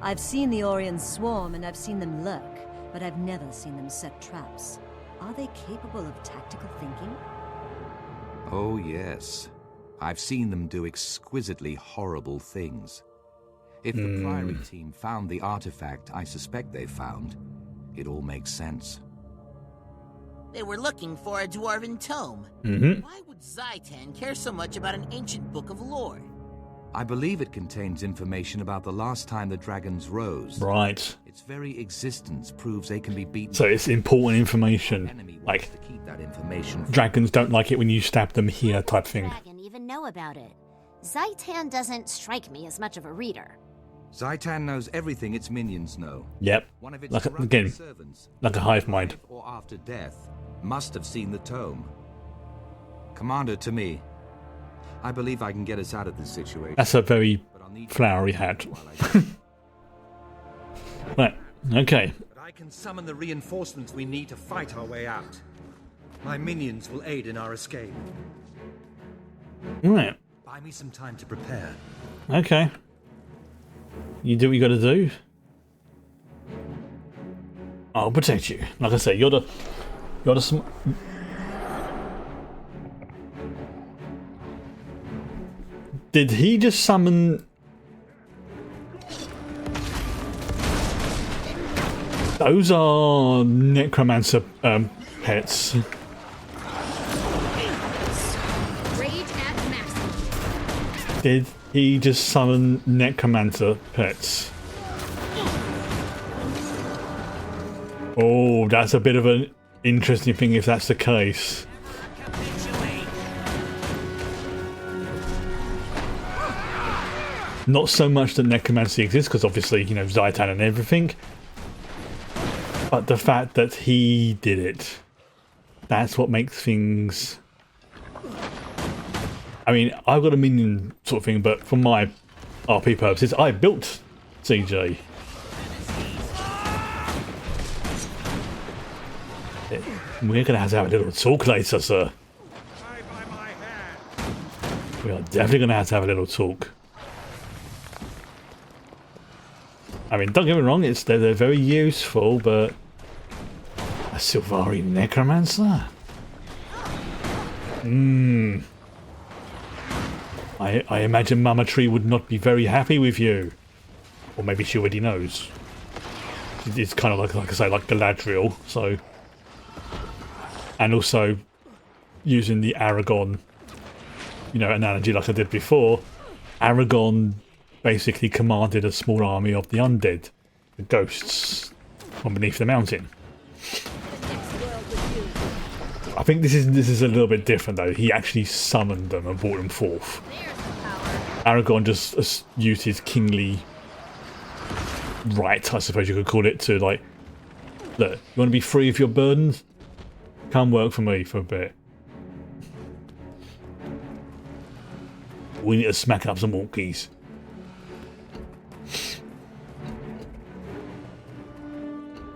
I've seen the Orions swarm and I've seen them lurk, but I've never seen them set traps. Are they capable of tactical thinking? Oh, yes. I've seen them do exquisitely horrible things. If the Priory team found the artifact I suspect they found, it all makes sense. They were looking for a dwarven tome. Why would Zaitan care so much about an ancient book of lore? I believe it contains information about the last time the dragons rose. Right. Its very existence proves they can be beaten. So it's important information. Like, to keep that information. Dragons don't like it when you stab them here, type thing. Dragon even know about it. Zaitan doesn't strike me as much of a reader. Zaitan knows everything its minions know. Yep. One of its Like corrupted servants, like a hive mind. or after death, must have seen the tome. Commander, to me, I believe I can get us out of this situation. That's a very flowery hat. Right. Okay. But I can summon the reinforcements we need to fight our way out. My minions will aid in our escape. Right. Buy me some time to prepare. Okay. You do what you got to do. I'll protect you. Like I say, you're the Did he just summon? Those are necromancer pets. Rage at max. Did he just summon necromancer pets? Oh, that's a bit of an interesting thing if that's the case. Not so much that necromancy exists, because obviously, you know, Zaitan and everything. But the fact that he did it, that's what makes things... I mean, I've got a minion sort of thing, but for my RP purposes, I built CJ. We're going to have a little talk later, sir. We are definitely going to have a little talk. I mean, don't get me wrong, they're very useful, but a Silvari Necromancer? I imagine Mama Tree would not be very happy with you. Or maybe she already knows. It's kind of like I say, like Galadriel, so... And also, using the Aragon, you know, analogy like I did before, Aragon basically commanded a small army of the undead, the ghosts, from beneath the mountain. I think this is a little bit different though. He actually summoned them and brought them forth. Aragon just used his kingly right, I suppose you could call it, to like, look, you want to be free of your burdens? Come work for me for a bit. We need to smack up some orkies.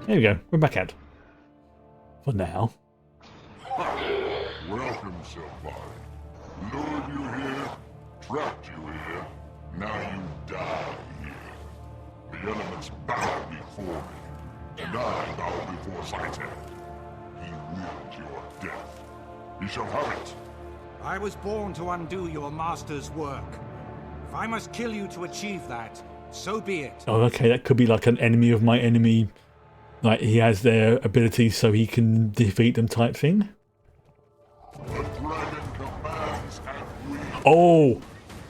There we go, we're back out. For now. Welcome, Silvari. Lured you here, trapped you here, now you die here. The elements bow before me, and I bow before Zaitan. He willed your death. He shall have it. I was born to undo your master's work. If I must kill you to achieve that, so be it. Oh, okay, that could be like an enemy of my enemy. Like, he has their abilities so he can defeat them type thing. Oh!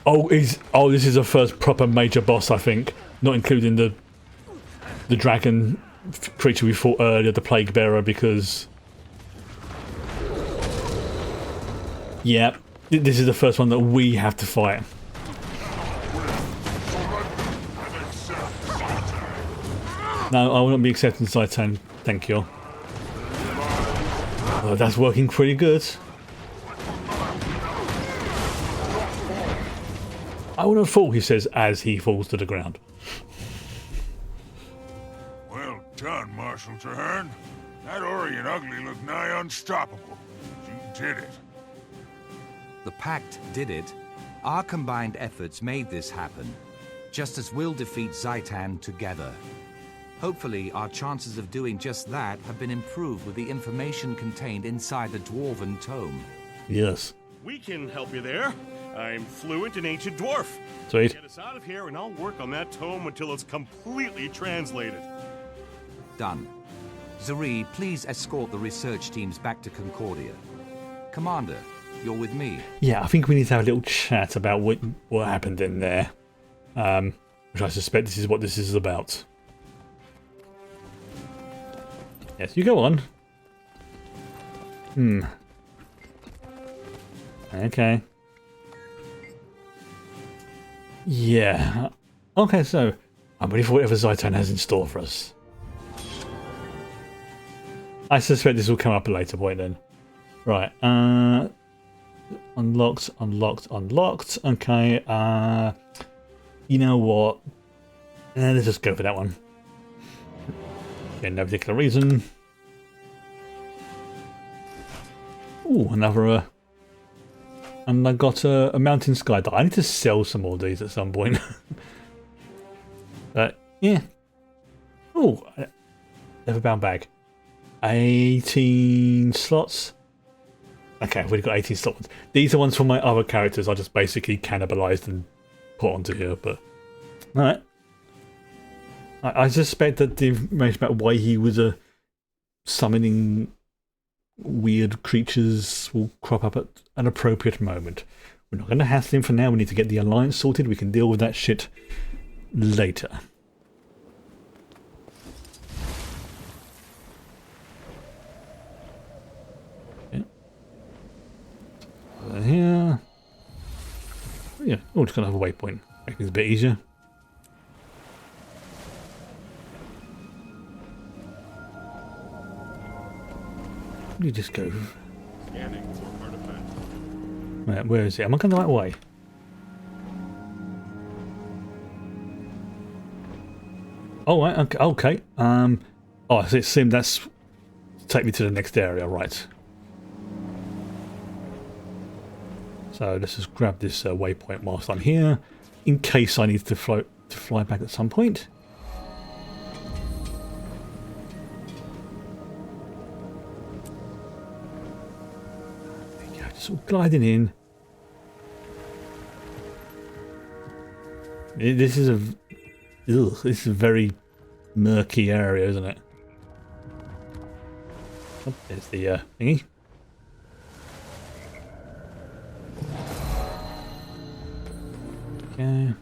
This is the first proper major boss, I think. Not including the dragon creature we fought earlier, the Plague Bearer, because... Yeah, this is the first one that we have to fight. No, I will not be accepting Zaitan. thank you. Oh, that's working pretty good. I would have thought, he says as he falls to the ground. Well done, Marshal Traherne. That Orient ugly looked nigh unstoppable. You did it. The Pact did it. Our combined efforts made this happen, just as we'll defeat Zaitan together. Hopefully, our chances of doing just that have been improved with the information contained inside the Dwarven Tome. Yes. We can help you there. I'm fluent in Ancient Dwarf. Sweet. Get us out of here and I'll work on that tome until it's completely translated. Done. Zuri, please escort the research teams back to Concordia. Commander, you're with me. Yeah, I think we need to have a little chat about what happened in there. Which I suspect this is what this is about. Yes, you go on. Okay. Yeah. Okay, so I'm ready for whatever Zaitan has in store for us. I suspect this will come up at a later point then. Right. Unlocked, unlocked, unlocked. Okay. You know what? Let's just go for that one. For no particular reason. Ooh, another. And I got a mountain sky dye. I need to sell some more of these at some point. But yeah. Oh, never bound bag. 18 slots. Okay, we've got 18 slots. These are ones for my other characters. I just basically cannibalized and put onto here. But alright. I suspect that the information about why he was summoning weird creatures will crop up at an appropriate moment. We're not going to hassle him for now. We need to get the alliance sorted. We can deal with that shit later. Okay. Here. Yeah. Oh, it's going to have a waypoint. Make things a bit easier. You just go. Scanning for artifact. Right, where is it? Am I going the right way? Oh, right, okay. Okay. Oh, so it seemed that's take me to the next area, right? So let's just grab this waypoint whilst I'm here, in case I need to fly back at some point. Sort of gliding in. This is a very murky area, isn't it? Oh, there's the thingy. Okay.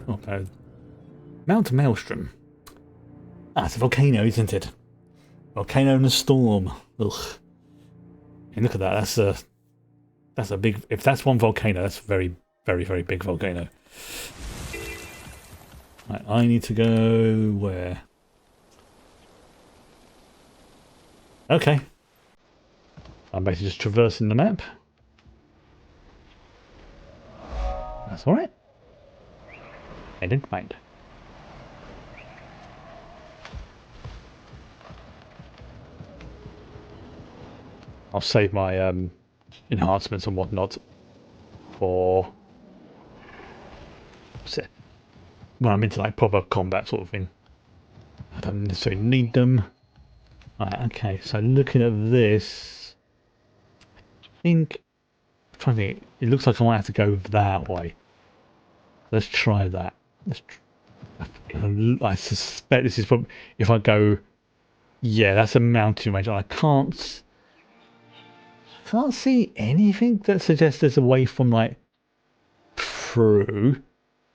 Oh, Mount Maelstrom. Ah, it's a volcano, isn't it? Volcano in a storm. Ugh. And look at that. That's a big. If that's one volcano, that's a very, very, very big volcano. Right, I need to go where? Okay. I'm basically just traversing the map. That's alright. I didn't mind. I'll save my enhancements and whatnot for when I'm into like proper combat sort of thing. I don't necessarily need them. Right, okay, so looking at this, I think I'm trying to think, it looks like I might have to go that way. Let's try that. I suspect this is probably if I go. Yeah, that's a mountain range. I can't see anything that suggests there's a way from like through,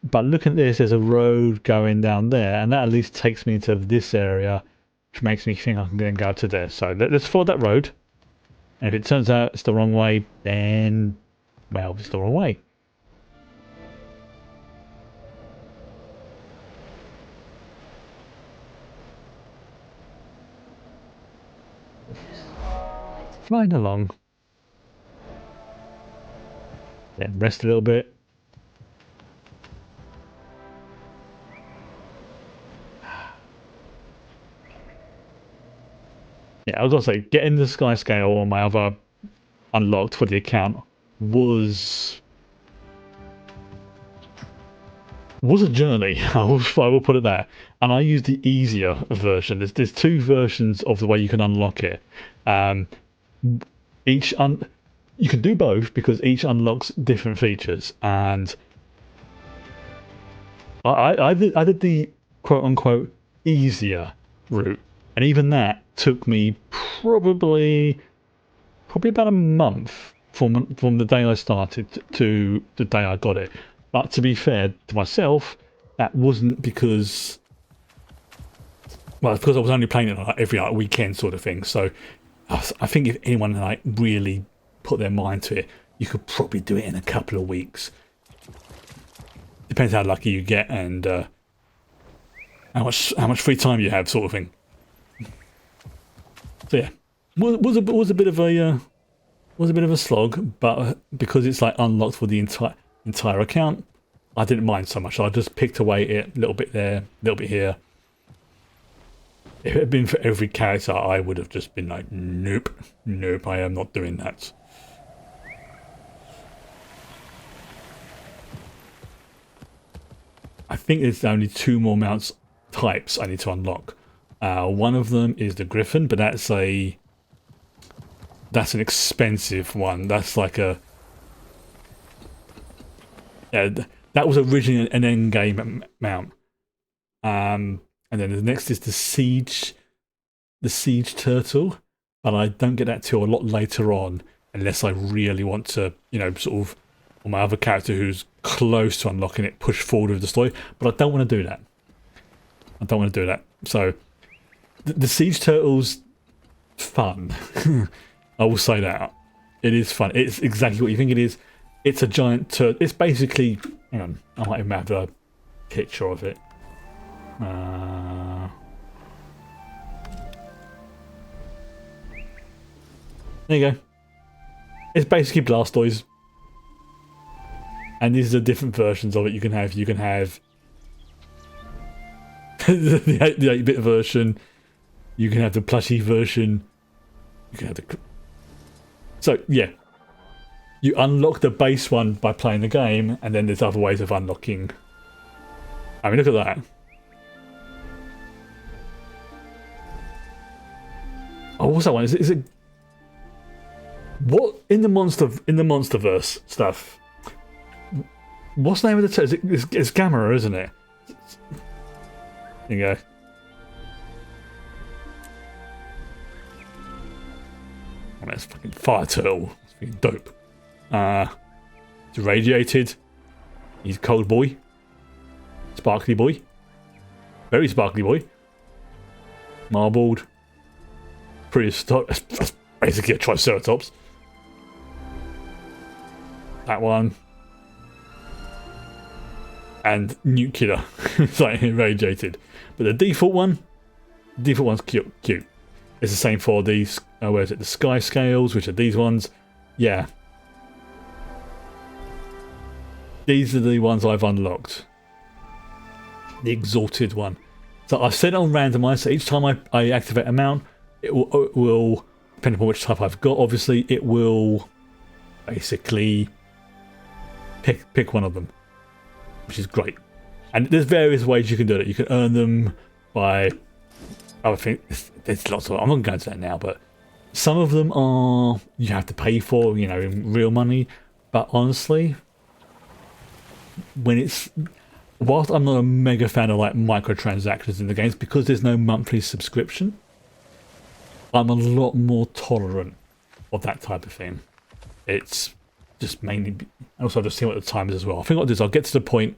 but looking at this, there's a road going down there, and that at least takes me into this area, which makes me think I can then go to there. So let's follow that road, and if it turns out it's the wrong way, then well, it's the wrong way. right along. Then rest a little bit. Yeah, I was gonna say, getting the sky scale on my other unlocked for the account was a journey. I will put it there. And I used the easier version. There's two versions of the way you can unlock it. You can do both because each unlocks different features. And I did the quote unquote easier route, and even that took me probably about a month from the day I started to the day I got it. But to be fair to myself, that wasn't because, well, it's because I was only playing it like every weekend sort of thing. So I think if anyone like really put their mind to it, you could probably do it in a couple of weeks. Depends how lucky you get and how much free time you have, sort of thing. So yeah, was a bit of a slog, but because it's like unlocked for the entire account, I didn't mind so much. I just picked away it a little bit there, a little bit here. If it had been for every character, I would have just been like, nope, I am not doing that. I think there's only 2 more mounts types I need to unlock. One of them is the Griffin, but that's an expensive one. That's like a... Yeah, that was originally an endgame mount. And then the next is the Siege Turtle, but I don't get that till a lot later on, unless I really want to, sort of, on my other character who's close to unlocking it, push forward with the story. But I don't want to do that. So the Siege Turtle's fun. I will say that. It is fun. It's exactly what you think it is. It's a giant turtle. It's basically... Hang on. I might even have a picture of it. There you go. It's basically Blastoise. And these are different versions of it you can have. You can have the 8-bit version. You can have the plushie version. You can have the... So, yeah. You unlock the base one by playing the game, and then there's other ways of unlocking. I mean, look at that. Oh, what's that one? Is it... What in the Monsterverse stuff? What's the name of the turtle? It's Gamera, isn't it? There you go. Oh, that's fucking fire turtle. It's fucking dope. It's irradiated. He's cold boy. Sparkly boy. Very sparkly boy. Marbled. That's basically a Triceratops. That one. And nuclear. It's like irradiated. But the default one's cute. It's the same for these, where is it? The Sky Scales, which are these ones. Yeah. These are the ones I've unlocked. The Exalted one. So I've set it on randomize, so each time I activate a mount, it will, depending on which type I've got, obviously, it will basically pick one of them. Which is great. And there's various ways you can do it. You can earn them by... I think there's lots of... I'm not going to go into that now, but some of them are... You have to pay for, in real money. But honestly, when it's... Whilst I'm not a mega fan of like microtransactions in the games, because there's no monthly subscription, I'm a lot more tolerant of that type of thing. It's just mainly... Also, I've just seen what the time is as well. I think what I'll do is I'll get to the point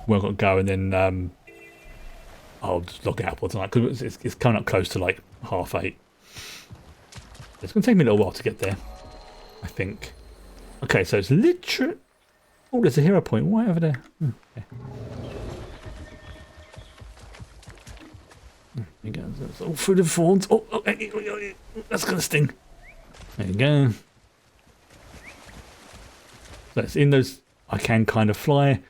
where I've got to go, and then I'll just log out tonight, because it's coming up close to like 8:30. It's going to take me a little while to get there, I think. Okay, so it's literally... Oh, there's a hero point right over there. Okay. There you go. That's all through the thorns. Oh, that's gonna sting. There you go. So it's in those. I can kind of fly.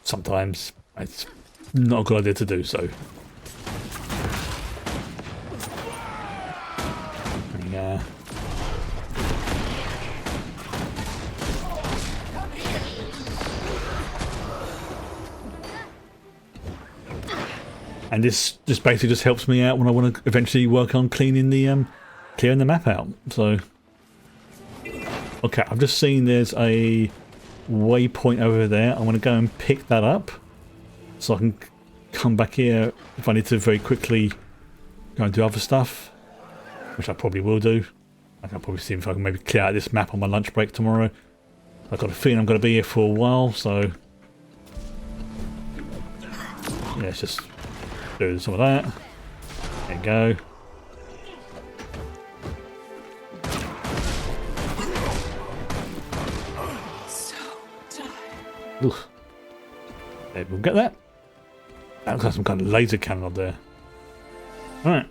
Sometimes it's not a good idea to do so. There you go. And this just basically just helps me out when I want to eventually work on clearing the map out. So, okay, I've just seen there's a waypoint over there. I'm going to go and pick that up, so I can come back here if I need to very quickly go and do other stuff, which I probably will do. I can probably see if I can maybe clear out this map on my lunch break tomorrow. I've got a feeling I'm going to be here for a while, so yeah, let's just do some of that. There you go. Oof. There, we'll get that. That looks like some kind of laser cannon up there. Alright.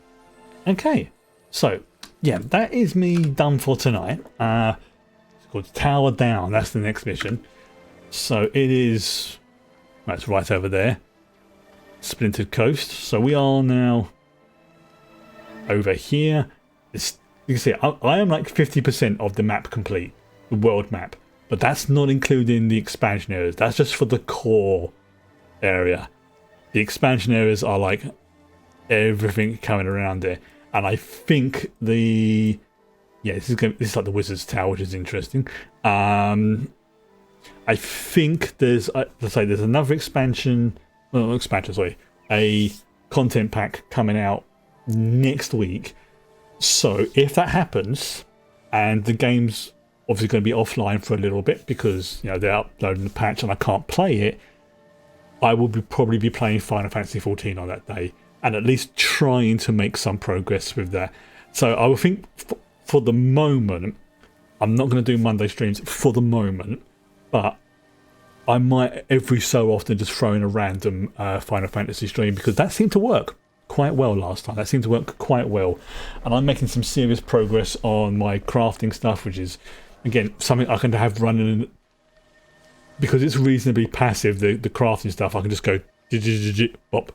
Okay. So, yeah, that is me done for tonight. It's called Tower Down. That's the next mission. So it is... Well, it's right over there. Splintered Coast. So we are now over here. It's, you can see I am like 50% of the map complete. The world map. But that's not including the expansion areas. That's just for the core area. The expansion areas are like everything coming around there. And I think the... Yeah, this is like the Wizard's Tower, which is interesting. I think there's... let's say there's another expansion... Well, not expansion, sorry. A content pack coming out next week. So if that happens, and the game's obviously going to be offline for a little bit because they're uploading the patch and I can't play it, I will probably be playing Final Fantasy XIV on that day and at least trying to make some progress with that. So I would think for the moment, I'm not going to do Monday streams for the moment, but I might every so often just throw in a random Final Fantasy stream because that seemed to work quite well last time. That seemed to work quite well. And I'm making some serious progress on my crafting stuff, which is, again, something I can have running because it's reasonably passive, the crafting stuff. I can just go bop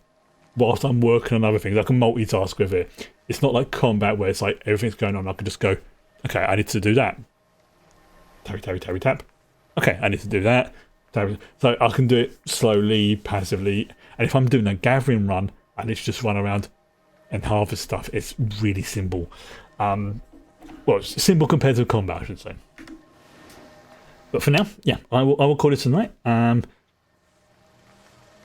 whilst I'm working on other things. I can multitask with it. It's not like combat where it's like everything's going on. I can just go, okay, I need to do that. Tarry, tap. Okay, I need to do that. So I can do it slowly, passively. And if I'm doing a gathering run, I need to just run around and harvest stuff. It's really simple. Well, it's simple compared to combat, I should say. But for now, yeah, I will call it tonight.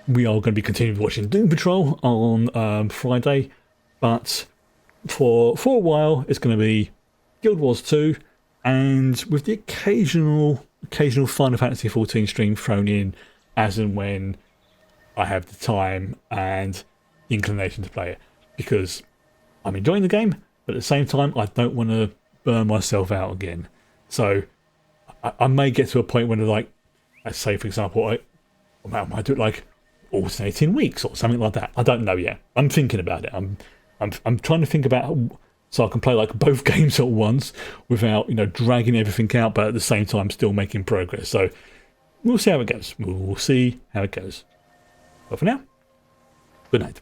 We are going to be continuing watching Doom Patrol on Friday, but for a while it's going to be Guild Wars 2, and with the occasional Final Fantasy XIV stream thrown in as and when I have the time and the inclination to play it, because I'm enjoying the game, but at the same time I don't want to burn myself out again. So I may get to a point when, like, let's say for example, I might do it like alternating weeks or something like that. I don't know yet. I'm thinking about it. I'm trying to think about so I can play like both games at once without dragging everything out, but at the same time still making progress. So we'll see how it goes. We'll see how it goes. But for now, good night.